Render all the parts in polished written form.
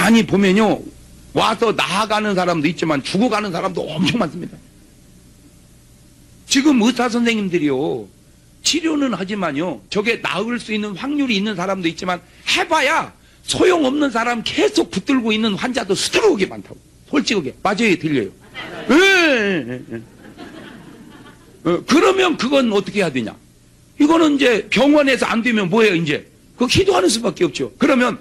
많이 보면요, 와서 나아가는 사람도 있지만 죽어가는 사람도 엄청 많습니다. 지금 의사 선생님들이요, 치료는 하지만요, 저게 나을 수 있는 확률이 있는 사람도 있지만 해봐야 소용없는 사람 계속 붙들고 있는 환자도 수두룩이 많다고. 솔직하게. 맞아요, 들려요. 그러면 그건 어떻게 해야 되냐? 이거는 이제 병원에서 안 되면 뭐예요, 이제? 그거 기도하는 수밖에 없죠. 그러면,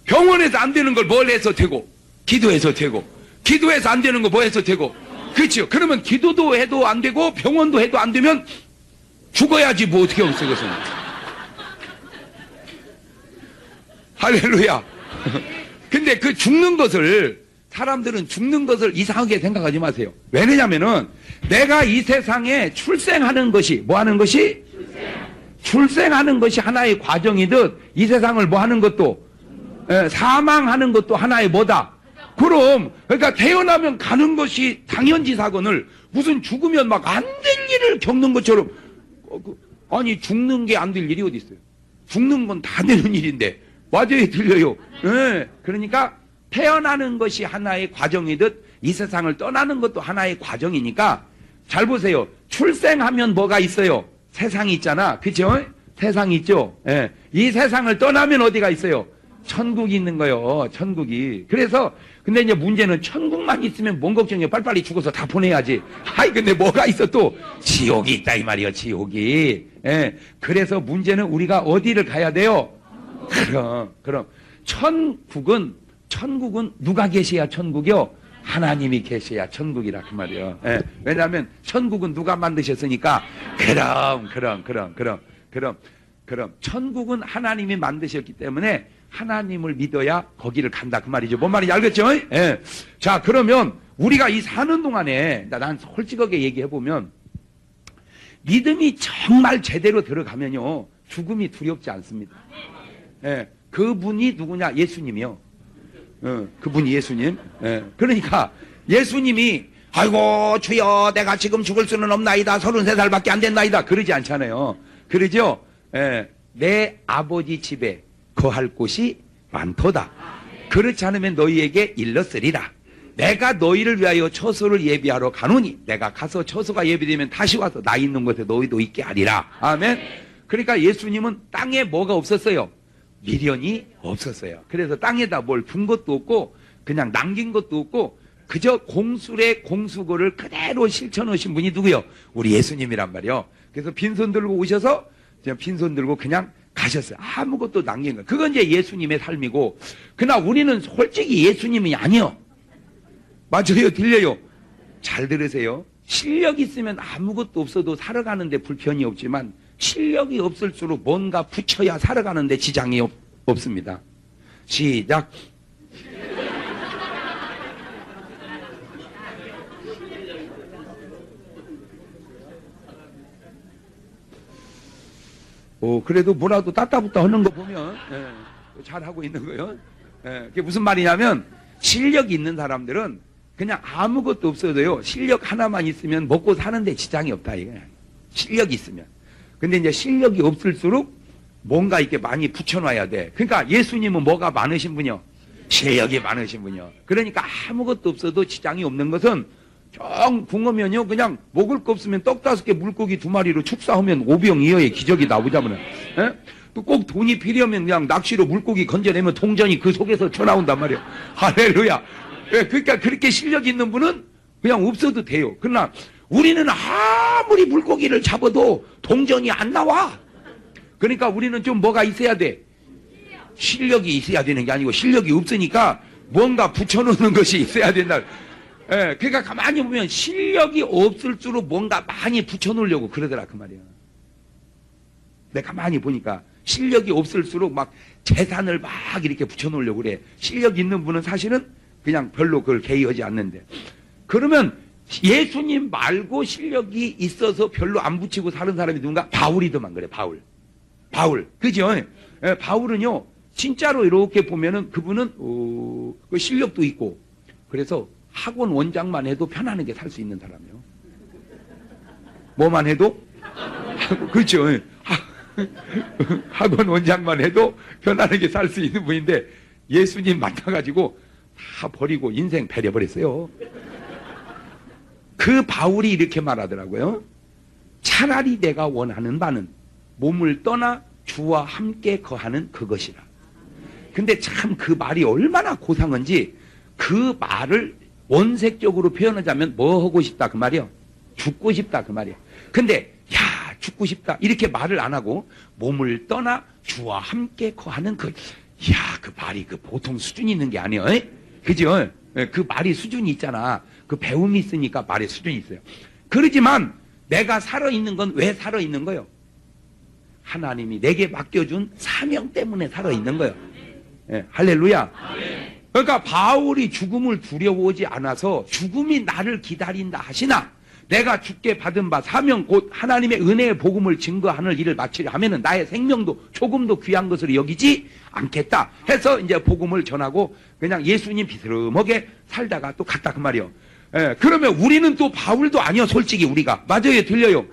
병원에서 안 되는 걸 뭘 해서 되고, 기도해서 되고, 기도해서 안 되는 거 뭐 해서 되고, 그렇죠. 그러면 기도도 해도 안 되고, 병원도 해도 안 되면 죽어야지 뭐 어떻게 없어, 그것은. 할렐루야. 근데 그 죽는 것을, 사람들은 죽는 것을 이상하게 생각하지 마세요. 왜냐면은 내가 이 세상에 출생하는 것이, 뭐 하는 것이? 출생하는 것이 하나의 과정이듯 이 세상을 뭐 하는 것도, 사망하는 것도 하나의 뭐다? 그럼, 그러니까 태어나면 가는 것이 당연지사건을 무슨 죽으면 막 안 될 일을 겪는 것처럼, 아니, 죽는 게 안 될 일이 어디 있어요? 죽는 건 다 되는 일인데. 맞아요, 들려요. 그러니까 태어나는 것이 하나의 과정이듯 이 세상을 떠나는 것도 하나의 과정이니까 잘 보세요. 출생하면 뭐가 있어요? 세상이 있잖아. 그죠? 세상이 있죠? 예. 이 세상을 떠나면 어디가 있어요? 천국이 있는 거예요. 천국이. 그래서 근데 이제 문제는 천국만 있으면 뭔 걱정이야. 빨리빨리 죽어서 다 보내야지. 아이 근데 뭐가 있어 또? 지옥이 있다 이 말이에요. 지옥이. 예. 그래서 문제는 우리가 어디를 가야 돼요? 그럼 천국은 누가 계셔야 천국이요? 하나님이 계셔야 천국이라 그 말이에요. 예. 왜냐하면 천국은 누가 만드셨으니까. 그럼 천국은 하나님이 만드셨기 때문에 하나님을 믿어야 거기를 간다 그 말이죠. 뭔 말인지 알겠죠? 예. 자, 그러면 우리가 이 사는 동안에 난 솔직하게 얘기해 보면 믿음이 정말 제대로 들어가면요 죽음이 두렵지 않습니다. 예. 그분이 누구냐? 예수님이요. 그분이 예수님. 예. 그러니까 예수님이 아이고 주여 내가 지금 죽을 수는 없나이다. 33살밖에 안 됐나이다. 그러지 않잖아요. 그러죠? 예. 내 아버지 집에 거할 곳이 많도다. 그렇지 않으면 너희에게 일렀으리라. 내가 너희를 위하여 처소를 예비하러 가노니 내가 가서 처소가 예비되면 다시 와서 나 있는 곳에 너희도 있게 하리라. 아멘. 그러니까 예수님은 땅에 뭐가 없었어요? 미련이 없었어요. 그래서 땅에다 뭘 둔 것도 없고 그냥 남긴 것도 없고 그저 공술의 공수고를 그대로 실천하신 분이 누구요? 우리 예수님이란 말이요. 그래서 빈손 들고 오셔서 빈손 들고 그냥 가셨어요. 아무것도 남긴 거예요. 그건 이제 예수님의 삶이고 그러나 우리는 솔직히 예수님이 아니요. 맞아요. 들려요. 잘 들으세요. 실력이 있으면 아무것도 없어도 살아가는데 불편이 없지만 실력이 없을수록 뭔가 붙여야 살아가는데 지장이 없습니다. 시작. 그래도 뭐라도 따따붙다 하는 거 보면 잘하고 있는 거예요. 그게 무슨 말이냐면 실력이 있는 사람들은 그냥 아무것도 없어도요 실력 하나만 있으면 먹고 사는데 지장이 없다 이거야. 실력이 있으면. 근데 이제 실력이 없을수록 뭔가 이렇게 많이 붙여놔야 돼. 그러니까 예수님은 뭐가 많으신 분이요? 실력이 많으신 분이요. 그러니까 아무것도 없어도 지장이 없는 것은 정 궁하면요 그냥 먹을 거 없으면 떡 5개 물고기 2마리로 축사하면 오병이어의 기적이 나오자면 또 꼭 돈이 필요하면 그냥 낚시로 물고기 건져내면 동전이 그 속에서 튀어나온단 말이에요. 할렐루야. 그러니까 그렇게 실력 있는 분은 그냥 없어도 돼요. 그러나 우리는 아무리 물고기를 잡아도 동전이 안 나와. 그러니까 우리는 좀 뭐가 있어야 돼? 실력이 있어야 되는 게 아니고 실력이 없으니까 뭔가 붙여놓는 것이 있어야 된다. 그러니까 가만히 보면 실력이 없을수록 뭔가 많이 붙여놓으려고 그러더라 그 말이야. 내가 가만히 보니까 실력이 없을수록 막 재산을 막 이렇게 붙여놓으려고 그래. 실력 있는 분은 사실은 그냥 별로 그걸 개의하지 않는데. 그러면 예수님 말고 실력이 있어서 별로 안 붙이고 사는 사람이 누군가? 바울이더만 그래. 바울. 그죠? 바울은요 진짜로 이렇게 보면은 그분은 그 실력도 있고 그래서 학원 원장만 해도 편안하게 살 수 있는 사람이에요. 뭐만 해도? 그렇죠. 학원 원장만 해도 편안하게 살 수 있는 분인데 예수님 만나가지고 다 버리고 인생 배려버렸어요. 그 바울이 이렇게 말하더라고요. 차라리 내가 원하는 바는 몸을 떠나 주와 함께 거하는 그것이라. 근데 참 그 말이 얼마나 고상한지, 그 말을 원색적으로 표현하자면 뭐 하고 싶다 그 말이요. 죽고 싶다 그 말이에요. 근데 야 죽고 싶다 이렇게 말을 안 하고 몸을 떠나 주와 함께 거하는 그 말이 그 보통 수준이 있는 게 아니에요. 그죠? 그 말이 수준이 있잖아. 그 배움이 있으니까 말에 수준이 있어요. 그러지만 내가 살아있는 건 왜 살아있는 거예요? 하나님이 내게 맡겨준 사명 때문에 살아있는 거예요. 할렐루야. 그러니까 바울이 죽음을 두려워하지 않아서 죽음이 나를 기다린다 하시나 내가 주께 받은 바 사명 곧 하나님의 은혜의 복음을 증거하는 일을 마치려 하면은 나의 생명도 조금도 귀한 것으로 여기지 않겠다 해서 이제 복음을 전하고 그냥 예수님 비스름하게 살다가 또 갔다 그 말이요. 그러면 우리는 또 바울도 아니요. 솔직히 우리가 맞아요. 들려요.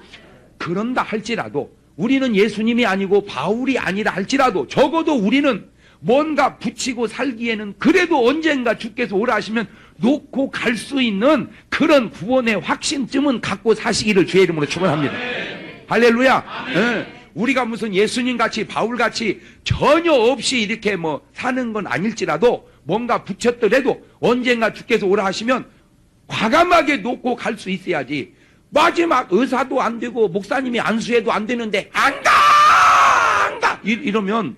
그런다 할지라도 우리는 예수님이 아니고 바울이 아니라 할지라도 적어도 우리는 뭔가 붙이고 살기에는 그래도 언젠가 주께서 오라 하시면 놓고 갈 수 있는 그런 구원의 확신쯤은 갖고 사시기를 주의 이름으로 축원합니다. 할렐루야. 우리가 무슨 예수님같이 바울같이 전혀 없이 이렇게 뭐 사는 건 아닐지라도 뭔가 붙였더라도 언젠가 주께서 오라 하시면 과감하게 놓고 갈 수 있어야지. 마지막 의사도 안 되고 목사님이 안수해도 안 되는데 안 가 이러면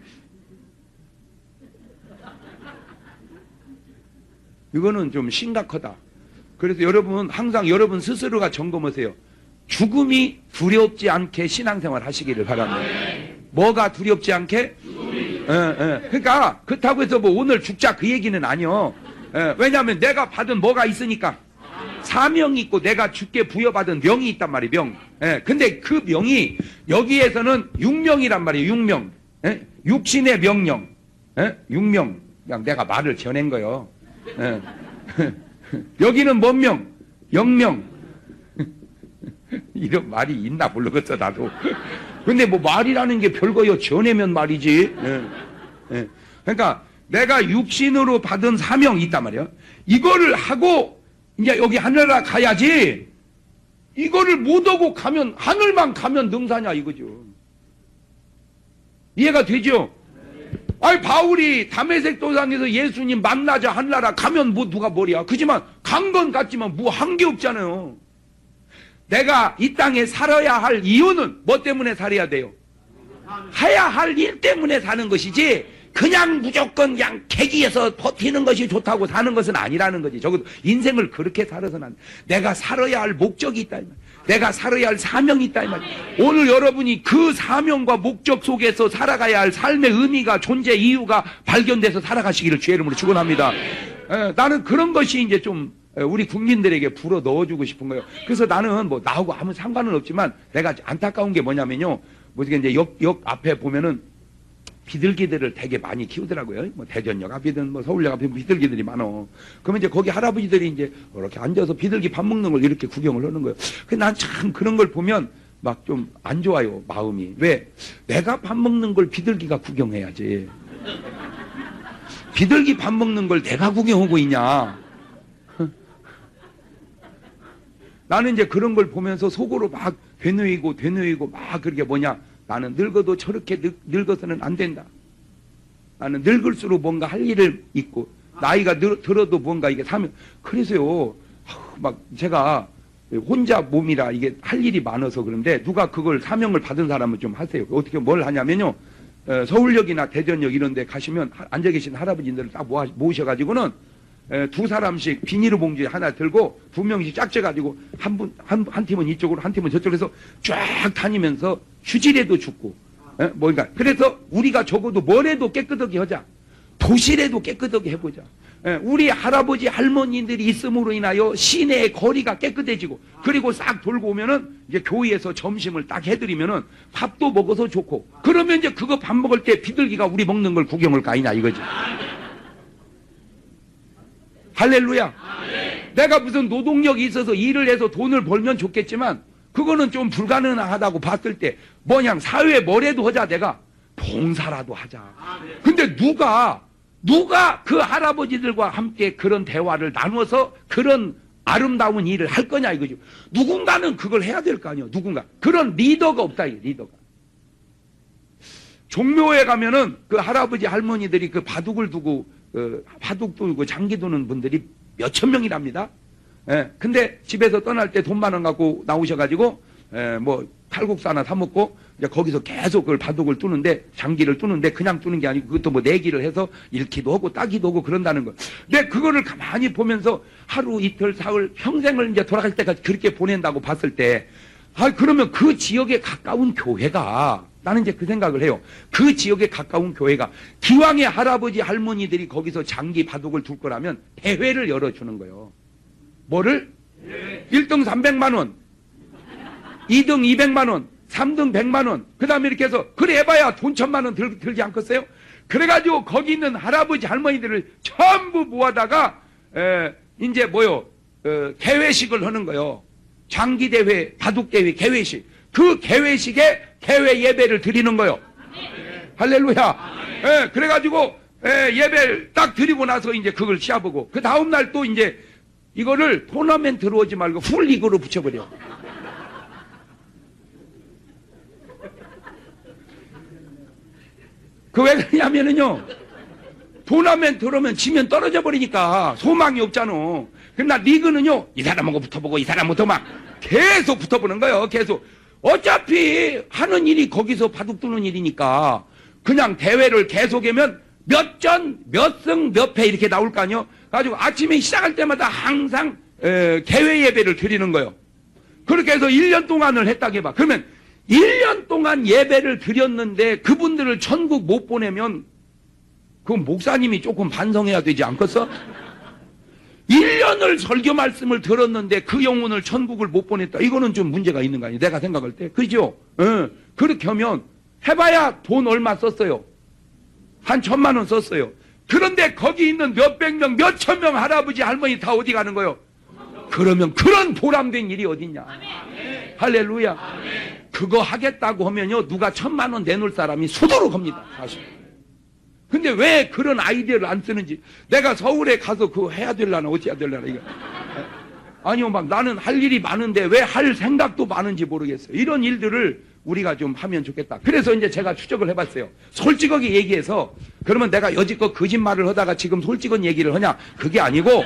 이거는 좀 심각하다. 그래서 여러분 항상 여러분 스스로가 점검하세요. 죽음이 두렵지 않게 신앙생활 하시기를 바랍니다. 뭐가 두렵지 않게? 그러니까 그렇다고 해서 뭐 오늘 죽자 그 얘기는 아니요. 왜냐하면 내가 받은 뭐가 있으니까 사명이 있고 내가 주께 부여받은 명이 있단 말이에요. 명. 근데 그 명이 여기에서는 육명이란 말이에요. 육명. 육신의 명령. 육명. 그냥 내가 말을 지어낸 거예요. 여기는 뭔 명? 영명. 이런 말이 있나 모르겠어 나도. 근데 뭐 말이라는 게 별거요. 지어내면 말이지. 그러니까 내가 육신으로 받은 사명이 있단 말이에요. 이거를 하고 이제 여기 하늘나라 가야지. 이거를 못하고 가면 하늘만 가면 능사냐 이거죠. 이해가 되죠? 아니 바울이 다메섹 도상에서 예수님 만나자 하늘나라 가면 뭐 누가 뭐랴. 그지만 간 건 같지만 뭐 한 게 없잖아요. 내가 이 땅에 살아야 할 이유는 뭐 때문에 살아야 돼요? 해야 할 일 때문에 사는 것이지 그냥 무조건 그냥 계기에서 버티는 것이 좋다고 사는 것은 아니라는 거지. 적어도 인생을 그렇게 살아서는 안 돼. 내가 살아야 할 목적이 있다 이 말. 내가 살아야 할 사명이 있다 이 말. 오늘 여러분이 그 사명과 목적 속에서 살아가야 할 삶의 의미가 존재 이유가 발견돼서 살아가시기를 주의 이름으로 축원합니다. 나는 그런 것이 이제 좀 우리 국민들에게 불어 넣어주고 싶은 거예요. 그래서 나는 뭐 나하고 아무 상관은 없지만 내가 안타까운 게 뭐냐면요. 뭐 이제 역 앞에 보면은 비둘기들을 되게 많이 키우더라고요. 뭐 대전역 앞이든 뭐 서울역 앞이든 비둘기들이 많어. 그러면 이제 거기 할아버지들이 이제 이렇게 앉아서 비둘기 밥 먹는 걸 이렇게 구경을 하는 거예요. 근데 난 참 그런 걸 보면 막 좀 안 좋아요, 마음이. 왜? 내가 밥 먹는 걸 비둘기가 구경해야지. 비둘기 밥 먹는 걸 내가 구경하고 있냐. 나는 이제 그런 걸 보면서 속으로 막 되뇌이고 막 그렇게 뭐냐. 나는 늙어도 저렇게 늙어서는 안 된다. 나는 늙을수록 뭔가 할 일을 있고 나이가 들어도 뭔가 이게 사면 그래서요 막 제가 혼자 몸이라 이게 할 일이 많아서 그런데 누가 그걸 사명을 받은 사람은 좀 하세요. 어떻게 뭘 하냐면요 서울역이나 대전역 이런 데 가시면 앉아 계신 할아버지들을 딱 모으셔가지고는 두 사람씩 비닐봉지 하나 들고 두 명씩 짝져가지고 한 팀은 이쪽으로 한 팀은 저쪽으로 해서 쫙 다니면서 휴지라도 줍고 그러니까 그래서 우리가 적어도 뭐래도 깨끗하게 하자. 도시라도 깨끗하게 해보자. 우리 할아버지 할머니들이 있음으로 인하여 시내의 거리가 깨끗해지고 그리고 싹 돌고 오면은 이제 교회에서 점심을 딱 해드리면은 밥도 먹어서 좋고 그러면 이제 그거 밥 먹을 때 비둘기가 우리 먹는 걸 구경을 가이냐 이거지. 할렐루야. 내가 무슨 노동력이 있어서 일을 해서 돈을 벌면 좋겠지만 그거는 좀 불가능하다고 봤을 때 뭐냐 사회에 뭐라도 하자. 내가 봉사라도 하자. 근데 누가 누가 그 할아버지들과 함께 그런 대화를 나눠서 그런 아름다운 일을 할 거냐 이거죠. 누군가는 그걸 해야 될 거 아니에요. 누군가. 그런 리더가 없다, 이 리더가. 종묘에 가면은 그 할아버지 할머니들이 그 바둑을 두고 바둑 두고 장기 두는 분들이 몇천 명이랍니다. 예, 근데 집에서 떠날 때 돈 10,000원 갖고 나오셔가지고 뭐 칼국수 하나 사 먹고 이제 거기서 계속 그걸 바둑을 두는데 장기를 두는데 그냥 두는 게 아니고 그것도 뭐 내기를 해서 잃기도 하고 따기도 하고 그런다는 거. 근데 그거를 가만히 보면서 하루 이틀 사흘 평생을 이제 돌아갈 때까지 그렇게 보낸다고 봤을 때, 그러면 그 지역에 가까운 교회가, 나는 이제 그 생각을 해요. 그 지역에 가까운 교회가 기왕의 할아버지 할머니들이 거기서 장기 바둑을 둘 거라면 대회를 열어주는 거예요. 뭐를? 1등 300만 원, 2등 200만 원, 3등 100만 원, 그 다음에 이렇게 해서, 그래 해봐야 돈 1,000만 원 들지 않겠어요? 그래가지고 거기 있는 할아버지 할머니들을 전부 모아다가 이제 개회식을 하는 거예요. 장기대회, 바둑대회, 개회식. 그 개회식에 개회 예배를 드리는 거예요. 할렐루야. 그래가지고 예배를 딱 드리고 나서 이제 그걸 시합하고, 그 다음날 또 이제 이거를 토너멘트로 오지 말고 풀리그로 붙여버려. 그 왜 그러냐면은요, 토너멘트로 오면 지면 떨어져 버리니까 소망이 없잖아. 그러나 리그는요, 이 사람하고 붙어보고 이 사람부터 막 계속 붙어보는 거예요. 계속. 어차피 하는 일이 거기서 바둑 두는 일이니까 그냥 대회를 계속하면 몇 전, 몇 승, 몇 패 이렇게 나올 거 아니에요. 가지고 아침에 시작할 때마다 항상 개회 예배를 드리는 거예요. 그렇게 해서 1년 동안을 했다고 해봐. 그러면 1년 동안 예배를 드렸는데 그분들을 천국 못 보내면 그 목사님이 조금 반성해야 되지 않겠어? 1년을 설교 말씀을 들었는데 그 영혼을 천국을 못 보냈다. 이거는 좀 문제가 있는 거 아니에요? 내가 생각할 때. 그죠? 그렇게 하면 해봐야 돈 얼마 썼어요? 한 1,000만 원 썼어요. 그런데 거기 있는 몇백 명, 몇천 명 할아버지 할머니 다 어디 가는 거예요? 그러면 그런 보람된 일이 어딨냐? 할렐루야. 그거 하겠다고 하면요, 누가 1,000만 원 내놓을 사람이 수두룩 합니다. 사실. 근데 왜 그런 아이디어를 안 쓰는지. 내가 서울에 가서 그거 해야 되려나 어찌해야 되려나 이거. 아니요, 막 나는 할 일이 많은데 왜 할 생각도 많은지 모르겠어요. 이런 일들을 우리가 좀 하면 좋겠다. 그래서 이제 제가 추적을 해봤어요. 솔직하게 얘기해서, 그러면 내가 여지껏 거짓말을 하다가 지금 솔직한 얘기를 하냐? 그게 아니고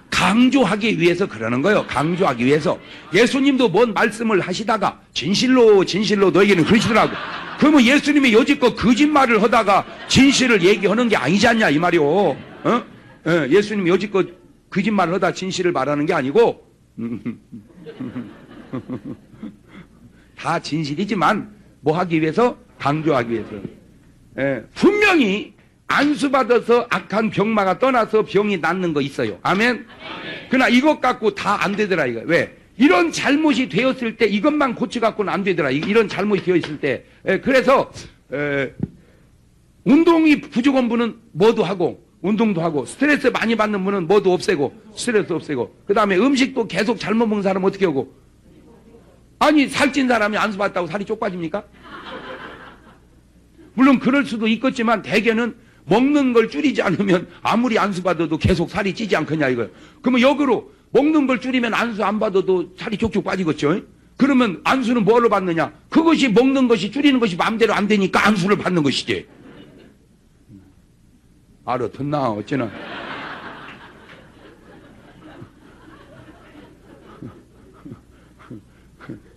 강조하기 위해서 그러는 거예요. 강조하기 위해서. 예수님도 뭔 말씀을 하시다가 진실로 너에게는 그러시더라고. 그러면 예수님이 여지껏 거짓말을 하다가 진실을 얘기하는 게 아니지 않냐 이 말이요. 예수님이 여지껏 거짓말을 하다 진실을 말하는 게 아니고 다 진실이지만 뭐 하기 위해서? 강조하기 위해서. 분명히 안수받아서 악한 병마가 떠나서 병이 낫는 거 있어요. 아멘? 그러나 이것 갖고 다 안 되더라 이거. 왜? 이런 잘못이 되었을 때 이것만 고쳐갖고는 안 되더라. 이런 잘못이 되어있을 때. 그래서 운동이 부족한 분은 뭐도 하고 운동도 하고, 스트레스 많이 받는 분은 뭐도 없애고 스트레스 없애고, 그 다음에 음식도 계속 잘못 먹는 사람은 어떻게 하고? 아니 살찐 사람이 안수 받았다고 살이 쪽 빠집니까? 물론 그럴 수도 있겠지만 대개는 먹는 걸 줄이지 않으면 아무리 안수 받아도 계속 살이 찌지 않겠냐 이거예요. 그러면 역으로 먹는 걸 줄이면 안수 안 받아도 살이 쪽쪽 빠지겠죠. 그러면 안수는 뭐로 받느냐? 그것이 먹는 것이 줄이는 것이 마음대로 안 되니까 안수를 받는 것이지. 알아듣나 어쩌나.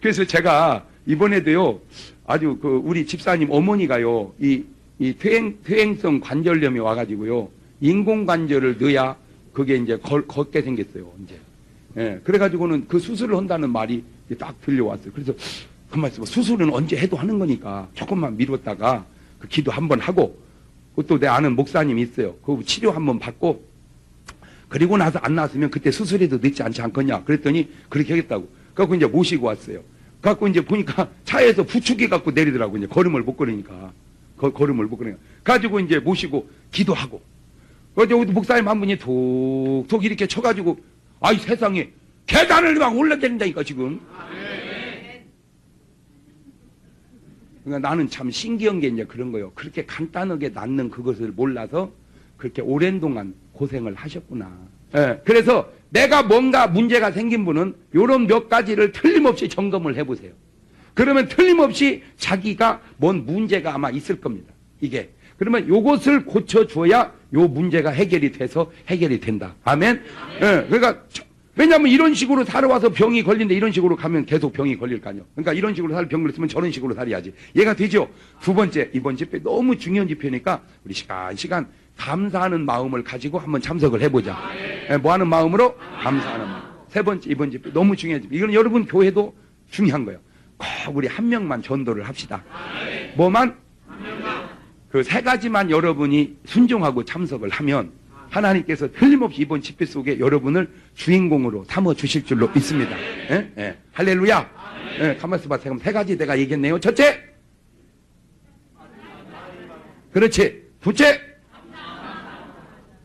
그래서 제가 이번에도요, 아주 우리 집사님 어머니가요, 이 퇴행성 관절염이 와가지고요, 인공관절을 넣어야 그게 이제 걷게 생겼어요, 이제. 그래가지고는 그 수술을 한다는 말이 딱 들려왔어요. 그래서 그 말씀, 수술은 언제 해도 하는 거니까 조금만 미뤘다가 그 기도 한번 하고, 그것도 내 아는 목사님이 있어요. 그 치료 한번 받고, 그리고 나서 안 나았으면 그때 수술해도 늦지 않지 않겠냐. 그랬더니 그렇게 하겠다고. 그래갖고 이제 모시고 왔어요. 그래갖고 이제 보니까 차에서 부축해 갖고 내리더라고. 이제 걸음을 못 걸으니까. 걸음을 못 걸으니까. 가지고 이제 모시고 기도하고. 어제 목사님 한 분이 톡톡 이렇게 쳐가지고, 아이 세상에 계단을 막 올라다닌다니까 지금. 그러니까 나는 참 신기한 게 이제 그런 거예요. 그렇게 간단하게 낳는 그것을 몰라서 그렇게 오랜 동안 고생을 하셨구나. 예, 그래서 내가 뭔가 문제가 생긴 분은 요런 몇 가지를 틀림없이 점검을 해보세요. 그러면 틀림없이 자기가 뭔 문제가 아마 있을 겁니다. 이게. 그러면 요것을 고쳐줘야 요 문제가 해결이 돼서 해결이 된다. 아멘? 예, 그러니까, 왜냐면 이런 식으로 살아와서 병이 걸린데 이런 식으로 가면 계속 병이 걸릴 거 아니에요. 그러니까 이런 식으로 살 병을 있으면 저런 식으로 살아야지. 얘가 되죠? 두 번째, 이번 집회 너무 중요한 집회니까 우리 시간 감사하는 마음을 가지고 한번 참석을 해보자. 예, 뭐 하는 마음으로? 감사하는 마음. 세 번째, 이번 집회 너무 중요한 집회. 이건 여러분 교회도 중요한 거예요. 꼭 우리 한 명만 전도를 합시다. 뭐만? 그 세 가지만 여러분이 순종하고 참석을 하면 하나님께서 틀림없이 이번 집회 속에 여러분을 주인공으로 삼아 주실 줄로 믿습니다. 예? 예. 할렐루야. 예, 가만있어 봐. 세 가지 내가 얘기했네요. 첫째. 그렇지. 둘째.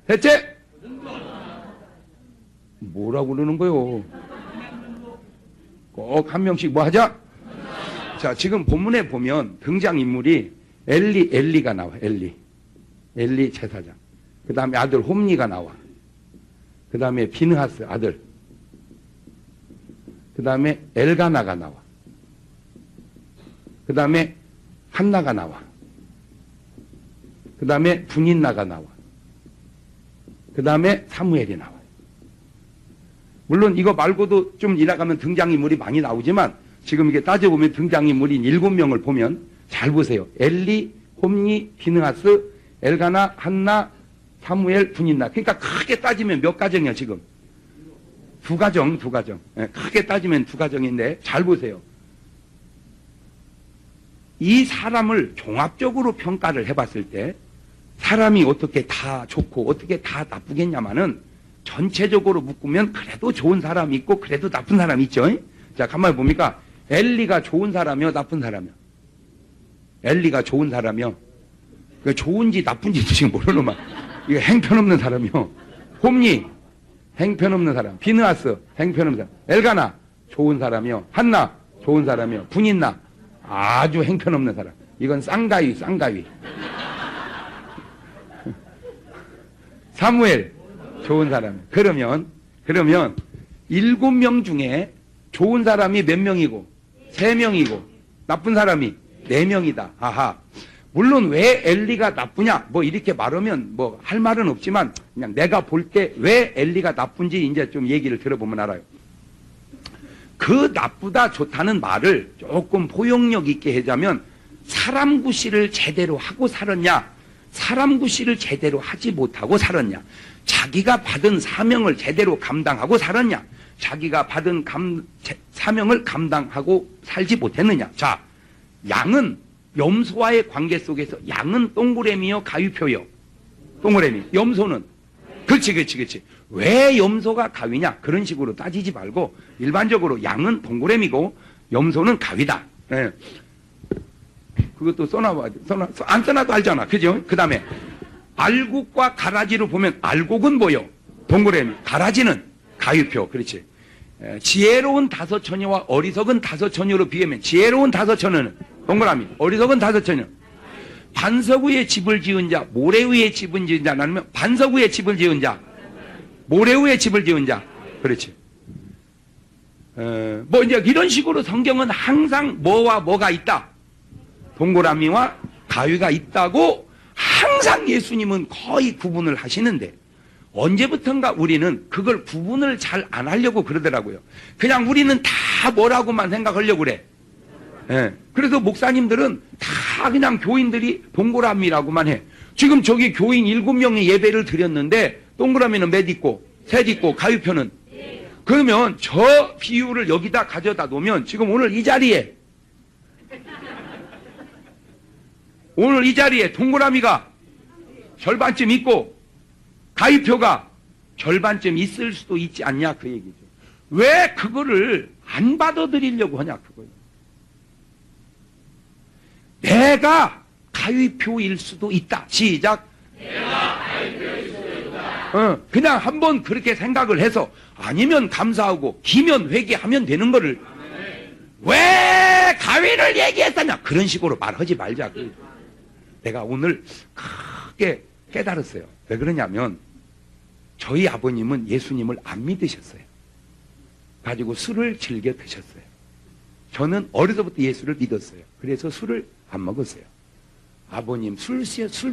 셋째. 뭐라고 그러는 거요? 꼭 한 명씩 뭐 하자? 자, 지금 본문에 보면 등장인물이 엘리가 나와. 엘리 제사장. 그 다음에 아들 홈니가 나와. 그 다음에 비느하스 아들. 그 다음에 엘가나가 나와. 그 다음에 한나가 나와. 그 다음에 분인나가 나와. 그 다음에 사무엘이 나와. 물론 이거 말고도 좀 지나가면 등장인물이 많이 나오지만 지금 이게 따져보면 등장인물인 7명을 보면 잘 보세요. 엘리, 홈니, 비느하스, 엘가나, 한나, 사무엘, 분인나. 그러니까 크게 따지면 몇 가정이야 지금? 두 가정. 예, 크게 따지면 두 가정인데 잘 보세요. 이 사람을 종합적으로 평가를 해봤을 때 사람이 어떻게 다 좋고 어떻게 다 나쁘겠냐마는 전체적으로 묶으면 그래도 좋은 사람이 있고 그래도 나쁜 사람이 있죠. 자, 가만히 보니까 엘리가 좋은 사람이요, 나쁜 사람이요? 엘리가 좋은 사람이요. 그 좋은지 나쁜지도 지금 모르는 말. 이거 행편없는 사람이요. 홈니 행편없는 사람. 비느하스 행편없는 사람. 엘가나 좋은 사람이요. 한나 좋은 사람이요. 분인나 아주 행편없는 사람. 이건 쌍가위. 사무엘 좋은 사람. 그러면 7명 중에 좋은 사람이 몇 명이고 3명이고 나쁜 사람이 4명이다. 아하. 물론 왜 엘리가 나쁘냐 뭐 이렇게 말하면 뭐 할 말은 없지만 그냥 내가 볼 때 왜 엘리가 나쁜지 이제 좀 얘기를 들어보면 알아요. 그 나쁘다 좋다는 말을 조금 포용력 있게 하자면 사람 구실을 제대로 하고 살았냐, 사람 구실을 제대로 하지 못하고 살았냐, 자기가 받은 사명을 제대로 감당하고 살았냐, 자기가 받은 사명을 감당하고 살지 못했느냐. 자, 양은 염소와의 관계 속에서 양은 동그라미요 가위표요? 동그라미. 염소는? 그렇지. 왜 염소가 가위냐? 그런 식으로 따지지 말고 일반적으로 양은 동그라미고 염소는 가위다. 예. 그것도 써놔봐야 돼. 안 써놔도 알잖아. 그죠? 그 다음에 알곡과 가라지로 보면 알곡은 뭐요? 동그라미. 가라지는 가위표. 그렇지. 지혜로운 5처녀와 어리석은 5처녀로 비하면 지혜로운 5처녀는 동그라미, 어리석은 5처녀. 반석 위에 집을 지은 자, 모래 위에 집을 지은 자, 아니면 반석 위에 집을 지은 자, 모래 위에 집을 지은 자. 그렇지. 뭐 이제 이런 식으로 성경은 항상 뭐와 뭐가 있다? 동그라미와 가위가 있다고 항상 예수님은 거의 구분을 하시는데 언제부턴가 우리는 그걸 구분을 잘 안 하려고 그러더라고요. 그냥 우리는 다 뭐라고만 생각하려고 그래. 예. 그래서 목사님들은 다 그냥 교인들이 동그라미라고만 해. 지금 저기 교인 7명이 예배를 드렸는데 동그라미는 몇 있고 셋 있고 가위표는. 그러면 저 비율을 여기다 가져다 놓으면 지금 오늘 이 자리에 동그라미가 절반쯤 있고 가위표가 절반쯤 있을 수도 있지 않냐 그 얘기죠. 왜 그거를 안 받아들이려고 하냐 그거예요. 내가 가위표일 수도 있다. 시작. 내가 가위표일 수도 있다. 그냥 한번 그렇게 생각을 해서 아니면 감사하고 기면 회개하면 되는 거를 왜 다윗을 얘기했다냐 그런 식으로 말하지 말자. 내가 오늘 크게 깨달았어요. 왜 그러냐면 저희 아버님은 예수님을 안 믿으셨어요. 가지고 술을 즐겨 드셨어요. 저는 어려서부터 예수를 믿었어요. 그래서 술을 안 먹었어요. 아버님 술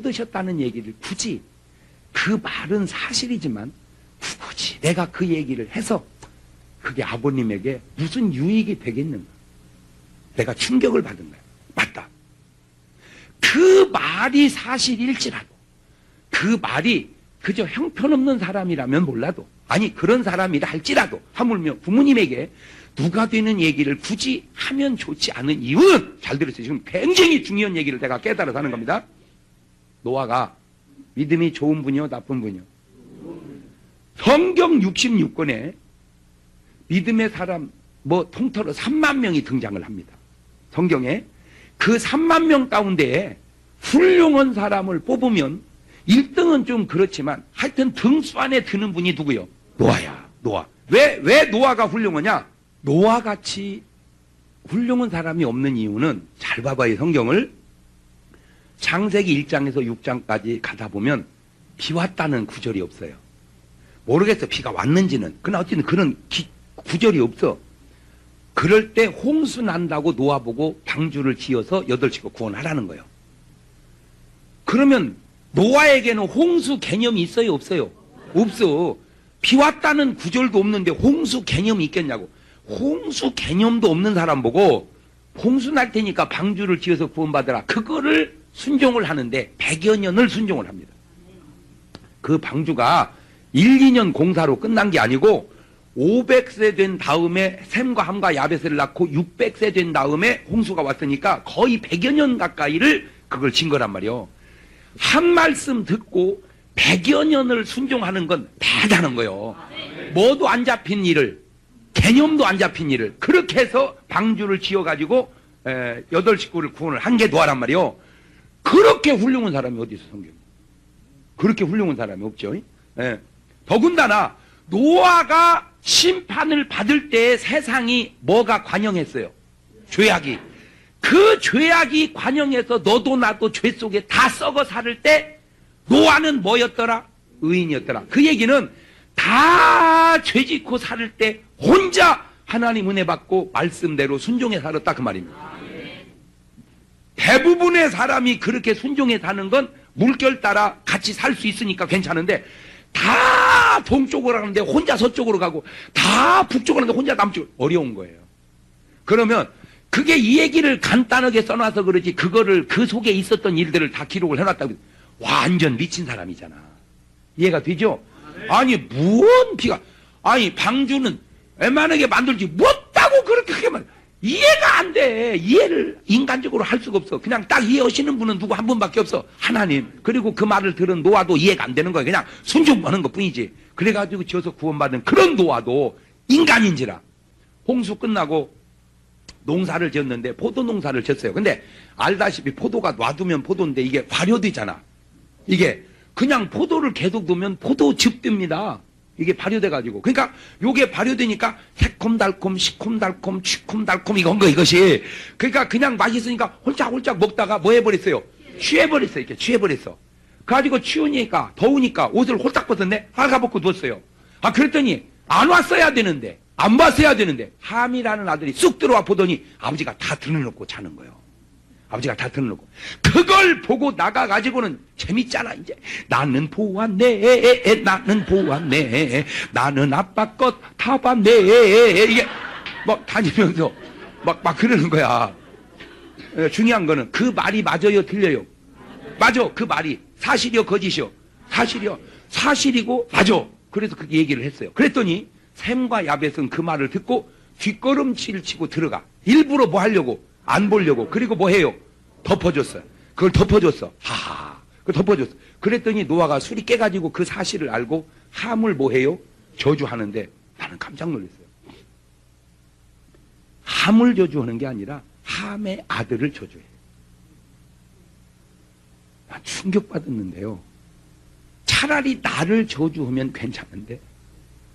드셨다는 얘기를 굳이, 그 말은 사실이지만 굳이 내가 그 얘기를 해서 그게 아버님에게 무슨 유익이 되겠는가. 내가 충격을 받은 거예요. 맞다. 그 말이 사실일지라도, 그 말이 그저 형편없는 사람이라면 몰라도, 아니 그런 사람이라 할지라도, 하물며 부모님에게 누가 되는 얘기를 굳이 하면 좋지 않은 이유는, 잘 들으세요. 지금 굉장히 중요한 얘기를 내가 깨달아서 하는 겁니다. 노아가 믿음이 좋은 분이요 나쁜 분이요? 성경 66권에 믿음의 사람 통틀어 3만 명이 등장을 합니다. 성경에 그 3만 명 가운데에 훌륭한 사람을 뽑으면 1등은 좀 그렇지만 하여튼 등수 안에 드는 분이 누구요? 노아야. 노아. 왜 노아가 훌륭하냐? 노아같이 훌륭한 사람이 없는 이유는, 잘 봐봐요 성경을. 창세기 1장에서 6장까지 가다 보면 비 왔다는 구절이 없어요. 모르겠어 비가 왔는지는. 그러나 어쨌든 그런 구절이 없어. 그럴 때 홍수 난다고 노아 보고 방주를 지어서 8식구 구원하라는 거예요. 그러면 노아에게는 홍수 개념이 있어요 없어요? 없어. 비 왔다는 구절도 없는데 홍수 개념이 있겠냐고. 홍수 개념도 없는 사람 보고 홍수 날 테니까 방주를 지어서 구원받으라, 그거를 순종을 하는데 100여 년을 순종을 합니다. 그 방주가 1, 2년 공사로 끝난 게 아니고 500세 된 다음에 셈과 함과 야벳을 낳고 600세 된 다음에 홍수가 왔으니까 거의 100여 년 가까이를 그걸 진 거란 말이요. 한 말씀 듣고 100여 년을 순종하는 건 대단한 거예요. 뭐도 안 잡힌 일을, 개념도 안 잡힌 일을 그렇게 해서 방주를 지어가지고 8식구를 구원을 한 게 노아란 말이요. 그렇게 훌륭한 사람이 어디 있어 성경에. 그렇게 훌륭한 사람이 없죠. 더군다나 노아가 심판을 받을 때 세상이 뭐가 관영했어요? 죄악이. 그 죄악이 관영해서 너도 나도 죄 속에 다 썩어 살을 때 노아는 뭐였더라? 의인이었더라. 그 얘기는 다 죄짓고 살을 때 혼자 하나님 은혜 받고 말씀대로 순종해 살았다 그 말입니다. 대부분의 사람이 그렇게 순종해 사는 건 물결 따라 같이 살 수 있으니까 괜찮은데, 다 동쪽으로 가는데 혼자 서쪽으로 가고, 다 북쪽으로 가는데 혼자 남쪽으로, 어려운 거예요. 그러면 그게 이 얘기를 간단하게 써놔서 그러지, 그거를 그 속에 있었던 일들을 다 기록을 해놨다고. 완전 미친 사람이잖아. 이해가 되죠? 아니 무언 비가, 아니 방주는 웬만하게 만들지 못하고 그렇게 하게 말, 이해가 안 돼. 이해를 인간적으로 할 수가 없어. 그냥 딱 이해하시는 분은 누구 한 분밖에 없어. 하나님. 그리고 그 말을 들은 노아도 이해가 안 되는 거야. 그냥 순종하는 것 뿐이지. 그래가지고 지어서 구원받은 그런 노아도 인간인지라. 홍수 끝나고 농사를 지었는데 포도 농사를 지었어요. 근데 알다시피 포도가 놔두면 포도인데 이게 발효되잖아. 이게 그냥 포도를 계속 두면 포도즙 됩니다. 이게 발효돼가지고. 그러니까 요게 발효되니까 새콤달콤, 시콤달콤, 취콤달콤 이것이. 그러니까 그냥 맛있으니까 홀짝홀짝 먹다가 뭐 해버렸어요? 취해버렸어요. 이렇게 취해버렸어. 그래가지고 추우니까, 더우니까 옷을 홀딱 벗었네? 빨가벗고 누웠어요. 아, 그랬더니 안 왔어야 되는데, 안 봤어야 되는데, 함이라는 아들이 쑥 들어와 보더니 아버지가 다 들어놓고 자는 거예요. 아버지가 다 들어놓고. 그걸 보고 나가가지고는 재밌잖아, 이제. 나는 보았네, 나는 보았네, 나는 아빠 것 다 봤네. 이게 막 다니면서 막 그러는 거야. 중요한 거는 그 말이 맞아요, 틀려요? 맞아, 그 말이. 사실이요, 거짓이요? 사실이요. 사실이고, 맞아. 그래서 그렇게 얘기를 했어요. 그랬더니 셈과 야벳은 그 말을 듣고 뒷걸음질 치고 들어가. 일부러 뭐 하려고? 안 보려고. 그리고 뭐 해요? 덮어줬어요. 그걸 덮어줬어. 하하. 그걸 덮어줬어. 그랬더니 노아가 술이 깨가지고 그 사실을 알고 함을 뭐 해요? 저주하는데 나는 깜짝 놀랐어요. 함을 저주하는 게 아니라 함의 아들을 저주해. 난 충격받았는데요. 차라리 나를 저주하면 괜찮은데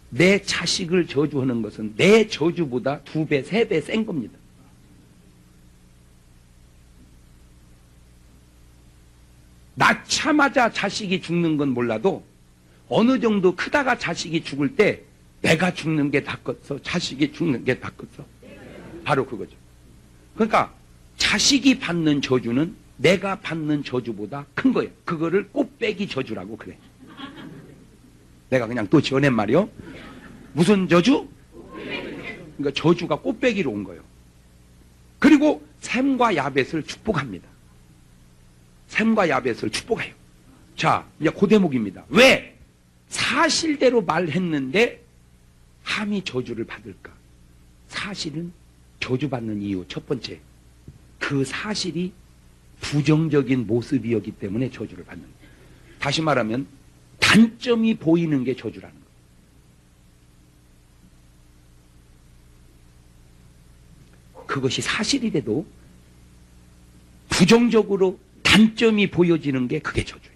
내 자식을 저주하는 것은 내 저주보다 2배, 3배 센 겁니다. 낳자마자 자식이 죽는 건 몰라도 어느 정도 크다가 자식이 죽을 때 내가 죽는 게 낫겠어, 자식이 죽는 게 낫겠어. 바로 그거죠. 그러니까 자식이 받는 저주는 내가 받는 저주보다 큰 거예요. 그거를 꽃배기 저주라고 그래. 내가 그냥 또 지어낸 말이요. 무슨 저주? 그러니까 저주가 꽃배기로 온 거예요. 그리고 셈과 야벳을 축복합니다. 셈과 야벳을 축복해요. 자, 이제 그 대목입니다. 왜 사실대로 말했는데 함이 저주를 받을까? 사실은 저주받는 이유 첫 번째, 그 사실이 부정적인 모습이었기 때문에 저주를 받는 거예요. 다시 말하면 단점이 보이는 게 저주라는 거예요. 그것이 사실이라도 부정적으로 단점이 보여지는 게 그게 저주예요.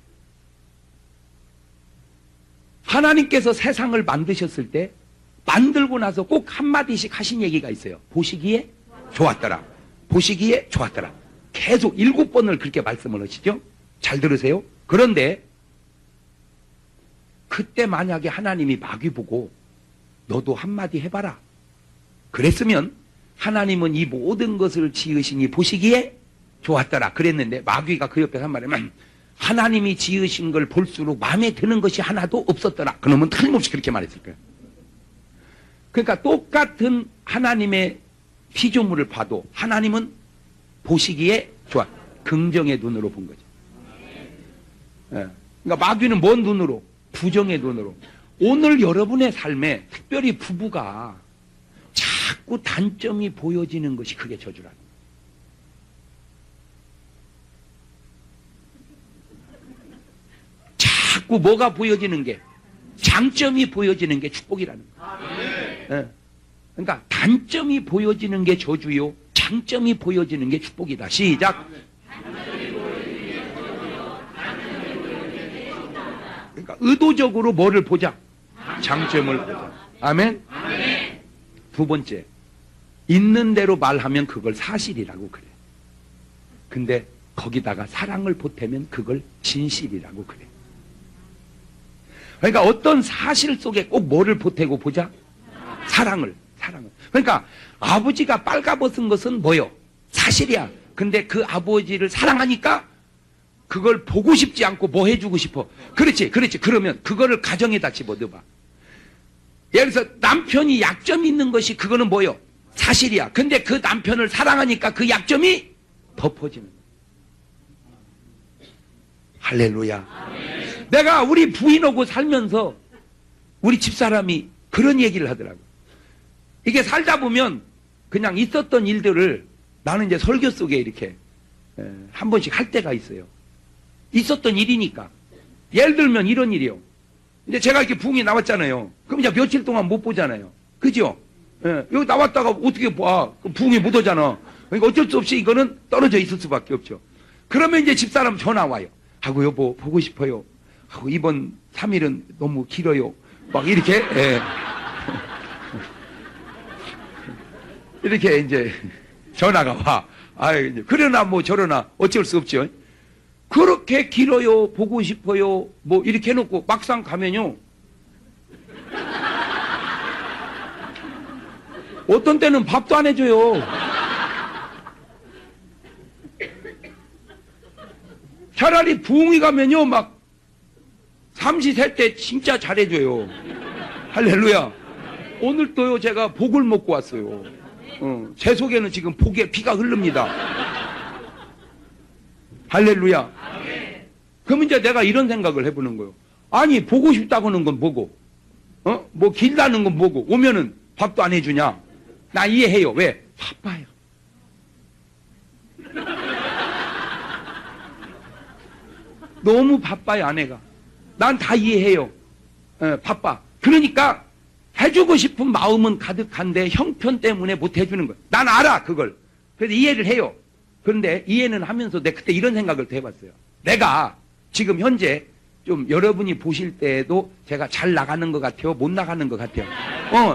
하나님께서 세상을 만드셨을 때 만들고 나서 꼭 한마디씩 하신 얘기가 있어요. 보시기에 좋았더라. 보시기에 좋았더라. 계속 7번을 그렇게 말씀을 하시죠. 잘 들으세요. 그런데 그때 만약에 하나님이 마귀 보고 너도 한마디 해봐라 그랬으면 하나님은 이 모든 것을 지으시니 보시기에 좋았더라 그랬는데 마귀가 그 옆에 한 말이면 하나님이 지으신 걸 볼수록 마음에 드는 것이 하나도 없었더라. 그러면 틀림없이 그렇게 말했을 거예요. 그러니까 똑같은 하나님의 피조물을 봐도 하나님은 보시기에 좋아. 긍정의 눈으로 본 거죠. 예. 그러니까 마귀는 뭔 눈으로? 부정의 눈으로. 오늘 여러분의 삶에 특별히 부부가 자꾸 단점이 보여지는 것이 그게 저주라는 거예요. 자꾸 뭐가 보여지는 게 장점이 보여지는 게 축복이라는 거예요. 예. 그러니까 단점이 보여지는 게 저주요, 장점이 보여지는 게 축복이다. 시작. 그러니까 의도적으로 뭐를 보자? 장점을 보자. 아멘? 두 번째, 있는 대로 말하면 그걸 사실이라고 그래. 근데 거기다가 사랑을 보태면 그걸 진실이라고 그래. 그러니까 어떤 사실 속에 꼭 뭐를 보태고 보자? 사랑을. 그러니까 아버지가 빨가벗은 것은 뭐요? 사실이야. 근데 그 아버지를 사랑하니까 그걸 보고 싶지 않고 뭐 해주고 싶어. 그렇지. 그러면 그거를 가정에다 집어넣어봐. 예를 들어서 남편이 약점이 있는 것이 그거는 뭐요? 사실이야. 근데 그 남편을 사랑하니까 그 약점이 덮어지는 거야. 할렐루야. 아멘. 내가 우리 부인하고 살면서 우리 집사람이 그런 얘기를 하더라고. 이게 살다 보면 그냥 있었던 일들을 나는 이제 설교 속에 이렇게 한 번씩 할 때가 있어요. 있었던 일이니까. 예를 들면 이런 일이요. 이제 제가 이렇게 부흥이 나왔잖아요. 그럼 이제 며칠 동안 못 보잖아요. 그죠? 예, 여기 나왔다가 어떻게 봐. 부흥이 못 오잖아. 그러니까 어쩔 수 없이 이거는 떨어져 있을 수밖에 없죠. 그러면 이제 집사람 전화 와요. 하고 여보 보고 싶어요. 하고 이번 3일은 너무 길어요. 막 이렇게 예. 이렇게 이제 전화가 와. 아이, 그러나 뭐 저러나 어쩔 수 없죠. 그렇게 길어요, 보고 싶어요, 뭐 이렇게 해놓고 막상 가면요. 어떤 때는 밥도 안 해줘요. 차라리 부흥이 가면요, 막 삼시세 때 진짜 잘해줘요. 할렐루야. 오늘 또요, 제가 복을 먹고 왔어요. 제 속에는 지금 복의 피가 흐릅니다. 할렐루야. 그럼 이제 내가 이런 생각을 해보는 거예요. 아니, 보고 싶다고는 건 뭐고? 뭐 길다는 건 뭐고? 오면은 밥도 안 해주냐? 나 이해해요. 왜? 바빠요. 너무 바빠요, 아내가. 난 다 이해해요. 바빠. 그러니까 해주고 싶은 마음은 가득한데 형편 때문에 못 해주는 거예요. 난 알아, 그걸. 그래서 이해를 해요. 그런데 이해는 하면서 내가 그때 이런 생각을 또 해봤어요. 내가 지금 현재 좀 여러분이 보실 때에도 제가 잘 나가는 것 같아요? 못 나가는 것 같아요?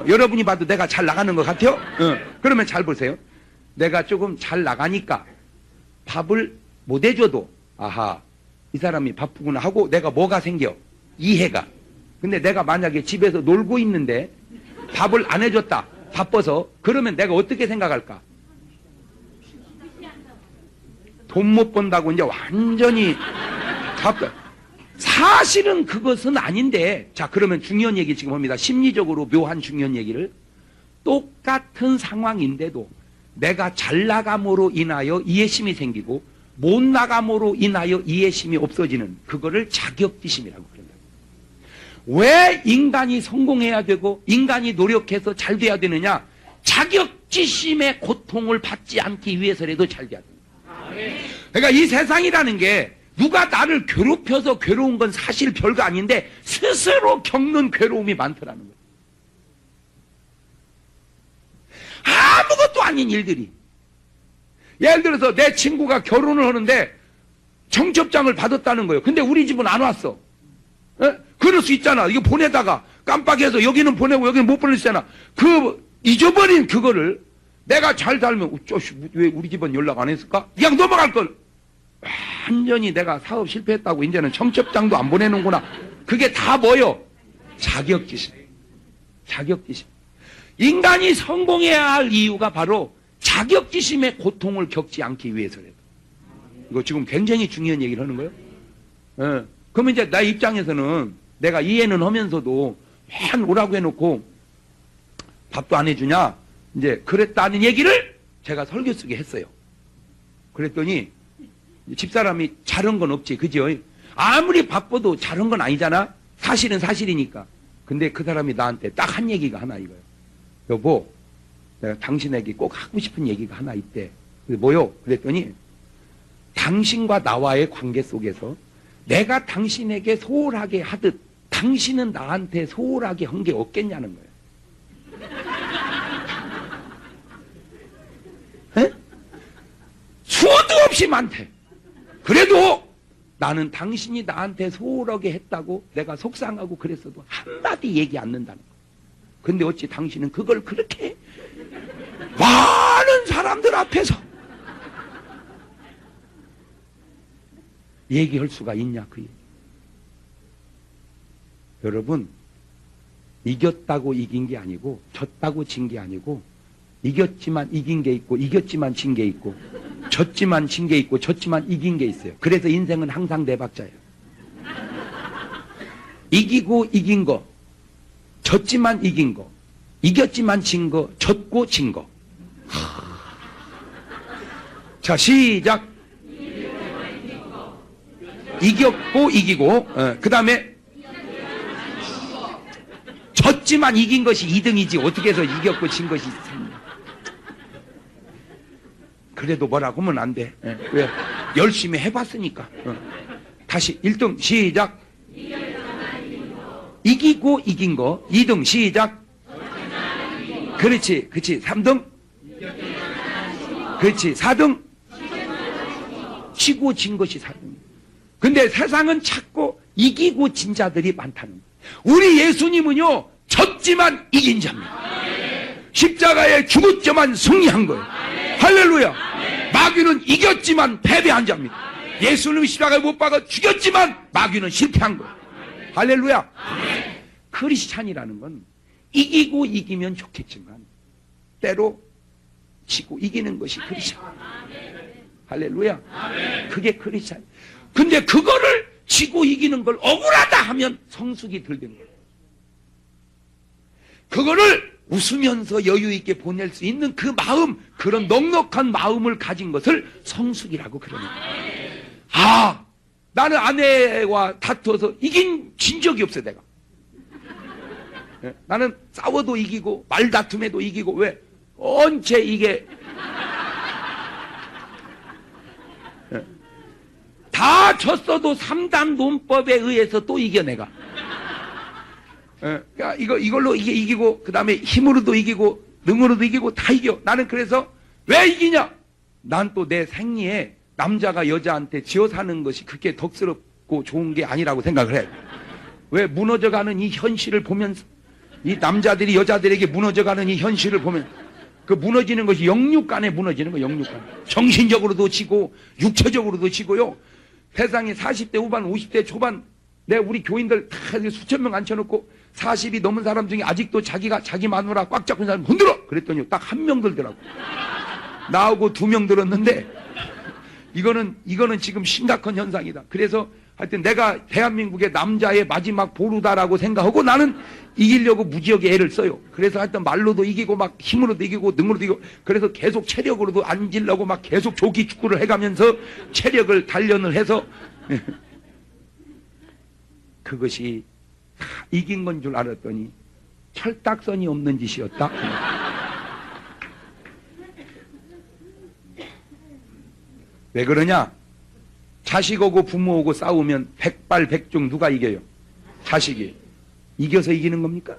여러분이 봐도 내가 잘 나가는 것 같아요? 그러면 잘 보세요. 내가 조금 잘 나가니까 밥을 못 해줘도, 아하, 이 사람이 바쁘구나 하고 내가 뭐가 생겨? 이해가. 근데 내가 만약에 집에서 놀고 있는데 밥을 안 해줬다. 바빠서. 그러면 내가 어떻게 생각할까? 돈 못 번다고 이제 완전히 바빠. 사실은 그것은 아닌데, 자, 그러면 중요한 얘기 지금 합니다. 심리적으로 묘한 중요한 얘기를. 똑같은 상황인데도 내가 잘 나감으로 인하여 이해심이 생기고 못 나감으로 인하여 이해심이 없어지는 그거를 자격지심이라고 그런다. 왜 인간이 성공해야 되고 인간이 노력해서 잘 돼야 되느냐? 자격지심의 고통을 받지 않기 위해서라도 잘 돼야 된다. 그러니까 이 세상이라는 게 누가 나를 괴롭혀서 괴로운 건 사실 별거 아닌데 스스로 겪는 괴로움이 많더라는 거예요. 아무것도 아닌 일들이. 예를 들어서 내 친구가 결혼을 하는데 청첩장을 받았다는 거예요. 근데 우리 집은 안 왔어. 에? 그럴 수 있잖아. 이거 보내다가 깜빡해서 여기는 보내고 여기는 못 보냈잖아. 그 잊어버린 그거를 내가 잘 살면 왜 우리 집은 연락 안 했을까? 그냥 넘어갈 걸. 완전히 내가 사업 실패했다고 이제는 청첩장도 안 보내는구나. 그게 다 뭐요? 자격지심. 자격지심. 인간이 성공해야 할 이유가 바로 자격지심의 고통을 겪지 않기 위해서래요. 이거 지금 굉장히 중요한 얘기를 하는 거예요. 예. 그러면 이제 나 입장에서는 내가 이해는 하면서도 맨 오라고 해놓고 밥도 안 해주냐? 이제 그랬다는 얘기를 제가 설교 쓰게 했어요. 그랬더니 집사람이 잘한 건 없지, 그죠? 아무리 바빠도 잘한 건 아니잖아? 사실은 사실이니까. 근데 그 사람이 나한테 딱 한 얘기가 하나 이거예요. 여보, 내가 당신에게 꼭 하고 싶은 얘기가 하나 있대. 뭐요? 그랬더니 당신과 나와의 관계 속에서 내가 당신에게 소홀하게 하듯 당신은 나한테 소홀하게 한 게 없겠냐는 거예요. 에? 수도 없이 많대. 그래도 나는 당신이 나한테 소홀하게 했다고 내가 속상하고 그랬어도 한마디 얘기 않는다는 거예요. 근데 어찌 당신은 그걸 그렇게 많은 사람들 앞에서 얘기할 수가 있냐, 그 얘기. 여러분, 이겼다고 이긴 게 아니고 졌다고 진 게 아니고 이겼지만 이긴 게 있고 이겼지만 진 게 있고 졌지만 진 게 있고 졌지만 이긴 게 있어요. 그래서 인생은 항상 네 박자예요. 이기고 이긴 거, 졌지만 이긴 거, 이겼지만 진 거, 졌고 진 거. 자, 시작. 이겼고 이기고, 그 다음에 졌지만 이긴 것이 2등이지 어떻게 해서 이겼고 진 것이 3등. 그래도 뭐라고 하면 안 돼. 왜? 열심히 해봤으니까. 다시 1등 시작. 이기고 이긴 거. 2등 시작. 그렇지, 그렇지. 3등. 그렇지. 4등. 치고 진 것이 4등. 근데 세상은 자꾸 이기고 진 자들이 많다는 거예요. 우리 예수님은요, 졌지만 이긴 자입니다. 십자가에 죽었지만 승리한 거예요. 할렐루야. 마귀는 이겼지만 패배한 자입니다. 예수님은 십자가에 못 박아 죽였지만 마귀는 실패한 거예요. 할렐루야. 크리스찬이라는 건 이기고 이기면 좋겠지만 때로 지고 이기는 것이 크리스찬. 할렐루야. 그게 크리스찬. 근데 그거를 지고 이기는 걸 억울하다 하면 성숙이 덜 된 거예요. 그거를 웃으면서 여유 있게 보낼 수 있는 그 마음, 그런 넉넉한 마음을 가진 것을 성숙이라고 그러는 거예요. 아, 나는 아내와 다투어서 진 적이 없어요, 내가. 나는 싸워도 이기고 말다툼에도 이기고. 왜? 언제 이게 다 졌어도 3단 논법에 의해서 또 이겨 내가. 그러니까 이걸로 이게 이기고 그 다음에 힘으로도 이기고 능으로도 이기고 다 이겨. 나는 그래서 왜 이기냐? 난 또 내 생리에 남자가 여자한테 지어 사는 것이 그렇게 덕스럽고 좋은 게 아니라고 생각을 해. 왜? 무너져가는 이 현실을 보면서, 이 남자들이 여자들에게 무너져가는 이 현실을 보면, 그 무너지는 것이 영육간에 무너지는 거예요. 영육간. 정신적으로도 지고 육체적으로도 지고요. 세상에 40대 후반, 50대 초반, 우리 교인들 다 수천 명 앉혀놓고 40이 넘은 사람 중에 아직도 자기 마누라 꽉 잡고 있는 사람 흔들어! 그랬더니 딱 한 명 들더라고. 나하고 2명 들었는데, 이거는 지금 심각한 현상이다. 그래서 하여튼 내가 대한민국의 남자의 마지막 보루다라고 생각하고 나는 이기려고 무지하게 애를 써요. 그래서 하여튼 말로도 이기고 막 힘으로도 이기고 능으로도 이기고 그래서 계속 체력으로도 앉으려고 막 계속 조기 축구를 해가면서 체력을 단련을 해서 그것이 다 이긴 건 줄 알았더니 철딱선이 없는 짓이었다. 왜 그러냐? 자식하고 부모하고 싸우면 백발백중 누가 이겨요? 자식이. 이겨서 이기는 겁니까?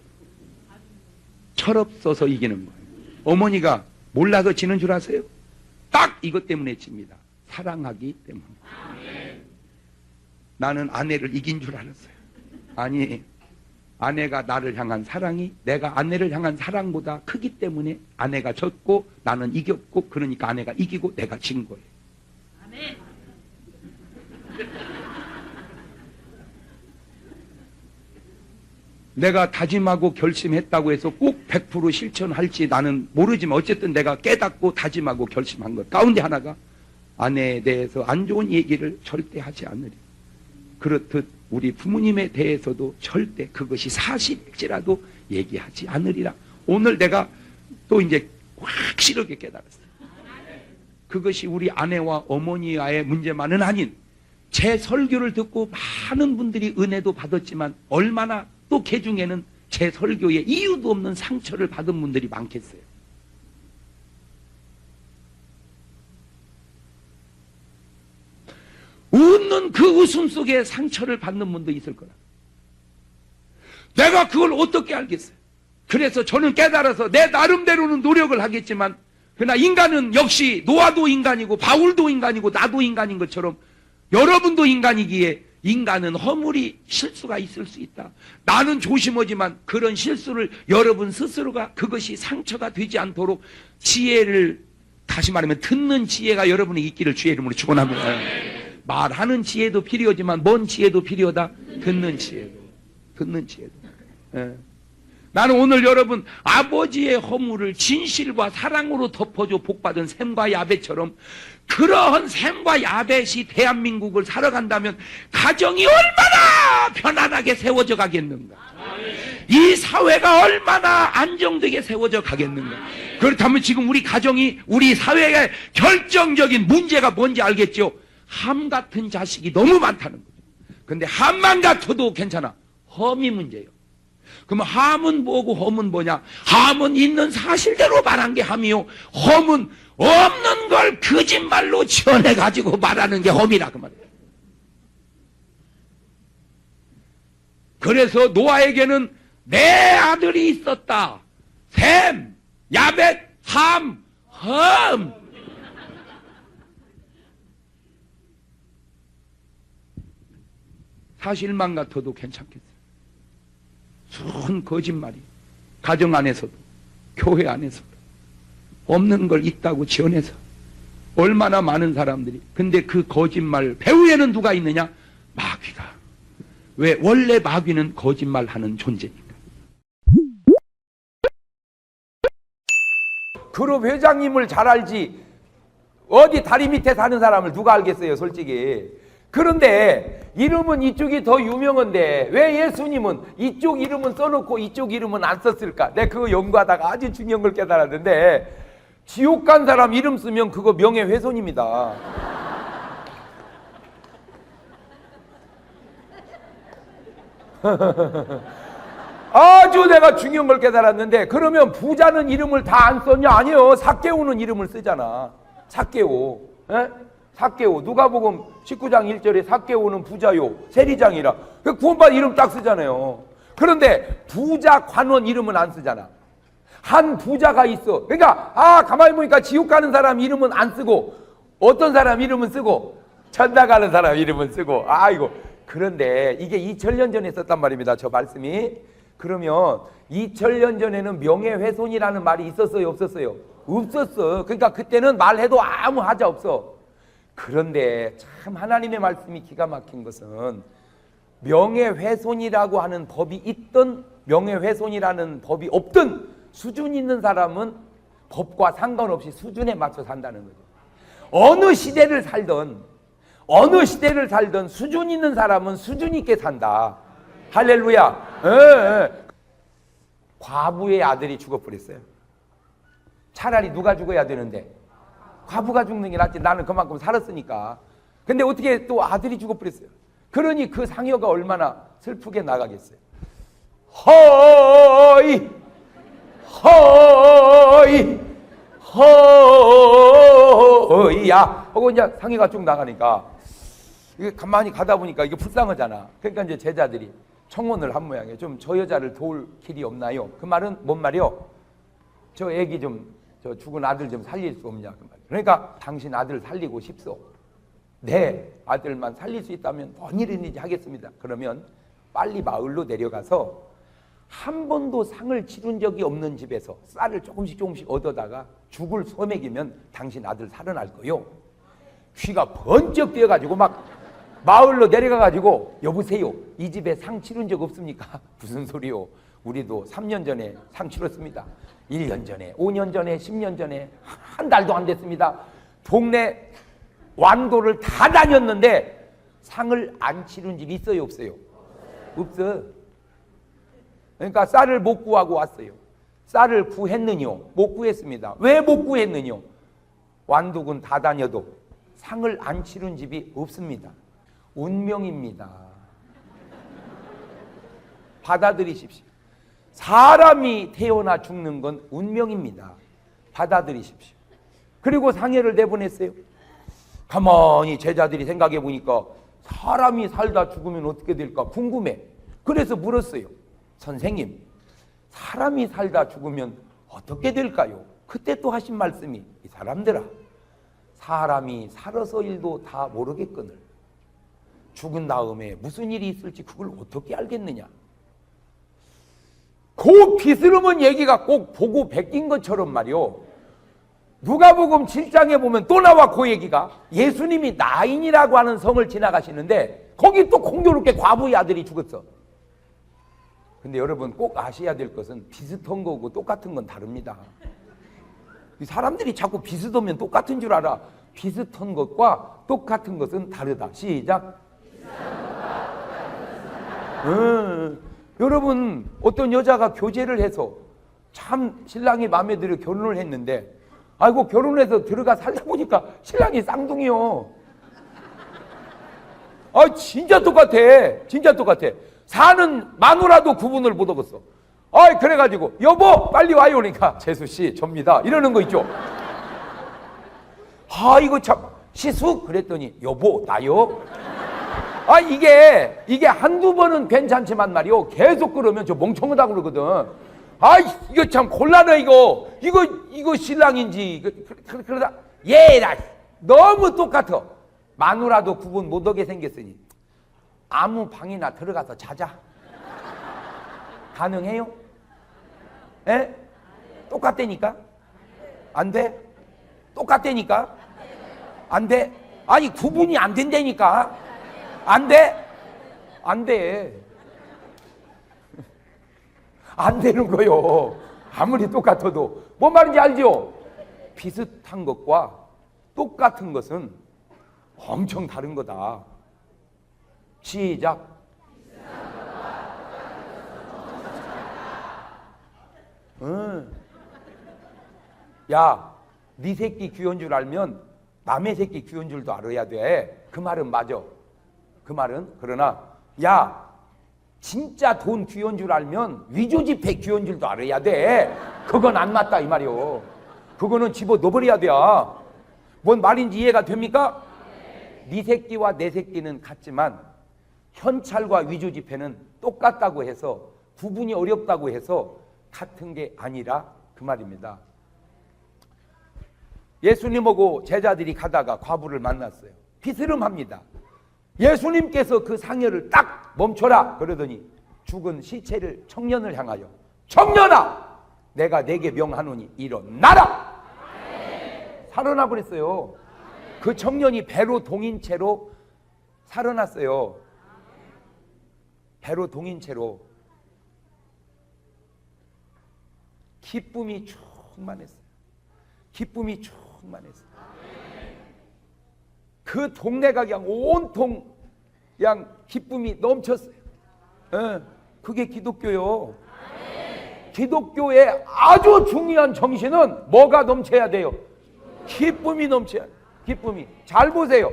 철없어서 이기는 거예요. 어머니가 몰라서 지는 줄 아세요? 딱 이것 때문에 집니다. 사랑하기 때문에. 나는 아내를 이긴 줄 알았어요. 아니, 아내가 나를 향한 사랑이 내가 아내를 향한 사랑보다 크기 때문에 아내가 졌고 나는 이겼고 그러니까 아내가 이기고 내가 진 거예요. 내가 다짐하고 결심했다고 해서 꼭 100% 실천할지 나는 모르지만 어쨌든 내가 깨닫고 다짐하고 결심한 것 가운데 하나가 아내에 대해서 안 좋은 얘기를 절대 하지 않으리. 그렇듯 우리 부모님에 대해서도 절대 그것이 사실일지라도 얘기하지 않으리라. 오늘 내가 또 이제 확실하게 깨달았어요. 그것이 우리 아내와 어머니와의 문제만은 아닌 제 설교를 듣고 많은 분들이 은혜도 받았지만 얼마나 또 그 중에는 제 설교에 이유도 없는 상처를 받은 분들이 많겠어요. 웃는 그 웃음 속에 상처를 받는 분도 있을 거라. 내가 그걸 어떻게 알겠어요? 그래서 저는 깨달아서 내 나름대로는 노력을 하겠지만 그러나 인간은 역시 노아도 인간이고 바울도 인간이고 나도 인간인 것처럼 여러분도 인간이기에 인간은 허물이 실수가 있을 수 있다. 나는 조심하지만 그런 실수를 여러분 스스로가 그것이 상처가 되지 않도록 지혜를 다시 말하면 듣는 지혜가 여러분의 있기를 주의 이름으로 축원합니다. 말하는 지혜도 필요하지만 뭔 지혜도 필요하다? 듣는 지혜도. 듣는 지혜도. 예. 나는 오늘 여러분 아버지의 허물을 진실과 사랑으로 덮어줘 복받은 샘과 야벳처럼 그러한 샘과 야벳이 대한민국을 살아간다면 가정이 얼마나 편안하게 세워져 가겠는가. 이 사회가 얼마나 안정되게 세워져 가겠는가. 그렇다면 지금 우리 가정이 우리 사회의 결정적인 문제가 뭔지 알겠죠? 함 같은 자식이 너무 많다는 거죠. 근데 함만 같아도 괜찮아. 험이 문제예요. 그러면 함은 뭐고 험은 뭐냐? 함은 있는 사실대로 말한 게 함이요. 험은 없는 걸 거짓말로 지어내가지고 말하는 게 험이라 그 말이에요. 그래서 노아에게는 네 아들이 있었다. 셈, 야벳, 함, 험. 사실만 같아도 괜찮겠어요. 순 거짓말이 가정 안에서도 교회 안에서도 없는 걸 있다고 지어내서 얼마나 많은 사람들이. 근데 그 거짓말 배후에는 누가 있느냐? 마귀가. 왜? 원래 마귀는 거짓말하는 존재니까. 그룹 회장님을 잘 알지 어디 다리 밑에 사는 사람을 누가 알겠어요 솔직히. 그런데 이름은 이쪽이 더 유명한데 왜 예수님은 이쪽 이름은 써놓고 이쪽 이름은 안 썼을까? 내가 그거 연구하다가 아주 중요한 걸 깨달았는데 지옥 간 사람 이름 쓰면 그거 명예훼손입니다. 아주 내가 중요한 걸 깨달았는데 그러면 부자는 이름을 다 안 썼냐? 아니요. 삭개오는 이름을 쓰잖아. 삭개오. 에? 삭개오. 누가복음 19장 1절에 삭개오는 부자요 세리장이라. 그 구원받은 이름 딱 쓰잖아요. 그런데 부자 관원 이름은 안 쓰잖아. 한 부자가 있어. 그러니까 가만히 보니까 지옥 가는 사람 이름은 안 쓰고 어떤 사람 이름은 쓰고 천당 가는 사람 이름은 쓰고. 이거 그런데 이게 2000년 전에 썼단 말입니다. 저 말씀이. 그러면 2000년 전에는 명예훼손이라는 말이 있었어요 없었어요? 없었어. 그러니까 그때는 말해도 아무 하자 없어. 그런데 참 하나님의 말씀이 기가 막힌 것은 명예훼손이라고 하는 법이 있든 명예훼손이라는 법이 없든 수준 있는 사람은 법과 상관없이 수준에 맞춰 산다는 거죠. 어느 시대를 살든 수준 있는 사람은 수준 있게 산다. 할렐루야. 예. 과부의 아들이 죽어버렸어요. 차라리 누가 죽어야 되는데 과부가 죽는 게 낫지. 나는 그만큼 살았으니까. 근데 어떻게 또 아들이 죽어버렸어요. 그러니 그 상여가 얼마나 슬프게 나가겠어요. 허이 허이야 하고 이제 상여가 쭉 나가니까 이게 가만히 가다 보니까 이게 불쌍하잖아. 그러니까 이제 제자들이 청혼을 한 모양이에요. 좀 저 여자를 도울 길이 없나요? 그 말은 뭔 말이요? 저 애기 좀, 저 죽은 아들 좀 살릴 수 없냐 그 말. 그러니까 당신 아들 살리고 싶소. 네, 아들만 살릴 수 있다면 뭔 일이든지 하겠습니다. 그러면 빨리 마을로 내려가서 한 번도 상을 치른 적이 없는 집에서 쌀을 조금씩 얻어다가 죽을 소맥이면 당신 아들 살아날 거요. 귀가 번쩍 뛰어가지고 막 마을로 내려가가지고 여보세요, 이 집에 상 치른 적 없습니까? 무슨 소리요? 우리도 3년 전에 상 치렀습니다. 1년 전에, 5년 전에, 10년 전에, 한 달도 안 됐습니다. 동네 완도를 다 다녔는데 상을 안 치른 집이 있어요, 없어요? 없어. 그러니까 쌀을 못 구하고 왔어요. 쌀을 구했느뇨? 못 구했습니다. 왜 못 구했느뇨? 완도군 다 다녀도 상을 안 치른 집이 없습니다. 운명입니다. 받아들이십시오. 사람이 태어나 죽는 건 운명입니다. 받아들이십시오. 그리고 상여를 내보냈어요. 가만히 제자들이 생각해 보니까 사람이 살다 죽으면 어떻게 될까 궁금해. 그래서 물었어요. 선생님, 사람이 살다 죽으면 어떻게 될까요? 그때 또 하신 말씀이, 이 사람들아, 사람이 살아서 일도 다 모르겠거늘 죽은 다음에 무슨 일이 있을지 그걸 어떻게 알겠느냐. 그 비스름한 얘기가 꼭 보고 베낀 것처럼 말이요. 누가복음 7장에 보면 또 나와 그 얘기가. 예수님이 나인이라고 하는 성을 지나가시는데 거기 또 공교롭게 과부의 아들이 죽었어. 근데 여러분 꼭 아셔야 될 것은 비슷한 거고 똑같은 건 다릅니다. 사람들이 자꾸 비슷하면 똑같은 줄 알아. 비슷한 것과 똑같은 것은 다르다. 시작. 여러분 어떤 여자가 교제를 해서 참 신랑이 마음에 들어 결혼을 했는데 아이고 결혼해서 들어가 살다 보니까 신랑이 쌍둥이요. 아 진짜 똑같아. 진짜 똑같아. 사는 마누라도 구분을 못 하겠어. 아 그래가지고 여보 빨리 와요. 그러니까 재수씨 접니다 이러는 거 있죠. 아 이거 참 시숙 그랬더니 여보 나요. 아 이게 한두 번은 괜찮지만 말이요 계속 그러면 저 멍청하다고 그러거든. 아 이거 참 곤란해. 이거 신랑인지 그러다 얘라 너무 똑같아. 마누라도 구분 못하게 생겼으니 아무 방이나 들어가서 자자. 가능해요? 에? 똑같다니까? 안 돼? 똑같다니까? 안 돼? 아니 구분이 안 된다니까? 안 돼? 안 돼. 안 되는 거요. 아무리 똑같아도. 뭔 말인지 알죠? 비슷한 것과 똑같은 것은 엄청 다른 거다. 시작. 야, 네 새끼 귀여운 줄 알면 남의 새끼 귀여운 줄도 알아야 돼. 그 말은 맞아. 그 말은. 그러나 야, 진짜 돈 귀여운 줄 알면 위조지폐 귀여운 줄도 알아야 돼. 그건 안 맞다 이 말이요. 그거는 집어 넣어버려야 돼. 뭔 말인지 이해가 됩니까? 네 새끼와 내 새끼는 같지만 현찰과 위조지폐는 똑같다고 해서 구분이 어렵다고 해서 같은 게 아니라 그 말입니다. 예수님하고 제자들이 가다가 과부를 만났어요. 비스름합니다. 예수님께서 그 상여를 딱 멈춰라 그러더니 죽은 시체를 청년을 향하여 청년아 내가 내게 명하노니 일어나라. 살아나 버렸어요. 그 청년이 배로 동인 채로 살아났어요. 배로 동인 채로. 기쁨이 충만했어요. 기쁨이 충만했어요. 그 동네가 그냥 온통 그냥 기쁨이 넘쳤어요. 그게 기독교요. 기독교의 아주 중요한 정신은 뭐가 넘쳐야 돼요? 기쁨이 넘쳐야 돼요. 기쁨이. 잘 보세요.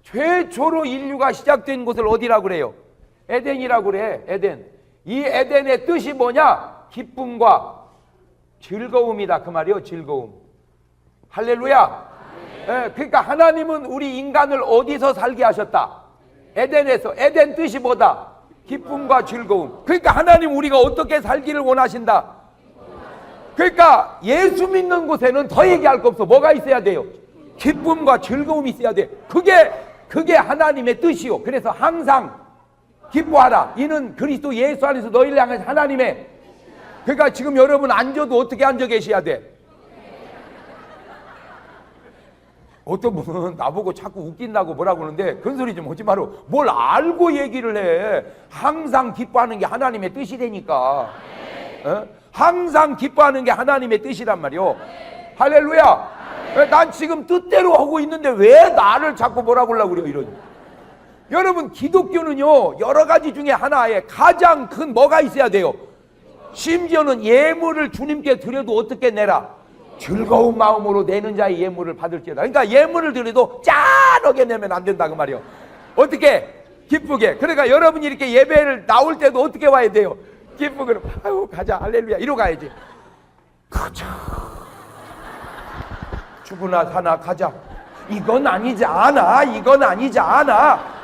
최초로 인류가 시작된 곳을 어디라고 그래요? 에덴이라고 그래. 에덴. 이 에덴의 뜻이 뭐냐? 기쁨과 즐거움이다 그 말이요. 즐거움. 할렐루야. 그러니까 하나님은 우리 인간을 어디서 살게 하셨다? 에덴에서. 에덴 뜻이 뭐다? 기쁨과 즐거움. 그러니까 하나님 우리가 어떻게 살기를 원하신다? 그러니까 예수 믿는 곳에는 더 얘기할 거 없어. 뭐가 있어야 돼요? 기쁨과 즐거움이 있어야 돼. 그게 하나님의 뜻이요. 그래서 항상 기뻐하라. 이는 그리스도 예수 안에서 너희를 향한 하나님의. 그러니까 지금 여러분 앉아도 어떻게 앉아 계셔야 돼? 어떤 분은 나보고 자꾸 웃긴다고 뭐라고 그러는데 그런 소리 좀 하지 마라. 뭘 알고 얘기를 해. 항상 기뻐하는 게 하나님의 뜻이라니까. 항상 기뻐하는 게 하나님의 뜻이란 말이요. 할렐루야. 난 지금 뜻대로 하고 있는데 왜 나를 자꾸 뭐라고 하려고 그래요 이러니. 여러분 기독교는요 여러 가지 중에 하나에 가장 큰 뭐가 있어야 돼요. 심지어는 예물을 주님께 드려도 어떻게 내라? 즐거운 마음으로 내는 자의 예물을 받을지어다. 그러니까 예물을 드려도 짠하게 내면 안 된다 그 말이요. 어떻게? 기쁘게. 그러니까 여러분이 이렇게 예배를 나올 때도 어떻게 와야 돼요? 기쁘게. 아유 가자 할렐루야 이러고 가야지. 가자. 죽으나 사나 가자. 이건 아니지 않아. 이건 아니지 않아.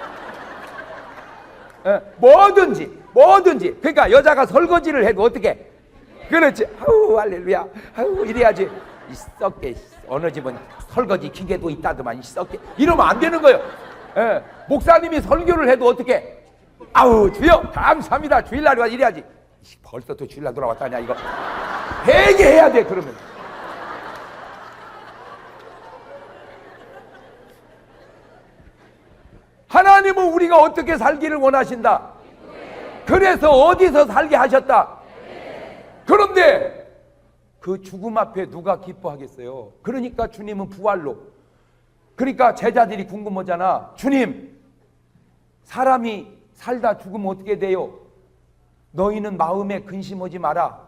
뭐든지. 그러니까 여자가 설거지를 해도 어떻게? 그렇지. 아우 할렐루야. 아우 이래야지. 이 썩게. 어느 집은 설거지 기계도 있다더만 이 썩게. 이러면 안 되는 거예요. 목사님이 설교를 해도 어떻게? 아우 주여 감사합니다. 주일날이 와 이래야지. 벌써 또 주일날 돌아왔다냐 이거. 회개해야 돼 그러면. 하나님은 우리가 어떻게 살기를 원하신다. 그래서 어디서 살게 하셨다. 그런데 그 죽음 앞에 누가 기뻐하겠어요. 그러니까 주님은 부활로. 그러니까 제자들이 궁금하잖아. 주님 사람이 살다 죽으면 어떻게 돼요? 너희는 마음에 근심하지 마라.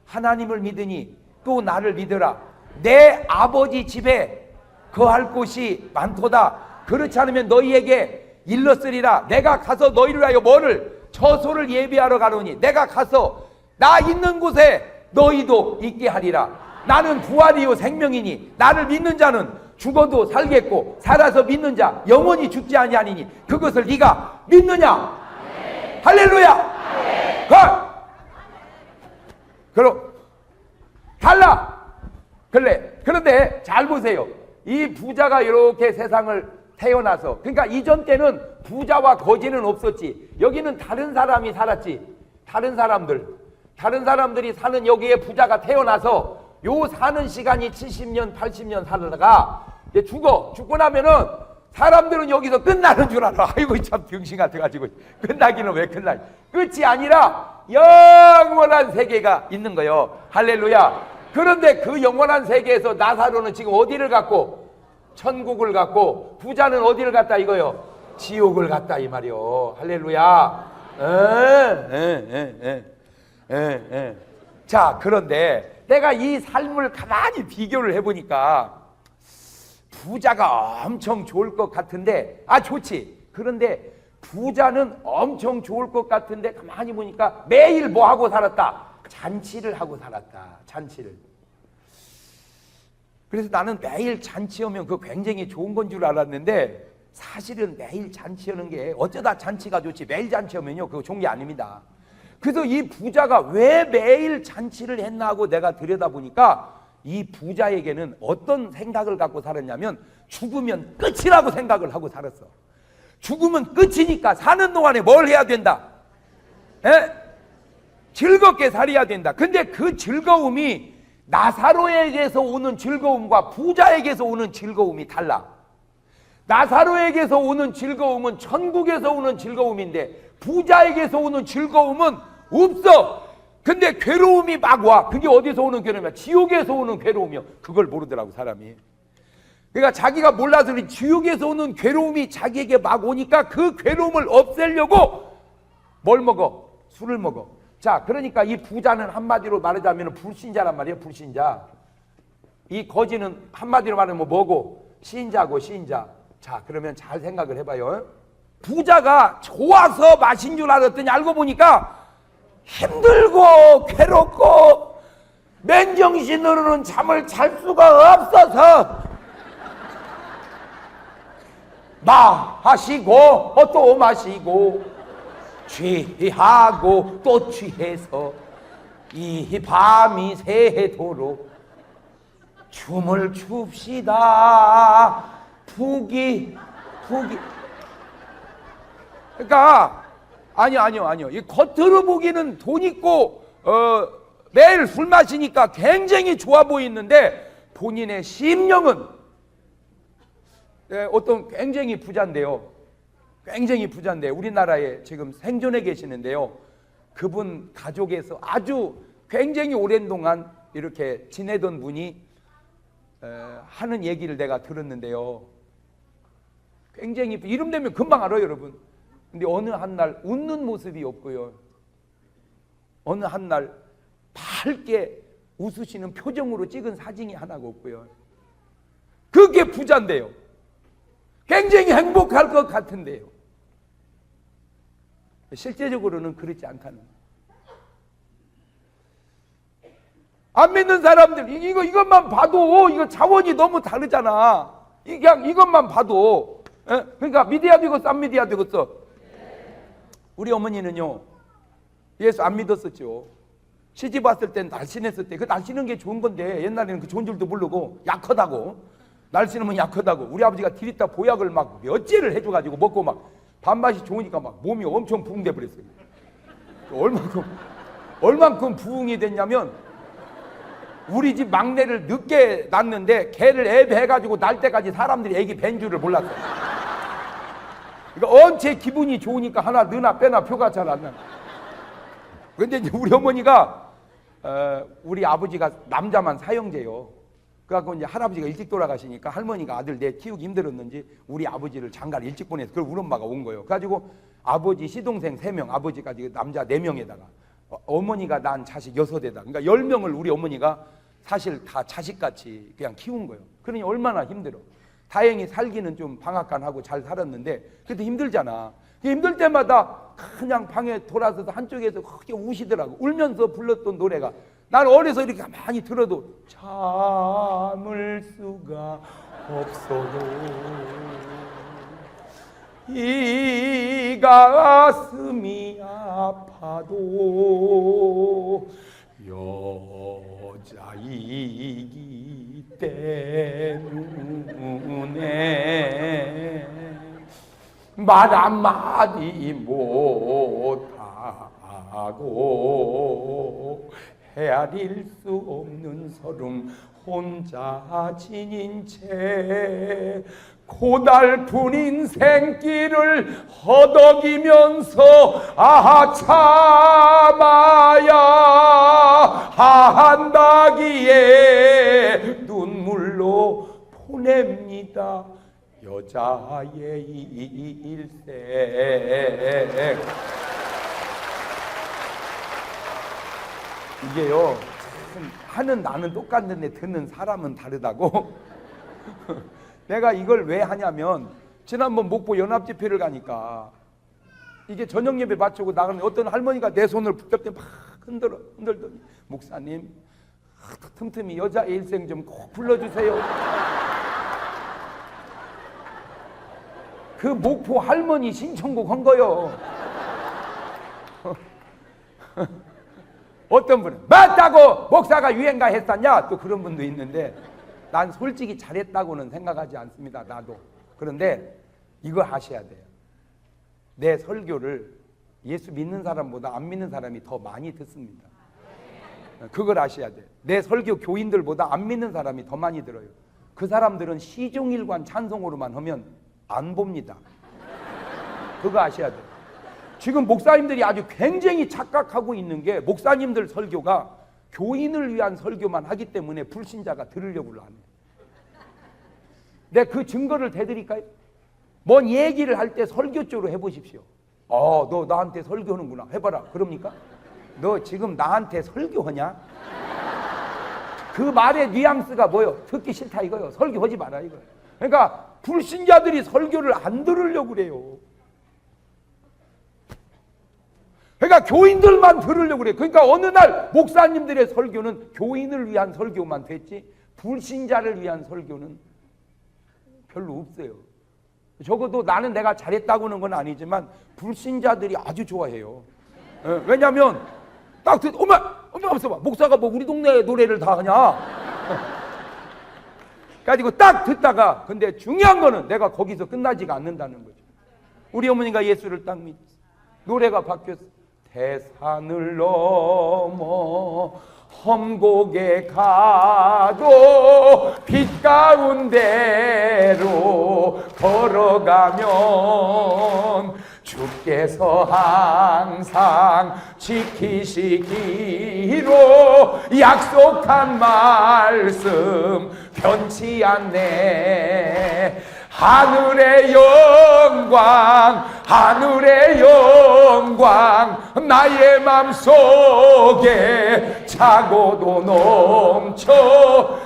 하나님을 믿으니 또 나를 믿으라. 내 아버지 집에 거할 곳이 많도다. 그렇지 않으면 너희에게 일렀으리라. 내가 가서 너희를 위하여 뭐를? 처소를 예비하러 가노니 내가 가서 나 있는 곳에 너희도 있게 하리라. 나는 부활이요 생명이니 나를 믿는 자는 죽어도 살겠고 살아서 믿는 자 영원히 죽지 아니하니니 그것을 네가 믿느냐? 네. 할렐루야. 네. 그럼 달라. 그런데 잘 보세요. 이 부자가 이렇게 세상을 태어나서 그러니까 이전 때는 부자와 거지는 없었지. 여기는 다른 사람이 살았지. 다른 사람들이 사는 여기에 부자가 태어나서 요 사는 시간이 70년 80년 살다가 이제 죽고 나면은 사람들은 여기서 끝나는 줄 알아. 아이고 참 병신 같아가지고. 끝나기는 왜 끝나? 끝이 아니라 영원한 세계가 있는 거예요. 할렐루야. 그런데 그 영원한 세계에서 나사로는 지금 어디를 갔고? 천국을 갔고, 부자는 어디를 갔다 이거요? 지옥을 갔다 이 말이요. 할렐루야. 자, 그런데 내가 이 삶을 가만히 비교를 해보니까 부자가 엄청 좋을 것 같은데, 좋지. 그런데 부자는 엄청 좋을 것 같은데 가만히 보니까 매일 뭐 하고 살았다? 잔치를 하고 살았다. 잔치를. 그래서 나는 매일 잔치하면 그거 굉장히 좋은 건 줄 알았는데 사실은 매일 잔치하는 게 어쩌다 잔치가 좋지 매일 잔치하면요 그거 좋은 게 아닙니다. 그래서 이 부자가 왜 매일 잔치를 했나 하고 내가 들여다보니까 이 부자에게는 어떤 생각을 갖고 살았냐면 죽으면 끝이라고 생각을 하고 살았어. 죽으면 끝이니까 사는 동안에 뭘 해야 된다? 즐겁게 살아야 된다. 근데 그 즐거움이 나사로에게서 오는 즐거움과 부자에게서 오는 즐거움이 달라. 나사로에게서 오는 즐거움은 천국에서 오는 즐거움인데 부자에게서 오는 즐거움은 없어. 근데 괴로움이 막 와. 그게 어디서 오는 괴로움이야? 지옥에서 오는 괴로움이요. 그걸 모르더라고 사람이. 그러니까 자기가 몰라서 지옥에서 오는 괴로움이 자기에게 막 오니까 그 괴로움을 없애려고 뭘 먹어? 술을 먹어. 자, 그러니까 이 부자는 한마디로 말하자면 불신자란 말이에요. 불신자. 이 거지는 한마디로 말하면 뭐고? 신자고 신자. 자, 그러면 잘 생각을 해봐요. 부자가 좋아서 마신 줄 알았더니 알고 보니까 힘들고 괴롭고 맨정신으로는 잠을 잘 수가 없어서 마시고 또 마시고 취하고 또 취해서 이 밤이 새도록 춤을 춥시다. 푸기. 그러니까 아니요. 이 겉으로 보기는 돈 있고 매일 술 마시니까 굉장히 좋아 보이는데 본인의 심령은 어떤 굉장히 부자인데요. 우리나라에 지금 생존해 계시는데요. 그분 가족에서 아주 굉장히 오랜 동안 이렇게 지내던 분이 하는 얘기를 내가 들었는데요. 굉장히 이름 되면 금방 알아요, 여러분. 근데 어느 한 날 웃는 모습이 없고요. 어느 한 날 밝게 웃으시는 표정으로 찍은 사진이 하나가 없고요. 그게 부자인데요. 굉장히 행복할 것 같은데요. 실제적으로는 그렇지 않다는 거예요. 안 믿는 사람들 이것만 봐도 이거 차원이 너무 다르잖아. 그냥 이것만 봐도 그러니까 믿어야 되겠어 안 믿어야 되겠어? 우리 어머니는요 예수 안 믿었었죠. 시집 왔을 땐 날씬했을 때 그 날씬한 게 좋은 건데 옛날에는 그 좋은 줄도 모르고 약하다고 날씬하면 약하다고 우리 아버지가 디리타 보약을 막 몇째를 해줘가지고 먹고 막 밥맛이 좋으니까 막 몸이 엄청 부흥돼 버렸어요. 얼만큼 부흥이 됐냐면 우리 집 막내를 늦게 낳는데 걔를 애배해가지고 날 때까지 사람들이 애기 뵌 줄을 몰랐어요. 그러니까 엄청 기분이 좋으니까 하나 넣나 빼나 표가 잘 안 나. 근데 이제 우리 어머니가 우리 아버지가 남자만 사형제요. 그래갖고 이제 할아버지가 일찍 돌아가시니까 할머니가 아들 내 키우기 힘들었는지 우리 아버지를 장가를 일찍 보내서 그걸 우리 엄마가 온 거예요. 그래가지고 아버지 시동생 3명, 아버지까지 남자 4명에다가 어머니가 낳은 자식 6에다 그러니까 10명을 우리 어머니가 사실 다 자식같이 그냥 키운 거예요. 그러니 얼마나 힘들어. 다행히 살기는 좀 방앗간하고 잘 살았는데 그래도 힘들잖아. 힘들 때마다 그냥 방에 돌아서서 한쪽에서 크게 우시더라고. 울면서 불렀던 노래가 나는 어려서 이렇게 가만히 들어도 참을 수가 없어요. 이 가슴이 아파도 여자이기 때문에 말 한마디 못하고 헤아릴 수 없는 서름 혼자 지닌 채 고달픈 인생길을 허덕이면서 참아야 한다기에 눈물로 보냅니다. 여자의 일생. 이게요 참 하는 나는 똑같은데 듣는 사람은 다르다고. 내가 이걸 왜 하냐면 지난번 목포 연합집회를 가니까 이게 저녁 예배 마치고 나가는 어떤 할머니가 내 손을 붙잡더니 막 흔들더니 목사님 틈틈이 여자의 일생 좀 꼭 불러주세요. 그 목포 할머니 신청곡 한 거요. 어떤 분은 맞다고 목사가 유행가 했었냐 또 그런 분도 있는데 난 솔직히 잘했다고는 생각하지 않습니다. 나도. 그런데 이거 하셔야 돼요. 내 설교를 예수 믿는 사람보다 안 믿는 사람이 더 많이 듣습니다. 그걸 아셔야 돼요. 내 설교 교인들보다 안 믿는 사람이 더 많이 들어요. 그 사람들은 시종일관 찬송으로만 하면 안 봅니다. 그거 아셔야 돼요. 지금 목사님들이 아주 굉장히 착각하고 있는 게 목사님들 설교가 교인을 위한 설교만 하기 때문에 불신자가 들으려고 합니다. 내가 그 증거를 대드릴까요? 뭔 얘기를 할 때 설교 쪽으로 해보십시오. 너 나한테 설교하는구나. 해봐라. 그럽니까? 너 지금 나한테 설교하냐? 그 말의 뉘앙스가 뭐요? 듣기 싫다 이거요. 설교하지 마라 이거요. 그러니까 불신자들이 설교를 안 들으려고 그래요. 그러니까 교인들만 들으려고 그래. 그러니까 어느 날 목사님들의 설교는 교인을 위한 설교만 됐지 불신자를 위한 설교는 별로 없어요. 적어도 나는 내가 잘했다고는 건 아니지만 불신자들이 아주 좋아해요. 왜냐하면 딱 엄마 없어봐. 목사가 뭐 우리 동네 노래를 다 하냐? 가지고 딱 듣다가 근데 중요한 거는 내가 거기서 끝나지가 않는다는 거죠. 우리 어머니가 예수를 딱 믿었어. 노래가 바뀌었어. 대산을 넘어 험곡에 가도 빛 가운데로 걸어가면 주께서 항상 지키시기로 약속한 말씀 변치 않네. 하늘의 영광 나의 맘속에 차고도 넘쳐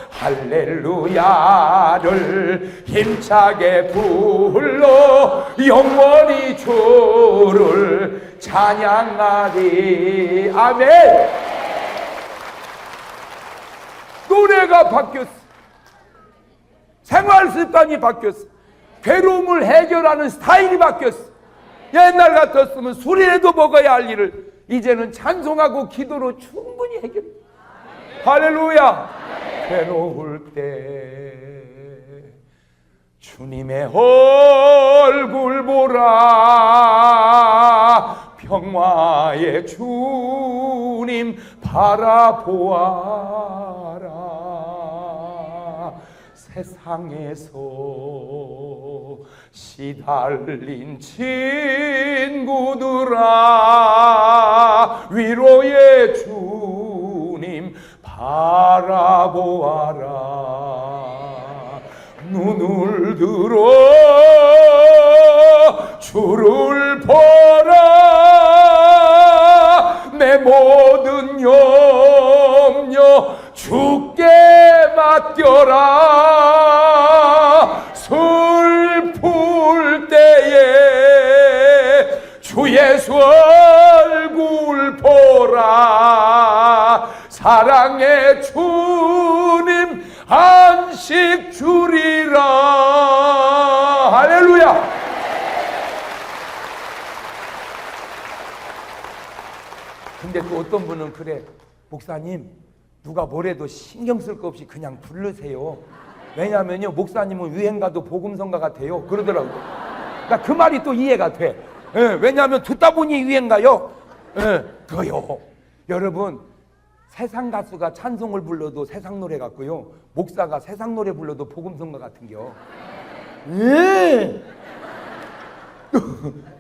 할렐루야를 힘차게 불러 영원히 주를 찬양하리. 아멘. 노래가 바뀌었어. 생활 습관이 바뀌었어. 괴로움을 해결하는 스타일이 바뀌었어. 옛날 같았으면 술이라도 먹어야 할 일을 이제는 찬송하고 기도로 충분히 해결해. 할렐루야. 괴로울 때 주님의 얼굴 보라. 평화의 주님 바라보아라. 세상에서 시달린 친구들아 위로의 주님 바라보아라. 눈을 들어 주를 보라. 내 모든 염려 주께 맡겨라. 슬플 때에 주 예수 얼굴 보라. 사랑의 주님 안식 주리라. 할렐루야. 근데 또 어떤 분은 그래, 목사님 누가 뭐래도 신경 쓸 거 없이 그냥 부르세요. 왜냐하면요 목사님은 유행가도 복음성가 같아요 그러더라고요. 그러니까 그 말이 또 이해가 돼. 왜냐하면 듣다 보니 유행가요. 그요. 여러분 세상 가수가 찬송을 불러도 세상 노래 같고요 목사가 세상 노래 불러도 복음성가 같은겨.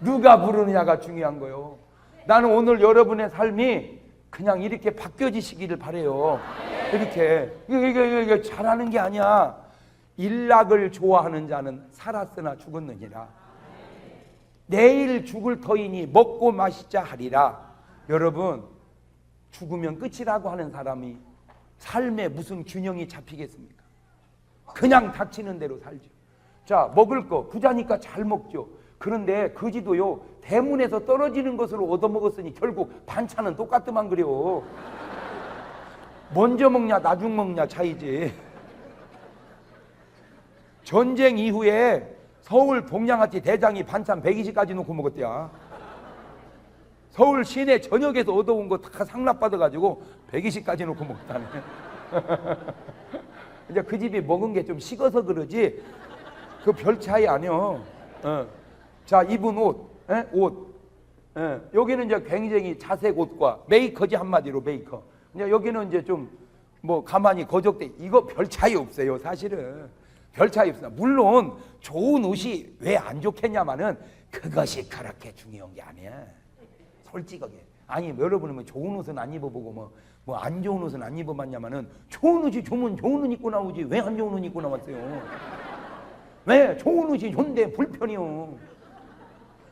누가 부르느냐가 중요한 거요. 나는 오늘 여러분의 삶이 그냥 이렇게 바뀌어지시기를 바래요. 이렇게 이게 잘하는 게 아니야. 일락을 좋아하는 자는 살았으나 죽었느니라. 내일 죽을 터이니 먹고 마시자 하리라. 여러분 죽으면 끝이라고 하는 사람이 삶에 무슨 균형이 잡히겠습니까? 그냥 닥치는 대로 살죠. 자, 먹을 거 부자니까 잘 먹죠. 그런데 거지도요 대문에서 떨어지는 것으로 얻어먹었으니 결국 반찬은 똑같더만 그래요. 먼저 먹냐 나중 먹냐 차이지. 전쟁 이후에 서울 동양아티 대장이 반찬 120가지 놓고 먹었대야. 서울 시내 전역에서 얻어온 거 다 상납받아가지고 120가지 놓고 먹었다네. 이제 그 집이 먹은 게 좀 식어서 그러지 그 별 차이 아니요. 자, 입은 옷, 옷. 여기는 이제 굉장히 자색 옷과 메이커지 한마디로 메이커. 이제 여기는 이제 좀 뭐 가만히 거적대. 이거 별 차이 없어요, 사실은. 별 차이 없어. 물론 좋은 옷이 왜 안 좋겠냐마는 그것이 그렇게 중요한 게 아니야. 솔직하게. 아니 여러분은 뭐 좋은 옷은 안 입어보고 뭐 안 좋은 옷은 안 입어봤냐마는 좋은 옷이 좋으면 좋은 옷 입고 나오지 왜 안 좋은 옷 입고 나왔어요? 왜 좋은 옷이 좋은데 불편해요?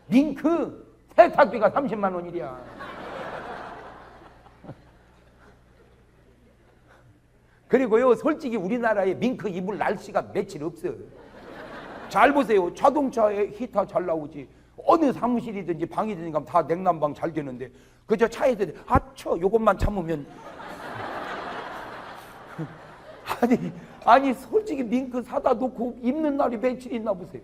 링크 세탁비가 30만 원이랴. 그리고요 솔직히 우리나라에 밍크 입을 날씨가 며칠 없어요. 잘 보세요. 자동차에 히터 잘 나오지. 어느 사무실이든지 방이든지 가면 다 냉난방 잘 되는데 그저 차에서 아처 요것만 참으면 아니 솔직히 밍크 사다 놓고 입는 날이 며칠 있나 보세요.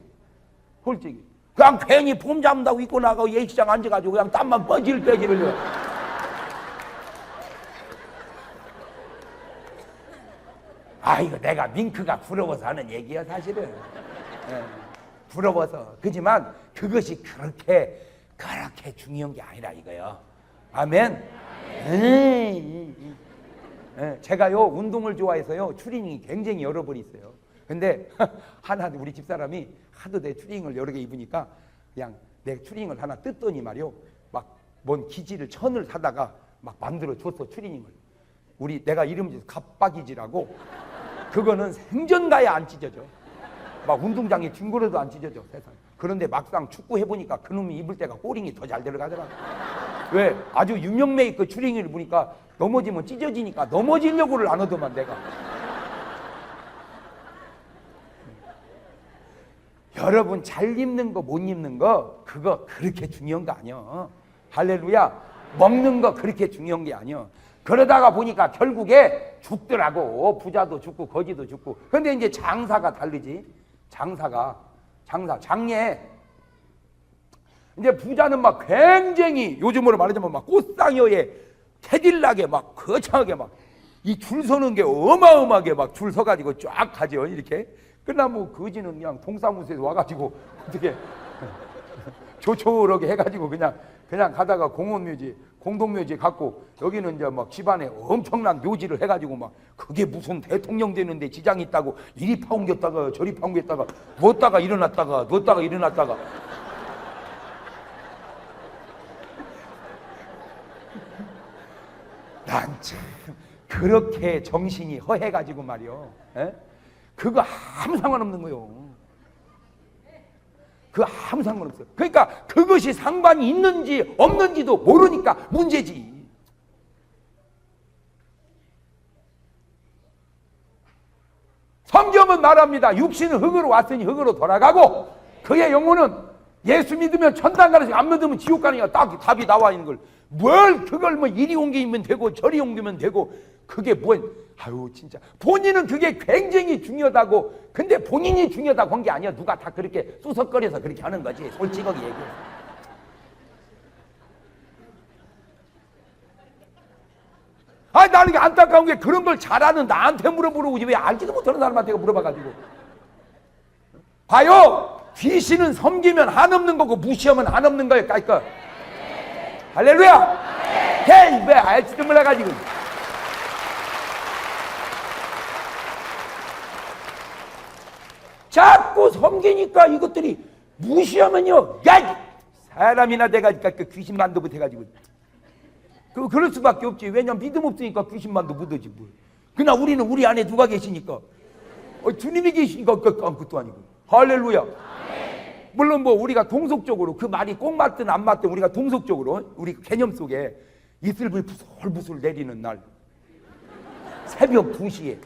솔직히 그냥 괜히 봄 잡는다고 입고 나가고 예식장 앉아가지고 그냥 땀만 뻐질 빼지를. 이거 내가 밍크가 부러워서 하는 얘기야 사실은. 예, 부러워서. 그지만 그것이 그렇게 중요한 게 아니라 이거요. 아멘. 제가요 운동을 좋아해서요 추리닝이 굉장히 여러 벌 있어요. 근데 하나 우리 집사람이 하도 내 추리닝을 여러 개 입으니까 그냥 내 추리닝을 하나 뜯더니 말이요 막 뭔 기지를 천을 사다가 막 만들어 줬어 추리닝을. 내가 이름 지어서 갑박이지라고. 그거는 생전 가야 안 찢어져. 막 운동장에 뒹굴어도 안 찢어져 세상. 그런데 막상 축구 해보니까 그놈이 입을 때가 꼬링이 더 잘 들어가더라. 왜? 아주 유명 메이커 추리닝을 보니까 넘어지면 찢어지니까 넘어지려고를 안 하더만 내가. 여러분 잘 입는 거 못 입는 거 그거 그렇게 중요한 거 아니야. 할렐루야. 먹는 거 그렇게 중요한 게 아니야. 그러다가 보니까 결국에 죽더라고. 부자도 죽고 거지도 죽고. 근데 이제 장사가 다르지. 장례. 이제 부자는 막 굉장히 요즘으로 말하자면 막 꽃상여에 캐딜락에 막 거창하게 막 이 줄 서는 게 어마어마하게 막 줄 서가지고 쫙 가죠. 이렇게. 끝나면 거지는 그냥 동사무소에서 와가지고 어떻게 조촐하게 해가지고 그냥 가다가 공동묘지 갖고 여기는 이제 막 집안에 엄청난 묘지를 해가지고 막 그게 무슨 대통령 되는데 지장이 있다고 이리 파옮겼다가 저리 파옮겼다가 누웠다가 일어났다가 난 참 그렇게 정신이 허해가지고 말이요. 그거 아무 상관없는 거요. 그 아무 상관없어요. 그러니까 그것이 상관이 있는지 없는지도 모르니까 문제지. 성경은 말합니다. 육신은 흙으로 왔으니 흙으로 돌아가고 그의 영혼은 예수 믿으면 천당 가는 안 믿으면 지옥 가는 게 딱 답이 나와 있는 걸. 뭘 그걸 뭐 이리 옮기면 되고 저리 옮기면 되고 그게 진짜 본인은 그게 굉장히 중요하다고. 근데 본인이 중요하다고 한 게 아니야. 누가 다 그렇게 수석거려서 그렇게 하는 거지. 솔직하게 얘기해. 나는 안타까운 게 그런 걸 잘하는 나한테 물어보지 왜 알지도 못하는 사람한테 물어봐가지고. 봐요. 귀신은 섬기면 한없는 거고 무시하면 한없는 거예요. 그러니까 할렐루야. 헤이 왜 알지도 몰라가지고. 자꾸 섬기니까 이것들이 무시하면요. 야! 사람이나 돼가니까 그 귀신만도 못해가지고. 그럴 수밖에 없지. 왜냐면 믿음 없으니까 귀신만도 못하지 뭐. 그러나 우리는 우리 안에 누가 계시니까. 주님이 계시니까 그것도 아니고. 할렐루야. 물론 뭐 우리가 동속적으로 그 말이 꼭 맞든 안 맞든 우리가 동속적으로 우리 개념 속에 이슬불 부슬부슬 내리는 날 새벽 2시에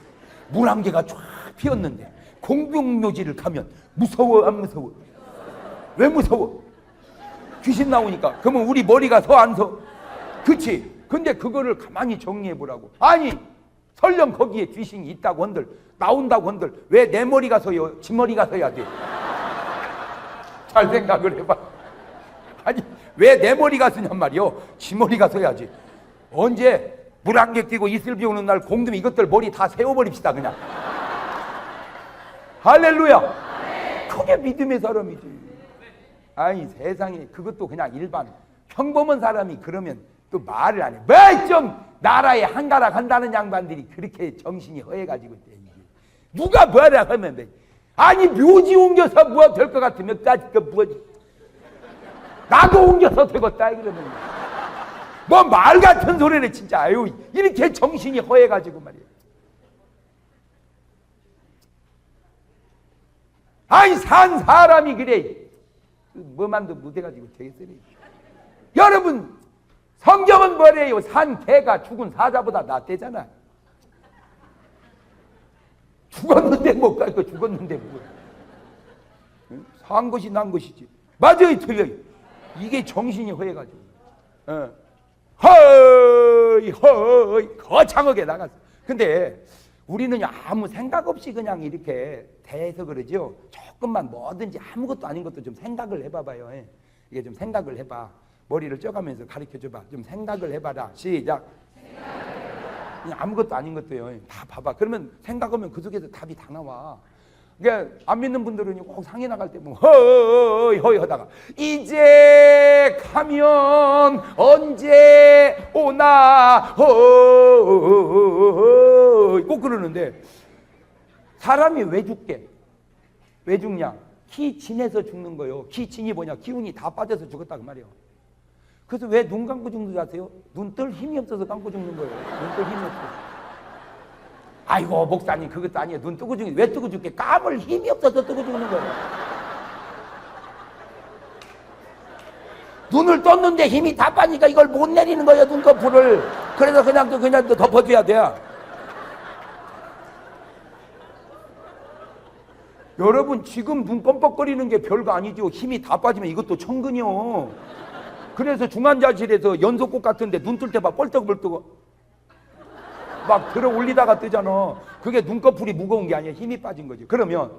물 한 개가 쫙 피었는데 공동묘지를 가면 무서워 안 무서워? 왜 무서워? 귀신 나오니까. 그러면 우리 머리가 서 안 서? 그치? 근데 그거를 가만히 정리해 보라고. 아니 설령 거기에 귀신이 있다고 한들 나온다고 한들 왜 내 머리가 서요? 지 머리가 서야 돼? 잘 생각을 해봐. 아니 왜 내 머리가 서냔 말이요. 지 머리가 서야지. 언제 물 한 개 끼고 이슬 비 오는 날 공dum이 이것들 머리 다 세워버립시다 그냥. 할렐루야. 그게 믿음의 사람이지. 아니 세상에 그것도 그냥 일반 평범한 사람이 그러면 또 말을 안 해. 왜 좀 나라에 한가락 한다는 양반들이 그렇게 정신이 허해가지고 누가 뭐라 하면 아니 묘지 옮겨서 뭐 될 것 같으면 그 뭐지? 나도 옮겨서 되겠다 그러면 뭐 말 같은 소리를 진짜 아유 이렇게 정신이 허해가지고 말이야. 아니 산 사람이 그래 뭐만도 못해가지고 되겠어요. 여러분 성경은 뭐래요? 산 개가 죽은 사자보다 낫대잖아. 죽었는데 못 갈 거 죽었는데 뭐야. 산 것이 난 것이지. 맞아요 틀려요. 이게 정신이 허해가지고 허이 거창하게 나갔어. 근데 우리는 아무 생각 없이 그냥 이렇게 대해서 그러죠. 조금만 뭐든지 아무것도 아닌 것도 좀 생각을 해봐봐요. 이게 좀 생각을 해봐. 머리를 쪄가면서 가르쳐줘봐. 좀 생각을 해봐라. 시작. 그냥 아무것도 아닌 것도요. 다 봐봐. 그러면 생각하면 그 속에서 답이 다 나와. 그러니까 안 믿는 분들은 꼭 상해 나갈 때 뭐 허이 하다가 이제 가면 언제 오나 허이 꼭 그러는데 사람이 왜 죽게? 왜 죽냐? 기진해서 죽는 거예요. 기진이 뭐냐? 기운이 다 빠져서 죽었다 그 말이에요. 그래서 왜 눈 감고 죽는 줄 아세요? 눈 뜰 힘이 없어서 감고 죽는 거예요. 눈 뜰 힘이 없어서. 아이고 목사님 그것도 아니에요. 눈 뜨고 죽는 왜 뜨고 죽게? 감을 힘이 없어서 뜨고 죽는 거예요. 눈을 떴는데 힘이 다 빠지니까 이걸 못 내리는 거예요. 눈꺼풀을. 그래서 그냥 덮어줘야 돼요. 여러분 지금 눈 껌뻑거리는 게 별거 아니죠. 힘이 다 빠지면 이것도 천근이요. 그래서 중환자실에서 연소꽃 같은데 눈 뜰 때 막 뻘떡뻘떡 막 들어 올리다가 뜨잖아. 그게 눈꺼풀이 무거운 게 아니야. 힘이 빠진 거지. 그러면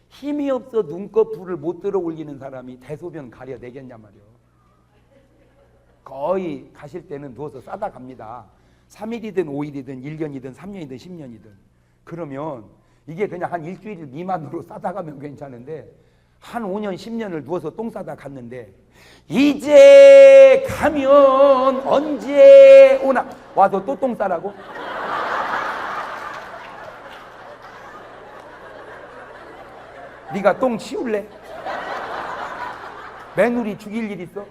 힘이 없어 눈꺼풀을 못 들어 올리는 사람이 대소변 가려내겠냐 말이야. 거의 가실 때는 누워서 싸다 갑니다. 3일이든 5일이든 1년이든 3년이든 10년이든. 그러면 이게 그냥 한 일주일 미만으로 싸다 가면 괜찮은데 한 5년 10년을 누워서 똥 싸다 갔는데 이제 가면 언제 오나 와서 또 똥 싸라고? 네가 똥 치울래? 며느리 죽일 일 있어?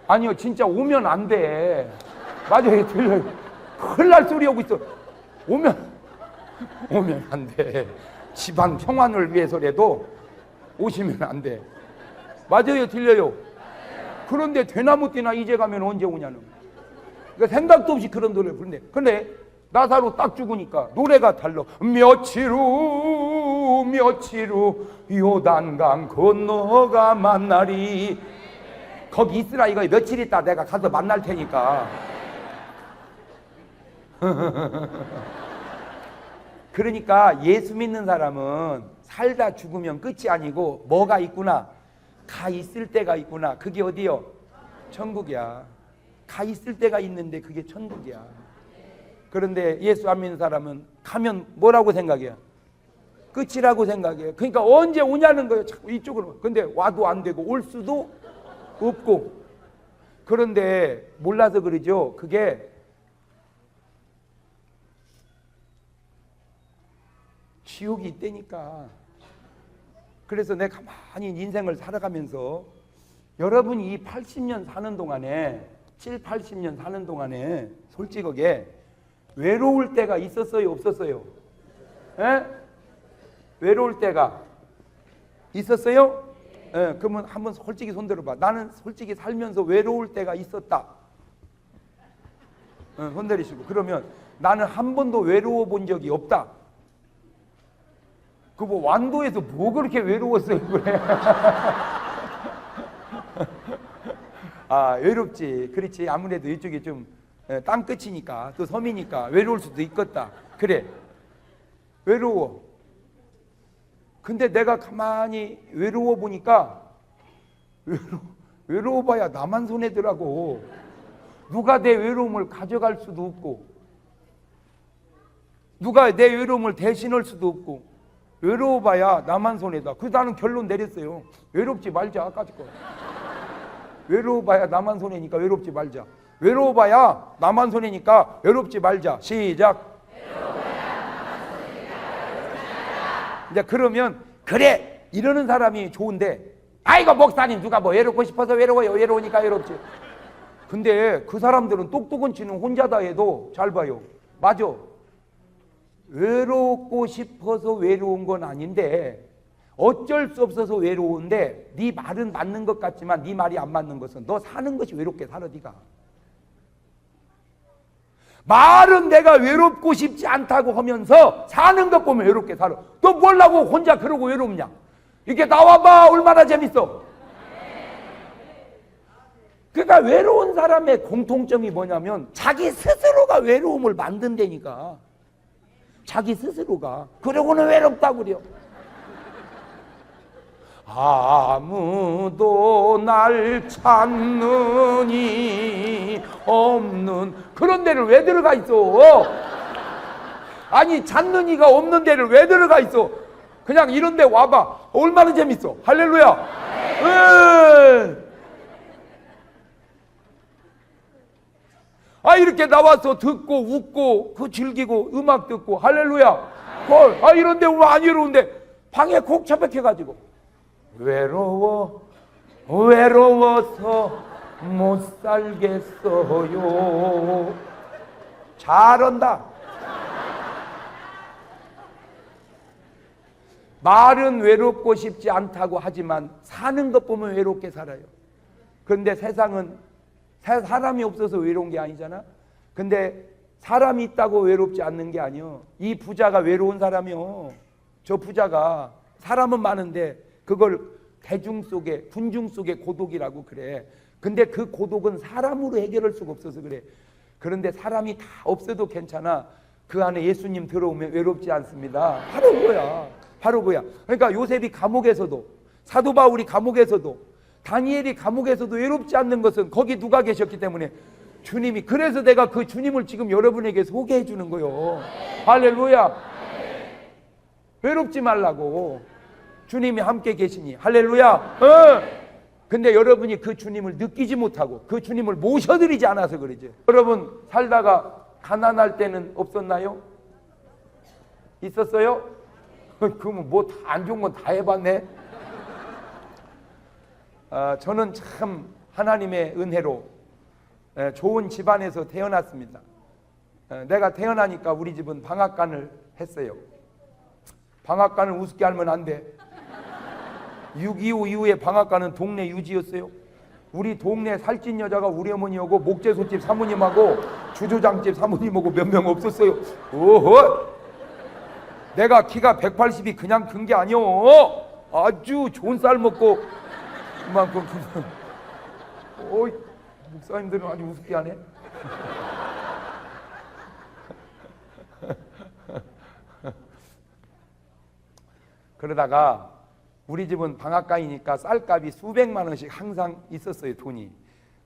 아니요 진짜 오면 안 돼. 맞아요 들려요. 큰일 날 소리 하고 있어. 오면 안 돼. 집안 평안을 위해서라도 오시면 안 돼. 맞아요 들려요. 그런데 대나무띠나 이제 가면 언제 오냐는. 그러니까 생각도 없이 그런 노래를 부른대. 근데 나사로 딱 죽으니까 노래가 달라. 며칠 후 요단강 건너가 만나리. 거기 있으라 이거. 며칠 있다 내가 가서 만날 테니까. 그러니까 예수 믿는 사람은 살다 죽으면 끝이 아니고 뭐가 있구나? 가 있을 때가 있구나. 그게 어디요? 천국이야. 가 있을 때가 있는데 그게 천국이야. 그런데 예수 안 믿는 사람은 가면 뭐라고 생각해요? 끝이라고 생각해요. 그러니까 언제 오냐는 거예요. 자꾸 이쪽으로. 근데 와도 안 되고 올 수도 없고. 그런데 몰라서 그러죠. 그게 지옥이 있다니까. 그래서 내가 가만히 인생을 살아가면서 여러분이 이 80년 사는 동안에 7, 80년 사는 동안에 솔직하게 외로울 때가 있었어요? 없었어요? 에? 외로울 때가 있었어요? 예, 그러면 한번 솔직히 손들어봐. 나는 솔직히 살면서 외로울 때가 있었다. 손들이시고. 그러면 나는 한 번도 외로워 본 적이 없다. 그 뭐 완도에서 뭐 그렇게 외로웠어요 그래. 아 외롭지. 그렇지. 아무래도 이쪽이 좀 땅끝이니까 또 섬이니까 외로울 수도 있겠다. 그래 외로워. 근데 내가 가만히 외로워 보니까 외로워 봐야 나만 손해더라고. 누가 내 외로움을 가져갈 수도 없고 누가 내 외로움을 대신할 수도 없고 외로워봐야 나만 손해다. 그래서 나는 결론 내렸어요. 외롭지 말자. 까짓거 외로워봐야 나만 손해니까 외롭지 말자. 외로워봐야 나만 손해니까 외롭지 말자. 시작. 이제 그러면 그래 이러는 사람이 좋은데, 아이고 목사님 누가 뭐 외롭고 싶어서 외로워요. 외로우니까 외롭지. 근데 그 사람들은 똑똑은 치는 혼자다 해도 잘 봐요. 맞아. 외롭고 싶어서 외로운 건 아닌데 어쩔 수 없어서 외로운데 네 말은 맞는 것 같지만 네 말이 안 맞는 것은 너 사는 것이 외롭게 살아. 네가 말은 내가 외롭고 싶지 않다고 하면서 사는 것 보면 외롭게 살아. 또 뭐라고 혼자 그러고 외롭냐. 이렇게 나와봐 얼마나 재밌어. 그러니까 외로운 사람의 공통점이 뭐냐면 자기 스스로가 외로움을 만든다니까. 자기 스스로가. 그러고는 외롭다고 그래요. 아무도 날 찾느니 없는 그런 데를 왜 들어가 있어? 아니 찾느니가 없는 데를 왜 들어가 있어? 그냥 이런 데 와봐. 얼마나 재밌어. 할렐루야. 아 이렇게 나와서 듣고 웃고 그 즐기고 음악 듣고 할렐루야. 아 이런 데 오면 안 외로운데 방에 콕 처박혀가지고 외로워서 못 살겠어요. 잘한다. 말은 외롭고 싶지 않다고 하지만 사는 것 보면 외롭게 살아요. 그런데 세상은 사람이 없어서 외로운 게 아니잖아. 근데 사람이 있다고 외롭지 않는 게 아니요. 이 부자가 외로운 사람이요. 저 부자가 사람은 많은데 그걸 대중 속에 군중 속에 고독이라고 그래. 근데 그 고독은 사람으로 해결할 수가 없어서 그래. 그런데 사람이 다 없어도 괜찮아. 그 안에 예수님 들어오면 외롭지 않습니다. 바로 그거야. 바로 그거야. 그러니까 요셉이 감옥에서도, 사도 바울이 감옥에서도, 다니엘이 감옥에서도 외롭지 않는 것은 거기 누가 계셨기 때문에 주님이. 그래서 내가 그 주님을 지금 여러분에게 소개해 주는 거요. 할렐루야. 외롭지 말라고. 주님이 함께 계시니. 할렐루야. 근데 여러분이 그 주님을 느끼지 못하고 그 주님을 모셔드리지 않아서 그러지. 여러분 살다가 가난할 때는 없었나요? 있었어요? 그러면 뭐 다 안 좋은 건 다 해봤네. 저는 참 하나님의 은혜로 좋은 집안에서 태어났습니다. 내가 태어나니까 우리 집은 방앗간을 했어요. 방앗간을 우습게 알면 안 돼. 6.25 이후에 방앗간은 동네 유지였어요. 우리 동네 살찐 여자가 우리 어머니하고 목재소집 사모님하고 주조장집 사모님하고 몇 명 없었어요. 오호! 내가 키가 180이 그냥 큰 게 아니오. 아주 좋은 쌀 먹고 이만큼. 어이, 목사님들은 아주 우습게 하네. 그러다가 우리 집은 방앗간이니까 쌀값이 수백만 원씩 항상 있었어요. 돈이.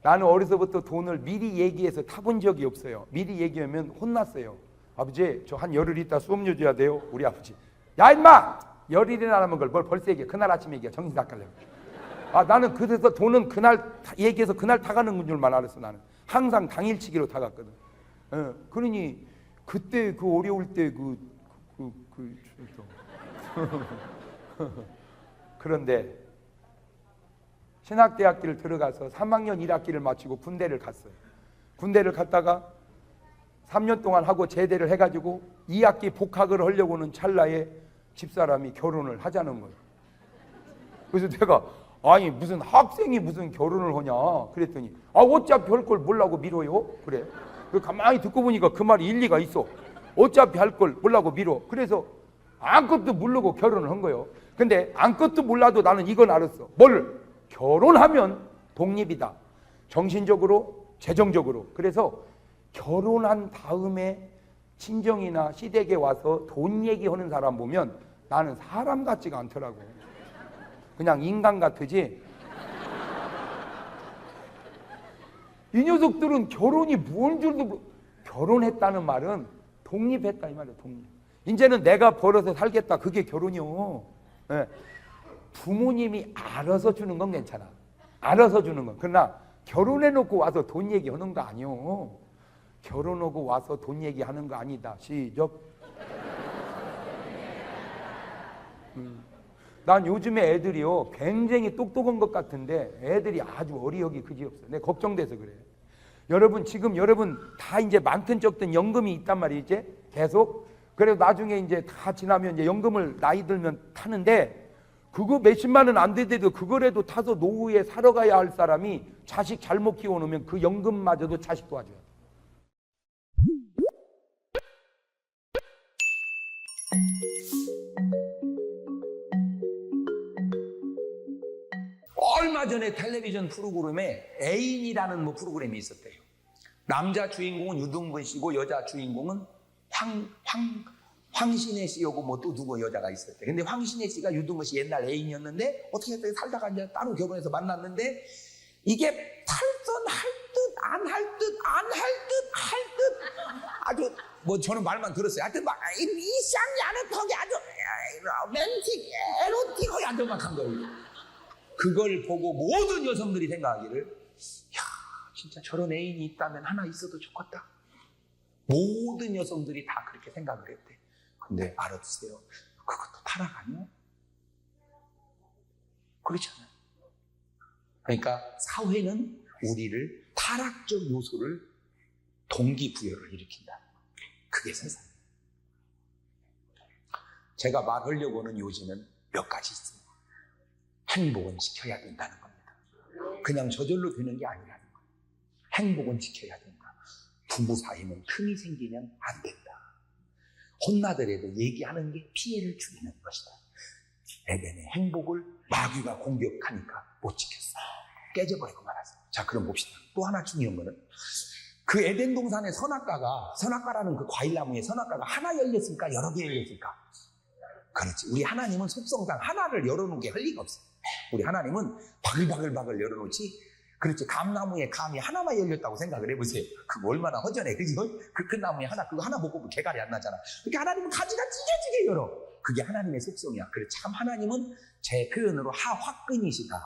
나는 어려서부터 돈을 미리 얘기해서 타본 적이 없어요. 미리 얘기하면 혼났어요. 아버지 저 한 열흘 있다 수업료 줘야 돼요. 우리 아버지. 야 임마! 열흘이나 남은 걸 뭘 벌써 얘기해. 그날 아침에 얘기해. 정신 닦으려고. 나는 그래서 돈은 그날 얘기해서 그날 타가는 줄만 알았어. 나는 항상 당일치기로 타갔거든. 그러니 그때 그 어려울 때 그런데 신학대학교를 들어가서 3학년 1학기를 마치고 군대를 갔어요. 군대를 갔다가 3년 동안 하고 제대를 해가지고 2학기 복학을 하려고는 찰나에 집사람이 결혼을 하자는 거예요. 그래서 내가 아니 무슨 학생이 무슨 결혼을 하냐 그랬더니 어차피 할 걸 뭐라고 미뤄요? 그래. 가만히 듣고 보니까 그 말이 일리가 있어. 어차피 할 걸 뭐라고 미뤄. 그래서 아무것도 모르고 결혼을 한 거예요. 근데 아무것도 몰라도 나는 이건 알았어. 뭘? 결혼하면 독립이다. 정신적으로, 재정적으로. 그래서 결혼한 다음에 친정이나 시댁에 와서 돈 얘기하는 사람 보면 나는 사람 같지가 않더라고. 그냥 인간 같으지. 이 녀석들은 결혼이 뭔 줄도 모르고. 결혼했다는 말은 독립했다 이 말이야. 독립. 이제는 내가 벌어서 살겠다. 그게 결혼이요. 네. 부모님이 알아서 주는 건 괜찮아. 알아서 주는 건. 그러나 결혼해놓고 와서 돈 얘기하는 거 아니요. 결혼하고 와서 돈 얘기하는 거 아니다. 시작. 난 요즘에 애들이요 굉장히 똑똑한 것 같은데 애들이 아주 어리석이 그지없어. 내가 걱정돼서 그래. 여러분 지금 여러분 다 이제 많든 적든 연금이 있단 말이지 이제 계속. 그래도 나중에 이제 다 지나면 이제 연금을 나이 들면 타는데 그거 몇십만 원 안 되더라도 그거라도 타서 노후에 살아가야 할 사람이 자식 잘못 키워놓으면 그 연금마저도 자식 도와줘야 돼. 얼마 전에 텔레비전 프로그램에 애인이라는 뭐 프로그램이 있었대요. 남자 주인공은 유등분 씨고 여자 주인공은 황신혜 씨하고 뭐 또 누구 여자가 있었대. 근데 황신혜 씨가 유등분 씨 옛날 애인이었는데 어떻게 했더니 살다가 이제 따로 결혼해서 만났는데 이게 탈선할 듯 안 할 듯 안 할 듯 할 듯 아주 뭐 저는 말만 들었어요. 하여튼 막 이상하는 턱이 아주 로맨틱 에로틱하게 아주 막 한 거예요. 그걸 보고 모든 여성들이 생각하기를 야 진짜 저런 애인이 있다면 하나 있어도 좋겠다. 모든 여성들이 다 그렇게 생각을 했대. 근데 알아두세요. 그것도 타락 아니야? 그렇잖아요. 그러니까 사회는 우리를 타락적 요소를 동기부여를 일으킨다. 그게 세상이에요. 제가 말하려고 하는 요지는 몇 가지 있어요. 행복은 지켜야 된다는 겁니다. 그냥 저절로 되는 게 아니라는 거예요. 행복은 지켜야 된다. 부부 사이는 틈이 생기면 안 된다. 혼나더라도 얘기하는 게 피해를 줄이는 것이다. 에덴의 행복을 마귀가 공격하니까 못 지켰어. 깨져버리고 말았어요. 자, 그럼 봅시다. 또 하나 중요한 거는 그 에덴 동산의 선악과라는 그 과일나무의 선악과가 하나 열렸을까 여러 개 열렸을까? 그렇지. 우리 하나님은 속성상 하나를 열어놓게 할 리가 없어요. 우리 하나님은 바글바글 열어놓지. 그렇지. 감나무에 감이 하나만 열렸다고 생각을 해보세요. 그거 얼마나 허전해. 그죠? 그 큰 나무에 그거 하나 못 보면 개갈이 안 나잖아. 그러니까 하나님은 가지가 찢어지게 열어. 그게 하나님의 속성이야. 그래, 참 하나님은 제 표현으로 하화끈이시다.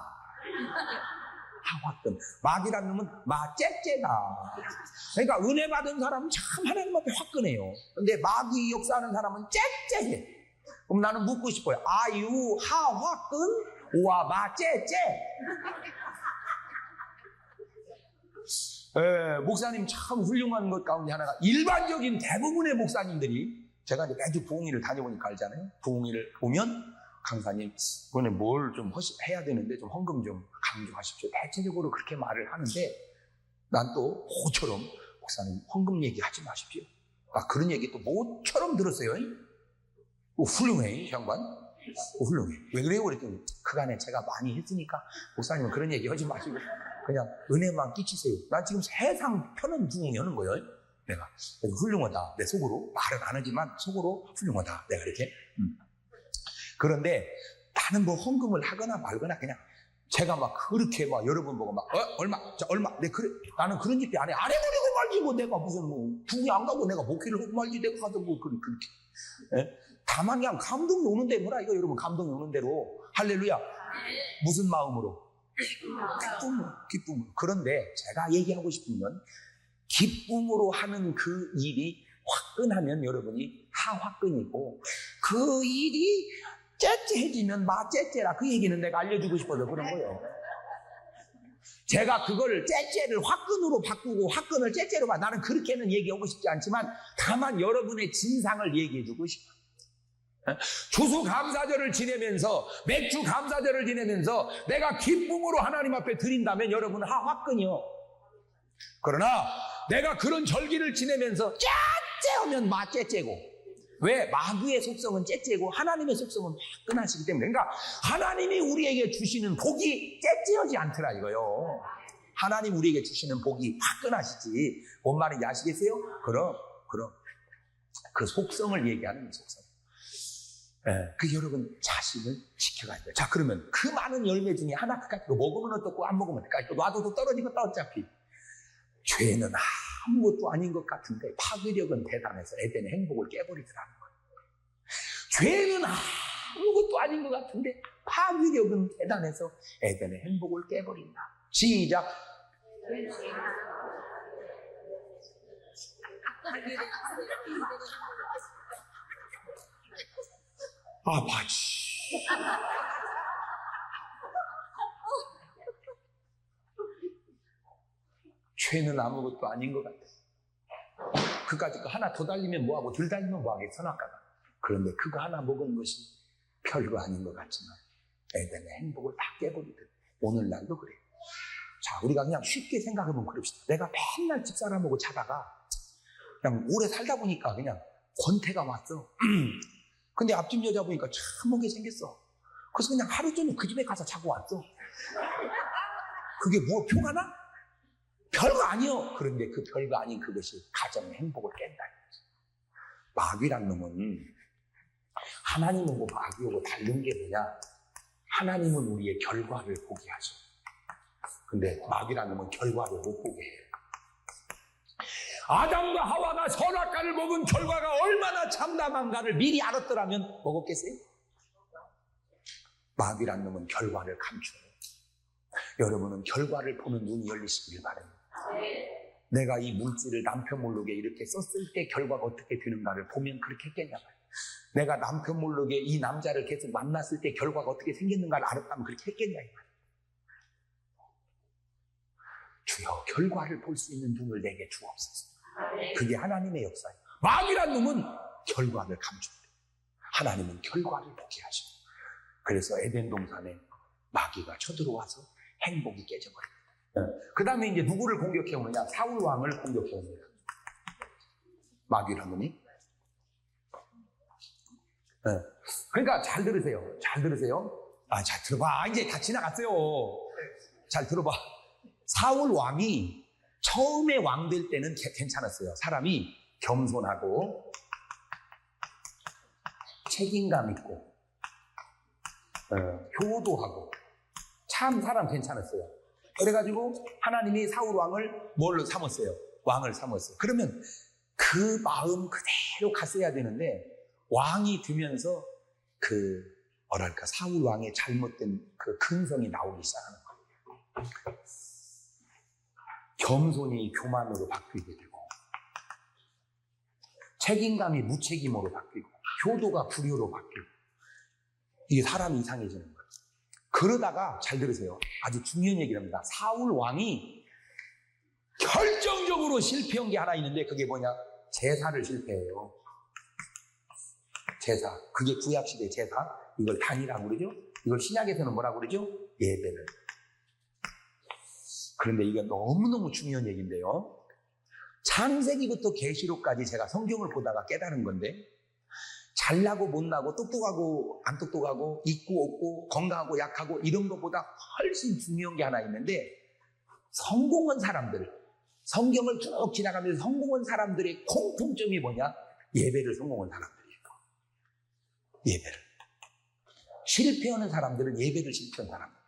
하화끈. 마귀란 놈은 마째째다. 그러니까 은혜 받은 사람은 참 하나님 앞에 화끈해요. 근데 마귀 역사하는 사람은 째째해. 그럼 나는 묻고 싶어요. 아유 하화끈 오와 마째째. 목사님 참 훌륭한 것 가운데 하나가 일반적인 대부분의 목사님들이 제가 이제 매주 부흥회를 다녀보니까 알잖아요. 부흥회를 보면 강사님 이번에 뭘 좀 해야 되는데 좀 헌금 좀 강조하십시오. 대체적으로 그렇게 말을 하는데 난 또 모처럼 목사님 헌금 얘기하지 마십시오. 그런 얘기 또 모처럼 들었어요. 훌륭해 양반. 훌륭해. 왜 그래요? 그랬더니 그간에 제가 많이 했으니까 목사님은 그런 얘기 하지 마시고 그냥 은혜만 끼치세요. 난 지금 세상 편은 부흥이 하는 거예요. 내가 훌륭하다. 내 속으로 말은 안 하지만 속으로 훌륭하다. 내가 이렇게. 그런데 나는 뭐 헌금을 하거나 말거나 그냥 제가 막 그렇게 막 여러분 보고 막 얼마 그래 나는 그런 짓도 안 해. 안 해버리고 말지 뭐 내가 무슨 뭐 부흥이 안 가고 내가 목회를 하고 말지 내가 가서 뭐 그렇게. 예? 다만 그냥 감동이 오는 대로 뭐라 이거 여러분 감동이 오는 대로 할렐루야. 무슨 마음으로? 기쁨으로. 그런데 제가 얘기하고 싶은 건 기쁨으로 하는 그 일이 화끈하면 여러분이 하화끈이고 그 일이 째째해지면 마째째라 그 얘기는 내가 알려주고 싶어서 그런 거예요. 제가 그걸 째째를 화끈으로 바꾸고 화끈을 째째로 나는 그렇게는 얘기하고 싶지 않지만 다만 여러분의 진상을 얘기해주고 싶어요. 추수감사절을 지내면서 맥주 감사절을 지내면서 내가 기쁨으로 하나님 앞에 드린다면 여러분은 화끈이요. 그러나 내가 그런 절기를 지내면서 째째하면 마째째고 왜? 마귀의 속성은 째째고 하나님의 속성은 화끈하시기 때문에 그러니까 하나님이 우리에게 주시는 복이 째째하지 않더라 이거요. 하나님 우리에게 주시는 복이 화끈하시지 뭔 말인지 아시겠어요? 그럼 그 속성을 얘기하는 속성. 그 여러분 자신을 지켜가야 돼요. 자 그러면 그 많은 열매 중에 하나 그까짓 먹으면 어떻고 안 먹으면 어떨까? 놔둬도 떨어지겠다 어차피. 죄는 아무것도 아닌 것 같은데 파괴력은 대단해서 에덴의 행복을 깨버리더라는 거예요. 죄는 아무것도 아닌 것 같은데 파괴력은 대단해서 에덴의 행복을 깨버린다. 시작. 아파지. 죄는 아무것도 아닌 것 같아. 그까짓 거 하나 더 달리면 뭐하고 둘 달리면 뭐하게 선악과가. 그런데 그거 하나 먹은 것이 별거 아닌 것 같지만 에덴의 행복을 다 깨버리듯 오늘날도 그래요. 자, 우리가 그냥 쉽게 생각해보면 그럽시다. 내가 맨날 집사람하고 자다가 그냥 오래 살다 보니까 그냥 권태가 왔어. 근데 앞집 여자 보니까 참 멋게 생겼어. 그래서 그냥 하루 종일 그 집에 가서 자고 왔어. 그게 뭐 표가 나? 별거 아니요. 그런데 그 별거 아닌 그것이 가정의 행복을 깬다. 마귀란 놈은 하나님하고 마귀하고 다른 게 뭐냐? 하나님은 우리의 결과를 보게 하죠. 근데 마귀란 놈은 결과를 못 보게 해요. 아담과 하와가 선악과를 먹은 결과가 얼마나 참담한가를 미리 알았더라면 먹었겠어요? 마귀란 놈은 결과를 감춰요. 여러분은 결과를 보는 눈이 열리시길 바랍니다. 내가 이 물질을 남편 모르게 이렇게 썼을 때 결과가 어떻게 되는가를 보면 그렇게 했겠냐고요. 내가 남편 모르게 이 남자를 계속 만났을 때 결과가 어떻게 생겼는가를 알았다면 그렇게 했겠냐고요. 주여, 결과를 볼 수 있는 눈을 내게 주옵소서. 그게 하나님의 역사예요. 마귀란 놈은 결과를 감춰요. 하나님은 결과를 보게 하셔. 그래서 에덴 동산에 마귀가 쳐들어와서 행복이 깨져버립니다. 그 다음에 이제 누구를 공격해 오느냐? 사울 왕을 공격해 옵니다. 마귀란 놈이. 그러니까 잘 들으세요. 잘 들으세요. 잘 들어봐. 이제 다 지나갔어요. 잘 들어봐. 사울 왕이 처음에 왕 될 때는 괜찮았어요. 사람이 겸손하고 책임감 있고 효도하고 참 사람 괜찮았어요. 그래가지고 하나님이 사울 왕을 뭘로 삼았어요? 왕을 삼았어요. 그러면 그 마음 그대로 갔어야 되는데 왕이 되면서 사울 왕의 잘못된 그 근성이 나오기 시작하는 거예요. 겸손이 교만으로 바뀌게 되고 책임감이 무책임으로 바뀌고 효도가 불효로 바뀌고 이게 사람이 이상해지는 거예요. 그러다가 잘 들으세요. 아주 중요한 얘기를 합니다. 사울 왕이 결정적으로 실패한 게 하나 있는데 그게 뭐냐? 제사를 실패해요. 제사. 그게 구약시대 제사. 이걸 단이라고 그러죠? 이걸 신약에서는 뭐라고 그러죠? 예배를. 그런데 이게 너무너무 중요한 얘기인데요. 창세기부터 계시록까지 제가 성경을 보다가 깨달은 건데 잘나고 못나고 똑똑하고 안 똑똑하고 있고 없고 건강하고 약하고 이런 것보다 훨씬 중요한 게 하나 있는데 성공한 사람들, 성경을 쭉 지나가면서 성공한 사람들의 공통점이 뭐냐? 예배를 성공한 사람들이에요. 예배를. 실패하는 사람들은 예배를 실패한 사람들이에요.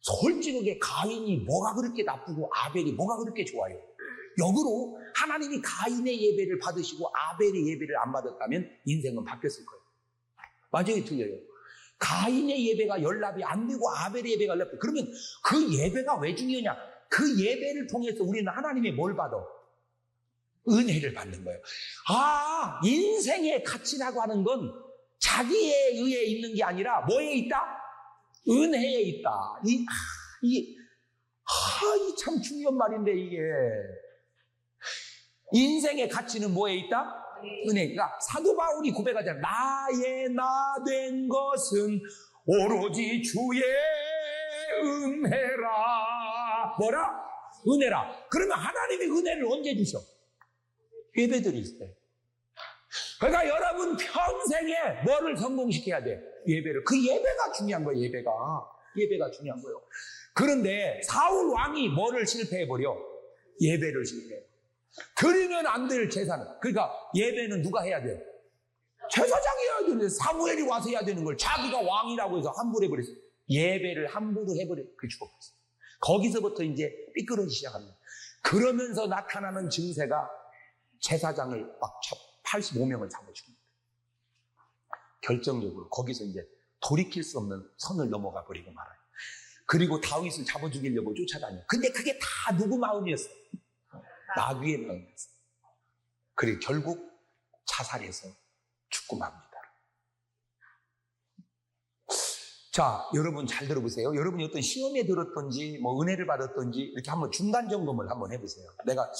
솔직하게 가인이 뭐가 그렇게 나쁘고 아벨이 뭐가 그렇게 좋아요? 역으로 하나님이 가인의 예배를 받으시고 아벨의 예배를 안 받았다면 인생은 바뀌었을 거예요. 맞아요, 틀려요. 가인의 예배가 연락이 안 되고 아벨의 예배가 연락돼. 그러면 그 예배가 왜 중요하냐? 그 예배를 통해서 우리는 하나님의 뭘 받아? 은혜를 받는 거예요. 인생의 가치라고 하는 건 자기에 의해 있는 게 아니라 뭐에 있다? 은혜에 있다. 이 참 중요한 말인데 이게 인생의 가치는 뭐에 있다? 은혜. 그러니까 사도 바울이 고백하잖아요. 나의 나 된 것은 오로지 주의 은혜라. 뭐라? 은혜라. 그러면 하나님이 은혜를 언제 주셔? 예배드릴 때. 그러니까 여러분 평생에 뭐를 성공시켜야 돼? 예배를. 그 예배가 중요한 거예요. 예배가 중요한 거예요. 그런데 사울 왕이 뭐를 실패해버려? 예배를 실패해. 드리면 안 될 제사는. 그러니까 예배는 누가 해야 돼? 제사장이 해야 되는데 사무엘이 와서 해야 되는 걸 자기가 왕이라고 해서 함부로 해버렸어요. 예배를 함부로 해버려. 그 죽어버렸어요. 거기서부터 이제 삐뚤어지기 시작합니다. 그러면서 나타나는 증세가 제사장을 막 85명을 잡아 죽입니다. 결정적으로 거기서 이제 돌이킬 수 없는 선을 넘어가 버리고 말아요. 그리고 다윗을 잡아 죽이려고 쫓아다녀. 근데 그게 다 누구 마음이었어? 마귀의 마음이었어. 그리고 결국 자살해서 죽고 맙니다. 자, 여러분 잘 들어보세요. 여러분이 어떤 시험에 들었던지, 뭐 은혜를 받았던지, 이렇게 한번 중간 점검을 한번 해보세요. 내가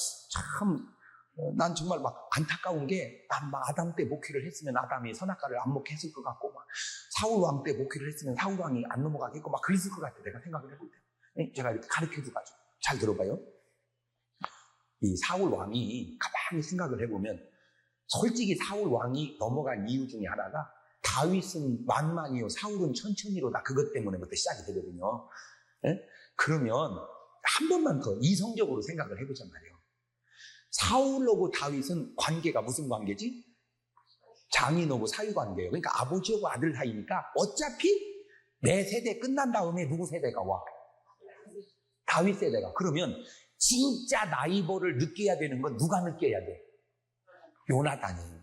난 정말 막 안타까운 게, 난 막 아담 때 목회를 했으면 아담이 선악과를 안 먹게 했을 것 같고, 막 사울 왕 때 목회를 했으면 사울 왕이 안 넘어가겠고, 막 그랬을 것 같아. 내가 생각을 해볼 때. 제가 이렇게 가르쳐 줘가지고. 잘 들어봐요. 이 사울 왕이 가만히 생각을 해보면, 솔직히 사울 왕이 넘어간 이유 중에 하나가, 다윗은 만만이요, 사울은 천천히로다. 그것 때문에부터 시작이 되거든요. 예? 그러면 한 번만 더 이성적으로 생각을 해보자 말이에요. 사울하고 다윗은 관계가 무슨 관계지? 장인하고 사위 관계예요. 그러니까 아버지하고 아들 사이니까 어차피 내 세대 끝난 다음에 누구 세대가 와? 다윗 세대가. 그러면 진짜 나이버를 느껴야 되는 건 누가 느껴야 돼? 요나단이.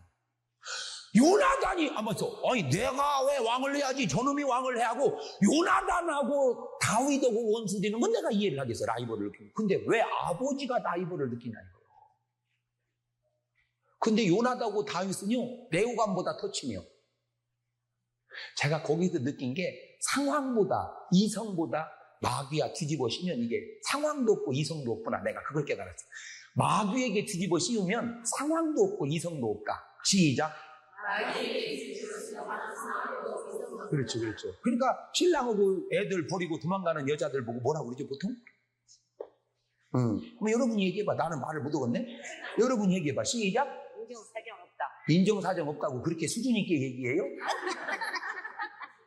요나단이, 맞어. 아니, 내가 왜 왕을 해야지? 저놈이 왕을 해야 하고, 요나단하고 다윗하고 원수되는 건 내가 이해를 하겠어. 라이벌을 느끼고. 근데 왜 아버지가 라이벌을 느끼냐, 이거요. 근데 요나단하고 다윗은요, 레오감보다 더 치며. 제가 거기서 느낀 게 상황보다, 이성보다 마귀야 뒤집어 씌우면 이게 상황도 없고 이성도 없구나. 내가 그걸 깨달았어. 마귀에게 뒤집어 씌우면 상황도 없고 이성도 없다. 시작. 그렇죠, 그렇죠. 그러니까 신랑하고 애들 버리고 도망가는 여자들 보고 뭐라고 그러죠, 보통? 그럼 여러분이 얘기해봐. 나는 말을 못 하겠네? 여러분이 얘기해봐. 시작. 인정사정 없다. 인정사정 없다고 그렇게 수준 있게 얘기해요?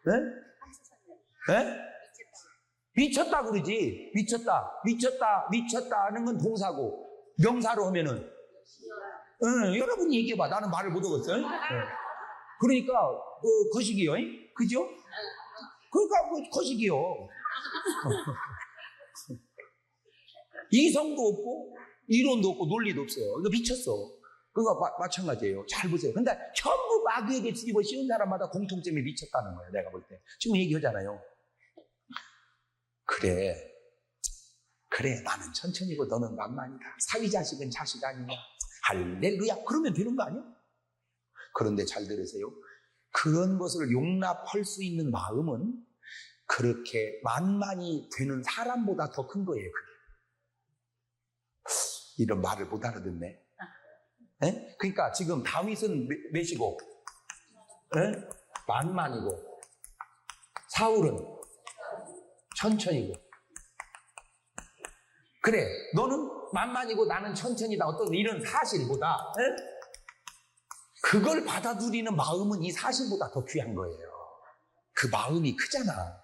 네? 네? 미쳤다 그러지. 미쳤다 하는 건 동사고, 명사로 하면은 여러분이 얘기해봐. 나는 말을 못 하겠어요. 그러니까 거식이요. 그죠? 그러니까 거식이요. 이성도 없고 이론도 없고 논리도 없어요. 이거 미쳤어. 그러니까 마찬가지예요. 잘 보세요. 근데 전부 마귀에게 뒤집어 씌운 사람마다 공통점이 미쳤다는 거예요. 내가 볼 때. 지금 얘기하잖아요. 그래 나는 천천히고 너는 만만이다. 사위 자식은 자식 아니냐. 할렐루야. 그러면 되는 거 아니야? 그런데 잘 들으세요. 그런 것을 용납할 수 있는 마음은 그렇게 만만이 되는 사람보다 더 큰 거예요. 그게. 이런 말을 못 알아듣네. 에? 그러니까 지금 다윗은 몇이고, 에? 만만이고, 사울은 천천히고. 그래, 너는 만만이고 나는 천천히다. 어떤 이런 사실보다, 에? 그걸 받아들이는 마음은 이 사실보다 더 귀한 거예요. 그 마음이 크잖아.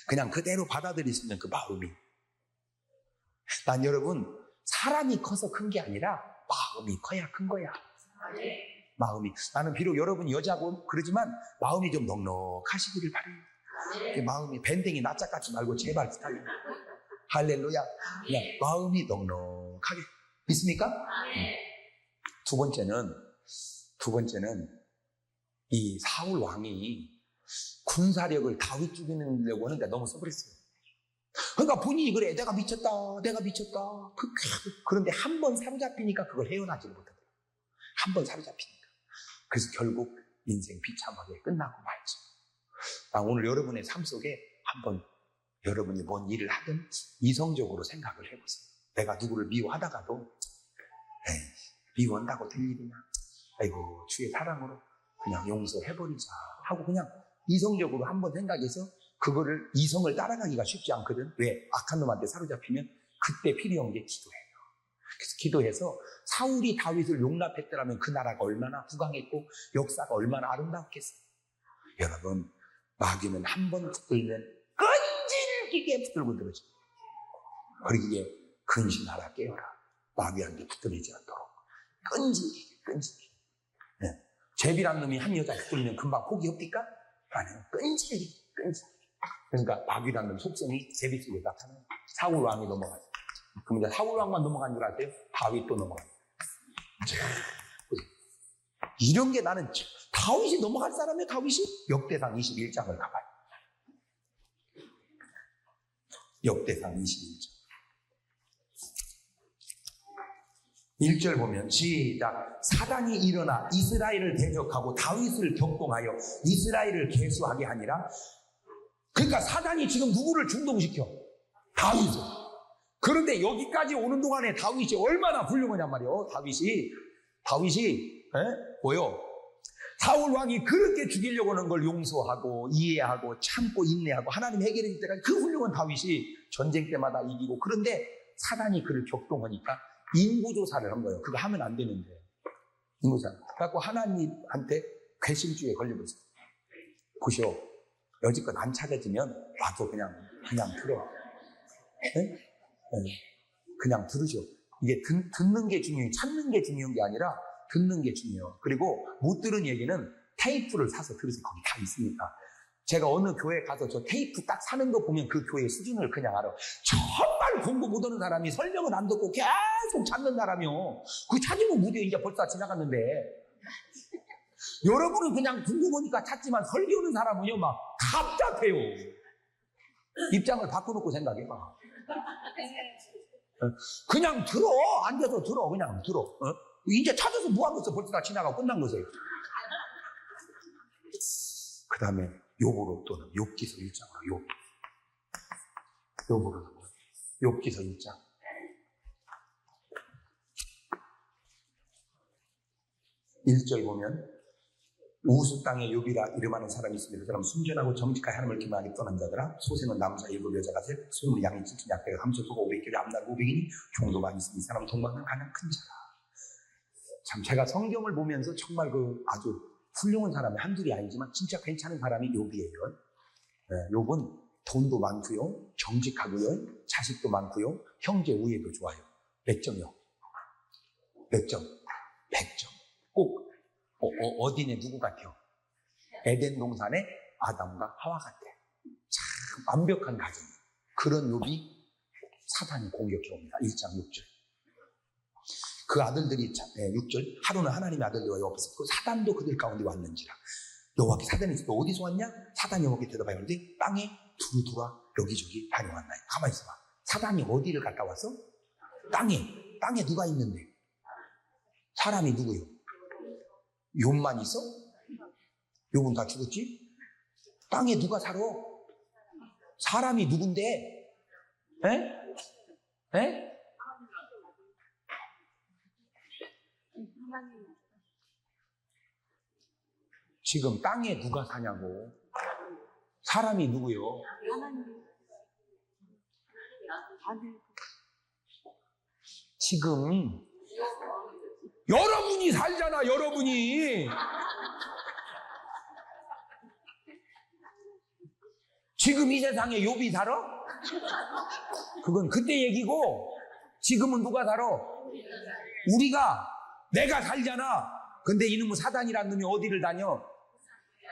그냥 그대로 받아들일 수 있는 그 마음이. 난 여러분, 사람이 커서 큰 게 아니라 마음이 커야 큰 거야. 마음이. 나는 비록 여러분 여자고 그러지만 마음이 좀 넉넉하시기를 바래요. 마음이 밴댕이 낯짝 같지 말고 제발 스타일. 할렐루야. 그냥 마음이 넉넉하게. 믿습니까? 두 번째는 이 사울 왕이 군사력을 다윗 죽이려고 하는데 너무 써버렸어요. 그러니까 본인이 그래. 내가 미쳤다. 그런데 한 번 사로잡히니까 그걸 헤어나지를 못하더라고요. 한 번 사로잡히니까. 그래서 결국 인생 비참하게 끝나고 말죠. 오늘 여러분의 삶 속에 한번 여러분이 뭔 일을 하든 이성적으로 생각을 해보세요. 내가 누구를 미워하다가도 미워한다고 될 일이냐. 아이고 주의 사랑으로 그냥 용서해버리자 하고 그냥 이성적으로 한번 생각해서 그거를 이성을 따라가기가 쉽지 않거든. 왜? 악한 놈한테 사로잡히면 그때 필요한 게 기도예요. 그래서 기도해서 사울이 다윗을 용납했더라면 그 나라가 얼마나 부강했고 역사가 얼마나 아름답겠어요. 여러분, 마귀는 한 번 붙들면 끈질기게 붙들고 들어져. 그러기에 근신하라 깨어라. 마귀한테 붙들리지 않도록 끈질기게. 네. 제비란 놈이 한 여자 붙들면 금방 포기합니까? 아니요. 끈질기게. 그러니까 마귀란 놈 속성이 제비 속에 나타나요. 사울 왕이 넘어가요. 그럼 이제 사울 왕만 넘어간 줄 아세요? 다윗도 넘어가요. 이런 게 나는 다윗이 넘어갈 사람이에요. 다윗이 역대상 21장을 가봐요. 역대상 21장 1절 보면 시작. 사단이 일어나 이스라엘을 대적하고 다윗을 격동하여 이스라엘을 계수하게 하니라. 그러니까 사단이 지금 누구를 중동시켜? 다윗을. 그런데 여기까지 오는 동안에 다윗이 얼마나 훌륭하냔 말이에요. 다윗이 뭐요? 사울 왕이 그렇게 죽이려고 하는 걸 용서하고 이해하고 참고 인내하고 하나님 해결해 줄 때까지 그 훌륭한 다윗이 전쟁 때마다 이기고, 그런데 사단이 그를 격동하니까 인구조사를 한 거예요. 그거 하면 안 되는데. 인구조사. 그래갖고 하나님한테 괘씸죄에 걸려버렸어요. 보시오. 여지껏 안 찾아지면 와도 그냥 들어. 그냥 들으시오. 이게 듣는 게 중요해요. 찾는 게 중요한 게 아니라 듣는 게 중요해요. 그리고 못 들은 얘기는 테이프를 사서 들으세요. 거기 다 있으니까. 제가 어느 교회 가서 저 테이프 딱 사는 거 보면 그 교회의 수준을 그냥 알아. 정말 공부 못하는 사람이 설명을 안 듣고 계속 찾는 사람이요. 그 찾으면 무디어 이제 벌써 지나갔는데. 여러분은 그냥 궁금하니까 찾지만 설교하는 사람은요 막 답답해요. 입장을 바꿔놓고 생각해봐. 그냥 들어. 앉아서 들어. 그냥 들어. 이제 찾아서 뭐 하겠어. 벌써 다 지나가고 끝난 거세요. 그 다음에 욥으로 또는 욥기서 1장으로 욥으로 욥기서 1장. 일절 보면 우수 땅에 욥이라 이름하는 사람이 있습니다. 그 사람 순전하고 정직하게 하나님을 기만하게 떠난 자더라. 소생은 남자 7 여자가 셋, 소유물이 양이 7천 약대가 3천 소가 500개리 암날 500이니 종도 많이 있으니 이 사람은 동방은 가장 큰 자라. 참 제가 성경을 보면서 정말 그 아주 훌륭한 사람이 한둘이 아니지만 진짜 괜찮은 사람이 욥이에요. 욥은 돈도 많고요, 정직하고요, 자식도 많고요, 형제 우애도 좋아요. 몇 점이요? 몇 점? 100점. 꼭 어디네 누구 같아요? 에덴 동산의 아담과 하와 같아. 참 완벽한 가정. 그런 욥이 사단이 공격해 옵니다. 1장 6절. 그 아들들이 6절 하루는 하나님의 아들들과 여호와께서 그 사단도 그들 가운데 왔는지라. 여호와께 사단이 있을 때 어디서 왔냐? 사단이 여호와께 대답하여 이르되 땅에 두루두라 여기저기 다녀왔나요. 가만히 있어봐. 사단이 어디를 갔다 왔어? 땅에 누가 있는데? 사람이 누구요? 욥만 있어? 욥은 다 죽었지? 땅에 누가 살아? 사람이 누군데? 에? 지금 땅에 누가 사냐고. 사람이 누구요? 지금 여러분이 살잖아. 여러분이. 지금 이 세상에 욥이 살아? 그건 그때 얘기고, 지금은 누가 살아? 우리가. 내가 살잖아. 근데 이놈의 사단이란 놈이 어디를 다녀?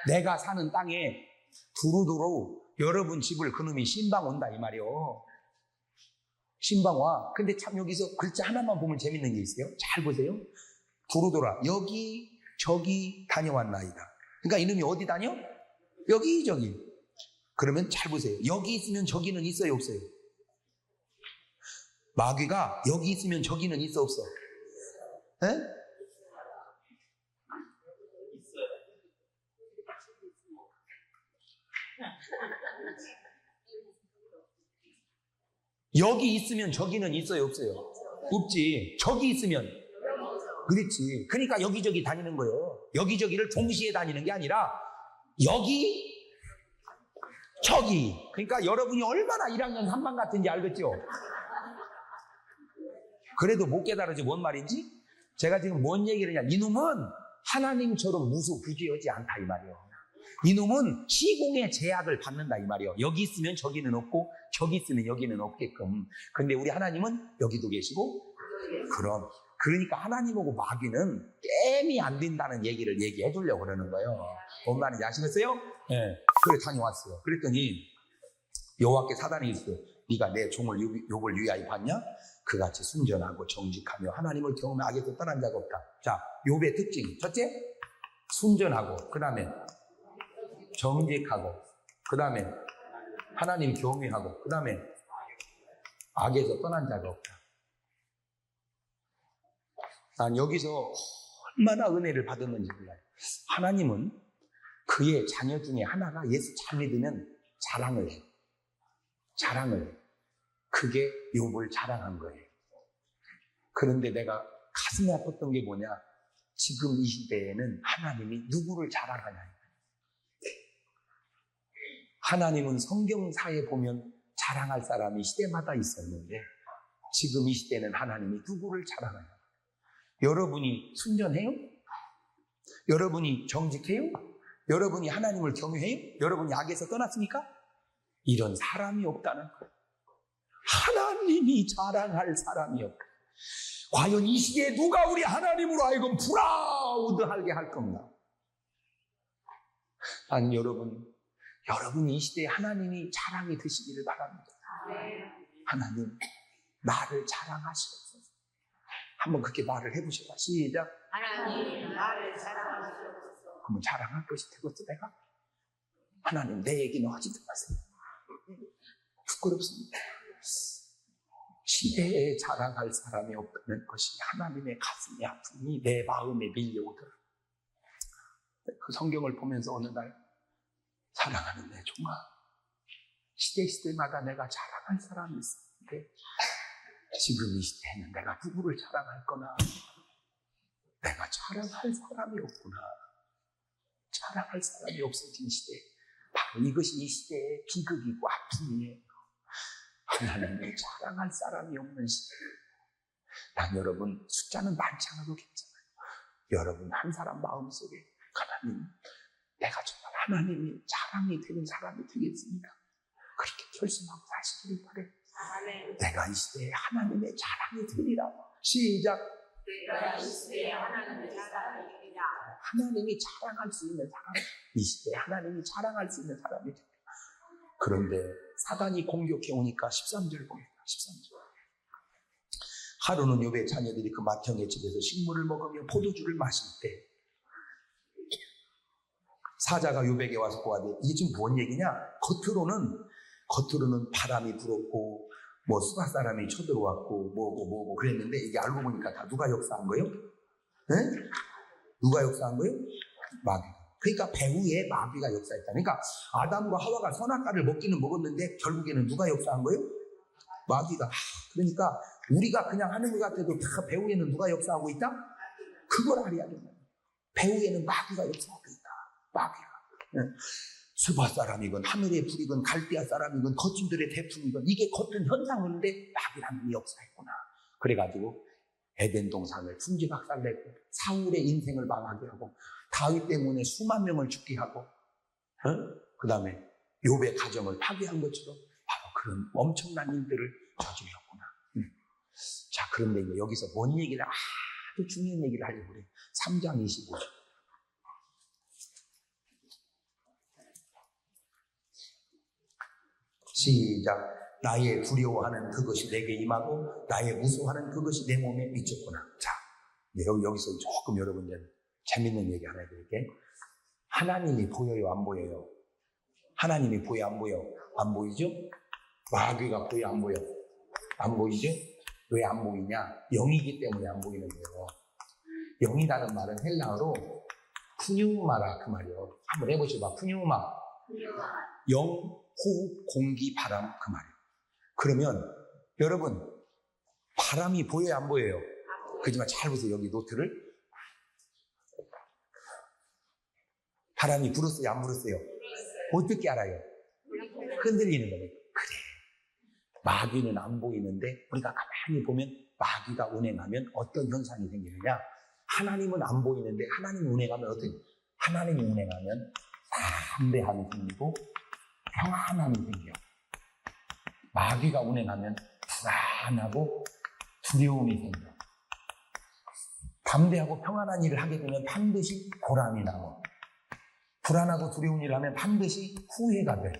내가 사는 땅에 두루두루 여러분 집을 그놈이 신방 온다 이 말이요. 신방 와. 근데 참 여기서 글자 하나만 보면 재밌는 게 있어요. 잘 보세요. 두루두라 여기 저기 다녀왔나이다. 그러니까 이놈이 어디 다녀? 여기 저기. 그러면 잘 보세요. 여기 있으면 저기는 있어요 없어요? 마귀가 여기 있으면 저기는 있어 없어? 에? 여기 있으면 저기는 있어요 없어요? 없지. 저기 있으면 그렇지. 그러니까 여기저기 다니는 거예요. 여기저기를 동시에 다니는 게 아니라 여기 저기. 그러니까 여러분이 얼마나 1학년 3반 같은지 알겠죠? 그래도 못 깨달아지 뭔 말인지? 제가 지금 뭔 얘기를 하냐. 이놈은 하나님처럼 무소부지하지 않다 이 말이에요. 이놈은 시공의 제약을 받는다 이 말이에요. 여기 있으면 저기는 없고 저기 있으면 여기는 없게끔. 근데 우리 하나님은 여기도 계시고 그러니까 하나님하고 마귀는 게임이 안 된다는 얘기를 얘기해 주려고 그러는 거예요. 뭔 말인지 아시겠어요? 네. 그래 다녀왔어요. 그랬더니 여호와께 사단이 있어요. 네가 내 종을 욥을 유의하여 봤냐? 그같이 순전하고 정직하며 하나님을 경험해 악에서 떠난 자가 없다. 자, 욥의 특징. 첫째, 순전하고, 그 다음에 정직하고, 그 다음에 하나님 경외하고, 그 다음에 악에서 떠난 자가 없다. 난 여기서 얼마나 은혜를 받았는지 몰라요. 하나님은 그의 자녀 중에 하나가 예수 잘 믿으면 자랑을 해. 자랑을 해. 그게 욥을 자랑한 거예요. 그런데 내가 가슴이 아팠던 게 뭐냐? 지금 이 시대에는 하나님이 누구를 자랑하냐. 하나님은 성경사에 보면 자랑할 사람이 시대마다 있었는데 지금 이 시대는 하나님이 누구를 자랑하냐. 여러분이 순전해요? 여러분이 정직해요? 여러분이 하나님을 경외해요? 여러분이 악에서 떠났습니까? 이런 사람이 없다는 거예요. 하나님이 자랑할 사람이 없다. 과연 이 시대에 누가 우리 하나님으로 하여금 프라우드하게 할 건가? 아니 여러분이 이 시대에 하나님이 자랑이 되시기를 바랍니다. 하나님 나를 자랑하시옵소서. 한번 그렇게 말을 해보셔봐. 시작. 하나님 나를 사랑하시옵소서. 그러면 자랑할 것이 되겠어 내가? 하나님 내 얘기는 하지도 마세요. 부끄럽습니다. 시대에 자랑할 사람이 없다는 것이 하나님의 가슴이 아픔이 내 마음에 밀려오더라. 그 성경을 보면서 어느 날 사랑하는 내 종아, 시대마다 내가 자랑할 사람이 있었는데 지금 이 시대에는 내가 누구를 자랑할 거나 내가 자랑할 사람이 없구나. 자랑할 사람이 없어진 시대. 바로 이것이 이 시대의 비극이고 아픔이에요. 하나님을 자랑할 사람이 없는 시대. 난 여러분 숫자는 많지 않아도 괜찮아요. 여러분 한 사람 마음속에 하나님, 내가 정말 하나님이 자랑이 되는 사람이 되겠습니다. 그렇게 결심하고 사시기를 바래. 내가 이 시대에 하나님의 자랑이 되리라. 시작. 내가 이 시대에 하나님의 자랑이 되리라. 하나님이 자랑할 수 있는 사람, 이 시대에 하나님이 자랑할 수 있는 사람이 됩니다. 그런데 사단이 공격해 오니까 13절 봅니다. 13절. 하루는 욥의 자녀들이 그 맏형의 집에서 식물을 먹으며 포도주를 마실 때 사자가 욥에게 와서 보아되 이게 지금 뭔 얘기냐? 겉으로는 바람이 불었고 뭐 수바 사람이 쳐들어왔고 뭐고 그랬는데 이게 알고 보니까 다 누가 역사한 거예요? 네? 누가 역사한 거예요? 마귀가. 그러니까 배후에 마귀가 역사했다. 그러니까 아담과 하와가 선악과를 먹기는 먹었는데 결국에는 누가 역사한 거예요? 마귀가. 그러니까 우리가 그냥 하는 것 같아도 다 배후에는 누가 역사하고 있다? 그걸 알아야 된다. 배후에는 마귀가 역사하고 있다. 마귀가. 수바 사람이건 하늘의 불이건 갈대아 사람이건 거침들의 태풍이건 이게 겉은 현상인데 마귀라는 역사했구나. 그래가지고 에덴 동산을 풍지박살내고 사울의 인생을 망하게 하고 다윗 때문에 수만 명을 죽게 하고 그 다음에 욥의 가정을 파괴한 것처럼 바로 그런 엄청난 일들을 저질렀구나. 자, 그런데 이제 여기서 뭔 얘기를 아주 중요한 얘기를 하려고 그래요. 3장 25절. 시작. 나의 두려워하는 그것이 내게 임하고 나의 무서워하는 그것이 내 몸에 미쳤구나. 자, 여기서 조금 여러분 재밌는 얘기 하나 해드릴게요. 하나님이 보여요, 안 보여요? 하나님이 보여, 안 보여? 안 보이죠? 마귀가 보여, 안 보여? 안 보이죠? 왜 안 보이냐? 영이기 때문에 안 보이는 거예요. 영이라는 말은 헬라어로 푸뉴마라 그 말이에요. 한번 해보셔봐. 푸뉴마. 영, 호흡, 공기, 바람 그 말이에요. 그러면 여러분 바람이 보여요, 안 보여요? 그렇지만 잘 보세요. 여기 노트를. 바람이 불었어요, 안 불었어요? 어떻게 알아요? 흔들리는 거예요. 그래. 마귀는 안 보이는데 우리가 가만히 보면 마귀가 운행하면 어떤 현상이 생기느냐? 하나님은 안 보이는데 하나님이 운행하면 어떤? 하나님이 운행하면 담대함이 생기고 평안함이 생겨. 마귀가 운행하면 불안하고 두려움이 생겨. 담대하고 평안한 일을 하게 되면 반드시 보람이 나와. 불안하고 두려운 일을 하면 반드시 후회가 돼.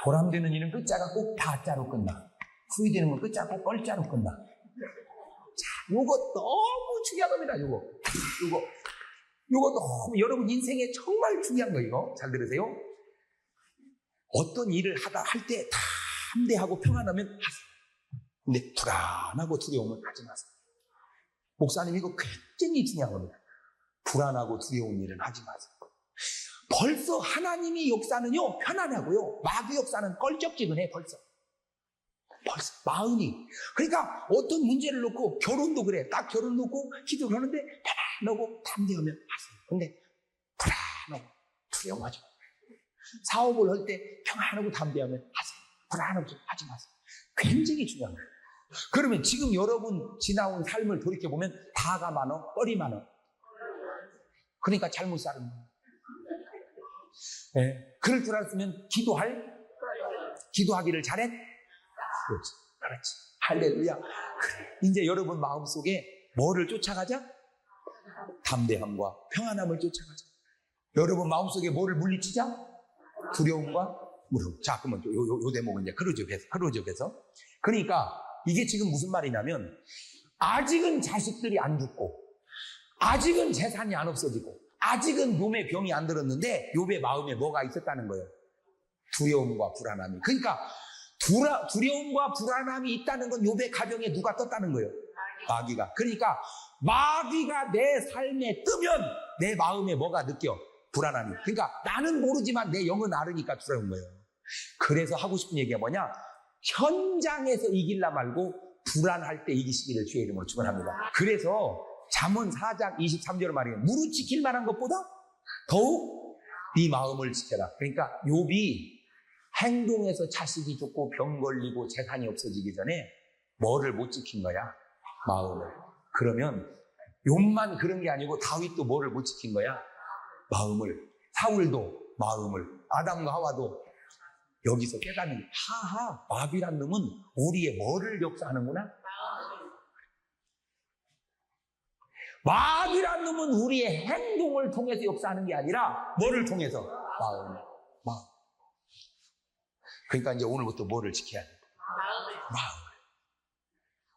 보람되는 일은 끝자가 꼭 다자로 끝나. 후회되는 건 끝자가 꼭 뻘자로 끝나. 자, 요거 너무 중요한 겁니다, 요거 너무 여러분 인생에 정말 중요한 거 이거. 잘 들으세요. 어떤 일을 할 때 담대하고 평안하면 하세요. 근데 불안하고 두려우면 하지 마세요. 목사님 이거 굉장히 중요한 겁니다. 불안하고 두려운 일은 하지 마세요. 벌써 하나님의 역사는요, 편안하고요. 마귀 역사는 껄쩍지근해, 벌써. 마음이. 그러니까 어떤 문제를 놓고, 결혼도 그래. 딱 결혼 놓고 기도를 하는데, 편안하고 담대하면 하세요. 근데, 불안하고 두려워하죠. 사업을 할 때 평안하고 담대하면 하세요. 불안하고 하지 마세요. 굉장히 중요한 거예요. 그러면 지금 여러분 지나온 삶을 돌이켜보면 다가 많어? 뻘이 많어? 그러니까 잘못 사는 거예요. 네. 그럴 줄 알았으면 기도하기를 잘했? 그렇지. 그렇지. 할렐루야. 그래. 이제 여러분 마음속에 뭐를 쫓아가자? 담대함과 평안함을 쫓아가자. 여러분 마음속에 뭐를 물리치자? 두려움과 무서움. 자, 그러면 요 대목은 이제 크루즈에서. 그러니까 이게 지금 무슨 말이냐면, 아직은 자식들이 안 죽고, 아직은 재산이 안 없어지고, 아직은 욥의 병이 안 들었는데 욥의 마음에 뭐가 있었다는 거예요? 두려움과 불안함이. 그러니까 두려움과 불안함이 있다는 건 욥의 가정에 누가 떴다는 거예요? 마귀가. 그러니까 마귀가 내 삶에 뜨면 내 마음에 뭐가 느껴? 불안함이. 그러니까 나는 모르지만 내 영은 알으니까 두려운 거예요. 그래서 하고 싶은 얘기가 뭐냐? 현장에서 이길라 말고 불안할 때 이기시기를 주의 이름으로 축원합니다. 그래서 잠언 4장 23절 말이에요. 무릇 지킬 만한 것보다 더욱 네 마음을 지켜라. 그러니까 욥이 행동에서 자식이 죽고 병 걸리고 재산이 없어지기 전에 뭐를 못 지킨 거야? 마음을. 그러면 욥만 그런 게 아니고 다윗도 뭐를 못 지킨 거야? 마음을. 사울도 마음을. 아담과 하와도. 여기서 깨닫는, 하하, 마귀란 놈은 우리의 뭐를 역사하는구나? 마귀란 놈은 우리의 행동을 통해서 역사하는 게 아니라 뭐를 통해서? 마음. 그러니까 이제 오늘부터 뭐를 지켜야 돼? 마음을.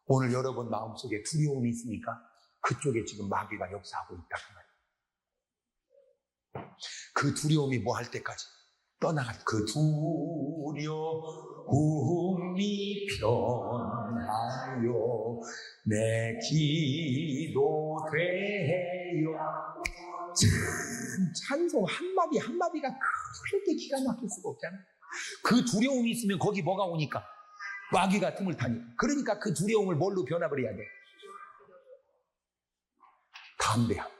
오늘 여러분 마음속에 두려움이 있으니까 그쪽에 지금 마귀가 역사하고 있다 그 말이에요. 그 두려움이 뭐 할 때까지? 떠나갈 그 두려움이 변하여 내 기도 되어. 참 찬송 한마디 한마디가 그렇게 기가 막힐 수가 없잖아. 그 두려움이 있으면 거기 뭐가 오니까? 마귀가 틈을 타니까. 그러니까 그 두려움을 뭘로 변화를 해야 돼? 담대함.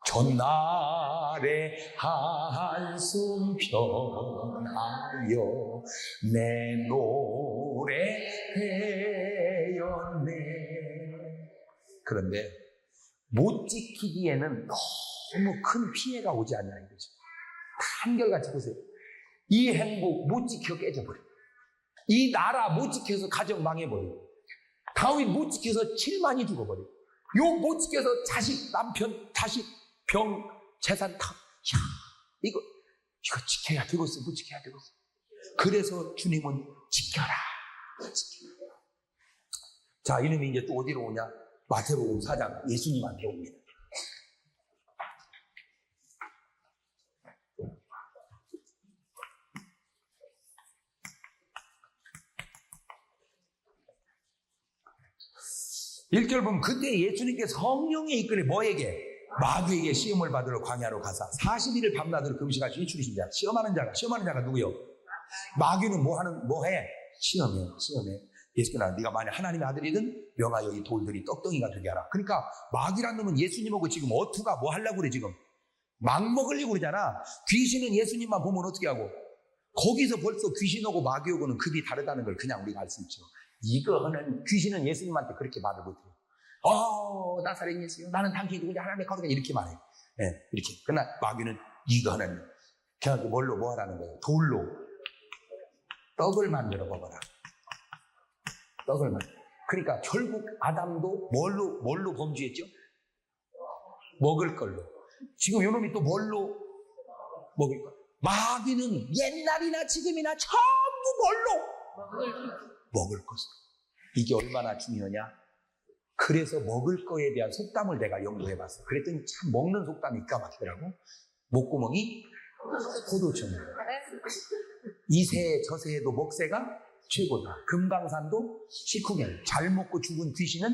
전날의 한숨 편하여 내 노래 되었네. 그런데 못 지키기에는 너무 큰 피해가 오지 않냐 이거죠. 한결같이 보세요. 이 행복 못 지켜 깨져버려. 이 나라 못 지켜서 가정 망해버려. 다윗 못 지켜서 7만이 죽어버려. 욥 못 지켜서 자식, 남편, 자식, 병, 재산 다. 야, 이거 지켜야 되겠어. 못 지켜야 되겠어. 그래서 주님은 지켜라. 자, 이놈이 이제 또 어디로 오냐? 마태복음 4장 예수님한테 옵니다. (1절) 보면 그때 예수님께서 성령에 이끌어 뭐에게? 마귀에게 시험을 받으러 광야로 가사 40일을 밤낮으로 금식하시니 줄이신 자. 시험하는 자가 누구요? 마귀는 뭐해? 시험해. 예수께서 네가 만약 하나님의 아들이든 명하여 이 돌들이 떡덩이가 되게 하라. 그러니까 마귀란 놈은 예수님하고 지금 어투가 뭐 하려고 그래 지금? 막 먹으려고 그러잖아. 귀신은 예수님만 보면 어떻게 하고? 거기서 벌써 귀신하고 마귀하고는 급이 다르다는 걸 그냥 우리가 알 수 있죠. 이거는 귀신은 예수님한테 그렇게 말을 못해요. 나사렛 예수요. 나는 당신이 누구냐 하나님의 거룩한 이렇게 말해요. 네, 이렇게. 그러나 마귀는 이거 하나님. 그냥 뭘로 뭐 하라는 거예요? 돌로 떡을 만들어 먹어라. 떡을 만들어. 그러니까 결국 아담도 뭘로 범죄했죠? 먹을 걸로. 지금 요놈이 또 뭘로 먹을 걸? 마귀는 옛날이나 지금이나 전부 뭘로? 먹을 것으로. 이게 얼마나 중요하냐? 그래서 먹을 거에 대한 속담을 내가 연구해봤어. 그랬더니 참 먹는 속담이 기가 막히더라고. 목구멍이 포도청이야. 이새에 저새에도 먹새가 최고다. 금강산도 식후경. 잘 먹고 죽은 귀신은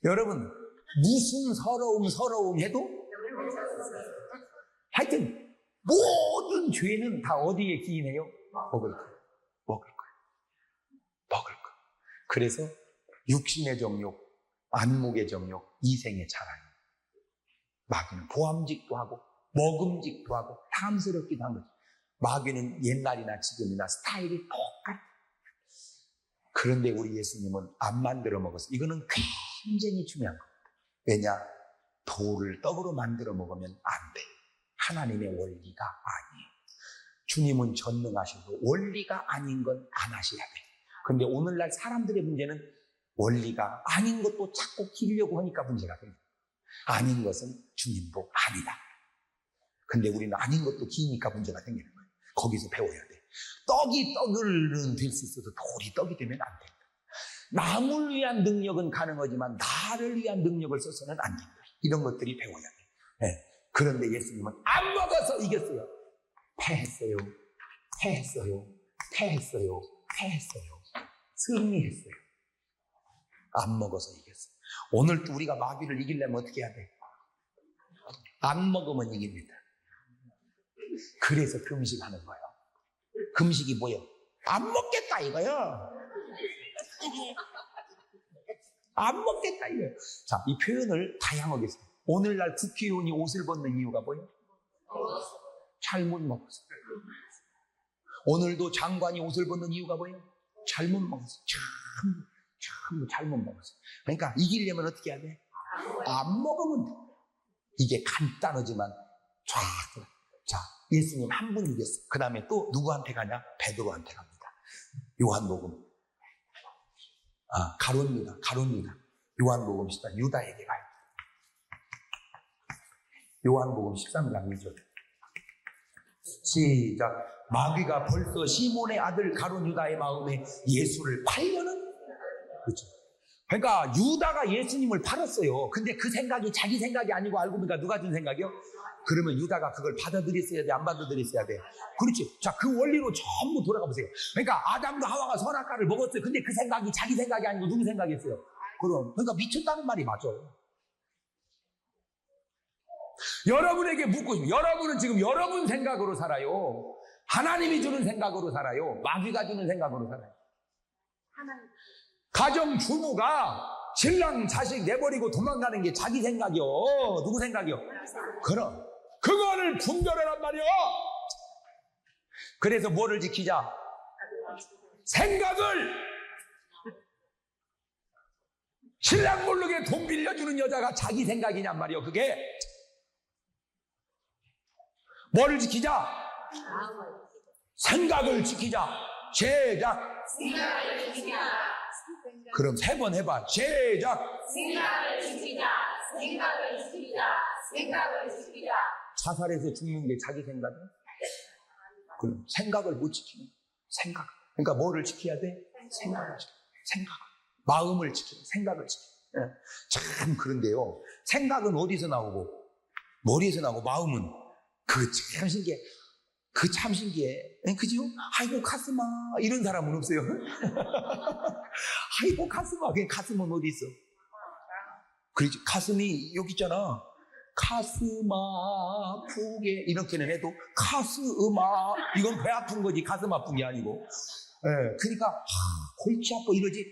여러분, 무슨 서러움 해도 하여튼 모든 죄는 다 어디에 기인해요? 먹을 거예요. 그래서 육신의 정욕, 안목의 정욕, 이생의 자랑이. 마귀는 보암직도 하고 먹음직도 하고 탐스럽기도 한 거죠. 마귀는 옛날이나 지금이나 스타일이 똑같아. 그런데 우리 예수님은 안 만들어 먹었어요. 이거는 굉장히 중요한 겁니다. 왜냐? 돌을 떡으로 만들어 먹으면 안 돼. 하나님의 원리가 아니에요. 주님은 전능하셔도 원리가 아닌 건 안 하셔야 돼. 근데 오늘날 사람들의 문제는 원리가 아닌 것도 자꾸 기르려고 하니까 문제가 됩니다. 아닌 것은 주님도 아니다. 근데 우리는 아닌 것도 기니까 문제가 생기는 거예요. 거기서 배워야 돼. 떡이 떡은 될 수 있어도 돌이 떡이 되면 안 된다. 남을 위한 능력은 가능하지만 나를 위한 능력을 써서는 안 된다. 이런 것들이 배워야 돼. 네. 그런데 예수님은 안 먹어서 이겼어요. 패했어요. 승리했어요. 안 먹어서 이겼어요. 오늘도 우리가 마귀를 이기려면 어떻게 해야 돼? 안 먹으면 이깁니다. 그래서 금식하는 거예요. 금식이 뭐예요? 안 먹겠다 이거요. 안 먹겠다 이거요. 자, 이 표현을 다양하게 써요. 오늘날 국회의원이 옷을 벗는 이유가 뭐예요? 잘못 먹었어. 오늘도 장관이 옷을 벗는 이유가 뭐예요? 잘못 먹었어. 참 잘못 먹었어. 그러니까 이기려면 어떻게 해야 돼? 안 먹으면 돼. 이게 간단하지만 자, 예수님 한 분 이겼어. 그 다음에 또 누구한테 가냐? 베드로한테 갑니다. 요한복음. 가론입니다. 요한복음 14, 유다에게 가요. 요한복음 13장 2절. 시작. 마귀가 벌써 시몬의 아들 가룟 유다의 마음에 예수를 팔려는. 그렇죠. 그러니까 유다가 예수님을 팔았어요. 근데 그 생각이 자기 생각이 아니고 알고 보니까 누가 준 생각이요? 그러면 유다가 그걸 받아들였어야 돼, 안 받아들였어야 돼? 그렇지. 자, 그 원리로 전부 돌아가 보세요. 그러니까 아담과 하와가 선악과를 먹었어요. 근데 그 생각이 자기 생각이 아니고 누구 생각이었어요? 그러니까 미쳤다는 말이 맞아요. 여러분에게 묻고 싶어요. 여러분은 지금 여러분 생각으로 살아요? 하나님이 주는 생각으로 살아요? 마귀가 주는 생각으로 살아요? 가정 주부가 신랑 자식 내버리고 도망가는 게 자기 생각이요? 누구 생각이요? 그럼 그거를 분별하란 말이요. 그래서 뭐를 지키자? 생각을. 신랑 모르게 돈 빌려주는 여자가 자기 생각이냔 말이요. 그게 뭐를 지키자? 생각을 지키자. 시작. 생각을 지키자. 그럼 3번 해봐. 시작. 생각을 지키자. 자살해서 죽는 게 자기 생각이야? 그럼 생각을 못 지키는 생각. 그러니까 뭐를 지켜야 돼? 생각을 지켜. 마음을 지켜. 생각을 지켜. 참 그런데요. 생각은 어디서 나오고 머리에서 나오고 마음은 그 참 신기해. 그죠? 아이고 가슴아 이런 사람은 없어요. 아이고 가슴아. 그냥 가슴은 어디 있어? 그렇지. 가슴이 여기 있잖아. 가슴 아프게 이렇게는 해도 가슴아 이건 배 아픈 거지 가슴 아픈 게 아니고. 그러니까 골치 아파 이러지.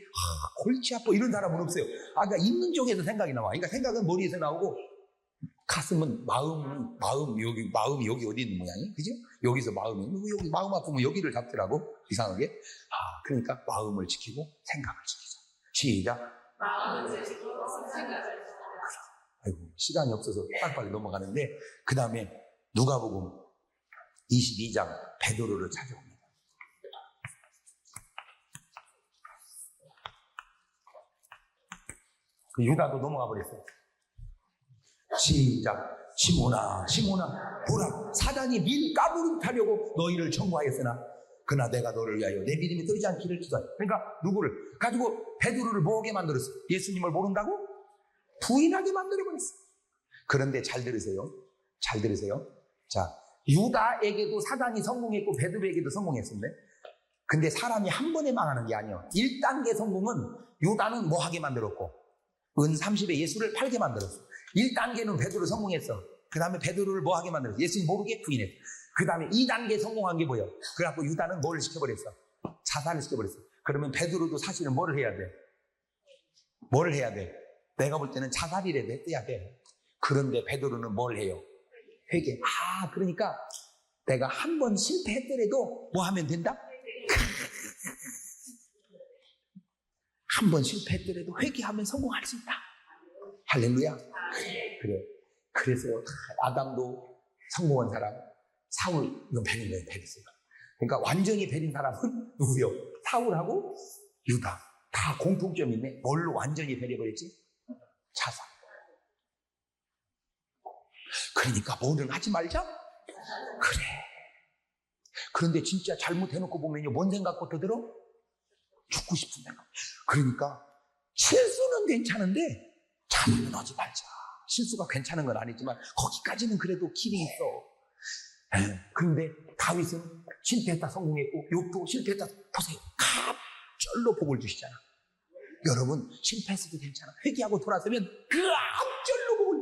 골치 아파 이런 사람은 없어요. 그러니까 있는 쪽에서 생각이 나와. 그러니까 생각은 머리에서 나오고 가슴은 마음이 여기 어디 있는 모양이? 그죠? 여기서 여기 마음 아프면 여기를 잡더라고. 이상하게. 그러니까 마음을 지키고 생각을 지키자. 시작. 마음을 지키고 생각을 지키자. 아이고, 시간이 없어서 빨리빨리 넘어가는데, 그 다음에 누가복음 22장 베드로를 찾아옵니다. 그 유다도 넘어가 버렸어요. 시작. 시몬아 보라 사단이 민 까무름타려고 너희를 청구하였으나 그러나 내가 너를 위하여 내 믿음이 떨어지지 않기를 기도하여. 그러니까 누구를 가지고 베드로를 뭐하게 만들었어? 예수님을 모른다고? 부인하게 만들어버렸어. 그런데 잘 들으세요. 자, 유다에게도 사단이 성공했고 베드로에게도 성공했었네. 근데 사람이 한 번에 망하는 게 아니에요. 1단계 성공은 유다는 뭐하게 만들었고 은 30에 예수를 팔게 만들었어. 1단계는 베드로 성공했어. 그 다음에 베드로를 뭐 하게 만들었어? 예수님 모르게 부인했어. 그 다음에 2단계 성공한 게 뭐예요? 그래갖고 유다는 뭘 시켜버렸어? 자살을 시켜버렸어. 그러면 베드로도 사실은 뭐를 해야 돼? 뭘 해야 돼? 내가 볼 때는 자살이라도 했어야 돼. 그런데 베드로는 뭘 해요? 회개. 그러니까 내가 한 번 실패했더라도 뭐 하면 된다? 한 번 실패했더라도 회개하면 성공할 수 있다. 할렐루야. 그래. 그래서 아담도 성공한 사람, 사울, 이건 베린 거예요, 베렸어요. 그러니까 완전히 베린 사람은 누구요? 사울하고 유다. 다 공통점이 있네. 뭘로 완전히 베려버렸지? 자살. 그러니까 뭐는 하지 말자? 그래. 그런데 진짜 잘못해놓고 보면요, 뭔 생각부터 들어? 죽고 싶은 생각. 그러니까 실수는 괜찮은데 자살은 하지 말자. 실수가 괜찮은 건 아니지만 거기까지는 그래도 길이 있어. 그런데 다윗은 실패했다 성공했고 욥도 실패했다. 보세요. 갑절로 복을 주시잖아. 여러분 실패했어도 괜찮아. 회개하고 돌아서면 그 앞절로 복을.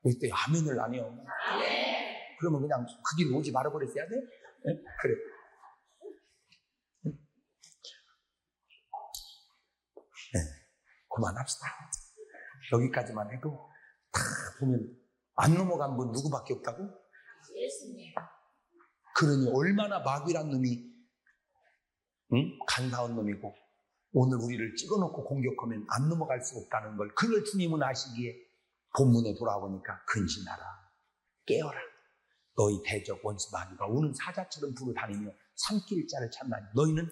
그때 아멘을 안 해요. 그러면 그냥 그 길 오지 말아버렸어야 돼? 그래. 그만합시다. 여기까지만 해도 다 보면 안 넘어간 분 누구밖에 없다고? 예수님. 그러니 얼마나 마귀란 놈이 간사한 놈이고 오늘 우리를 찍어놓고 공격하면 안 넘어갈 수 없다는 걸 그걸 주님은 아시기에 본문에 돌아오니까 근신하라. 깨어라. 너희 대적 원수 마귀가 우는 사자처럼 두루 다니며 삼킬 자를 찾나니 너희는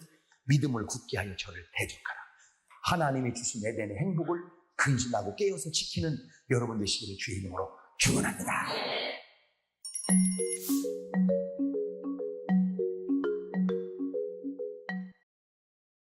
믿음을 굳게 하여 저를 대적하라. 하나님이 주신 에덴의 행복을 근신하고 깨어서 지키는 여러분 되시기를 주의 이름으로 축원합니다.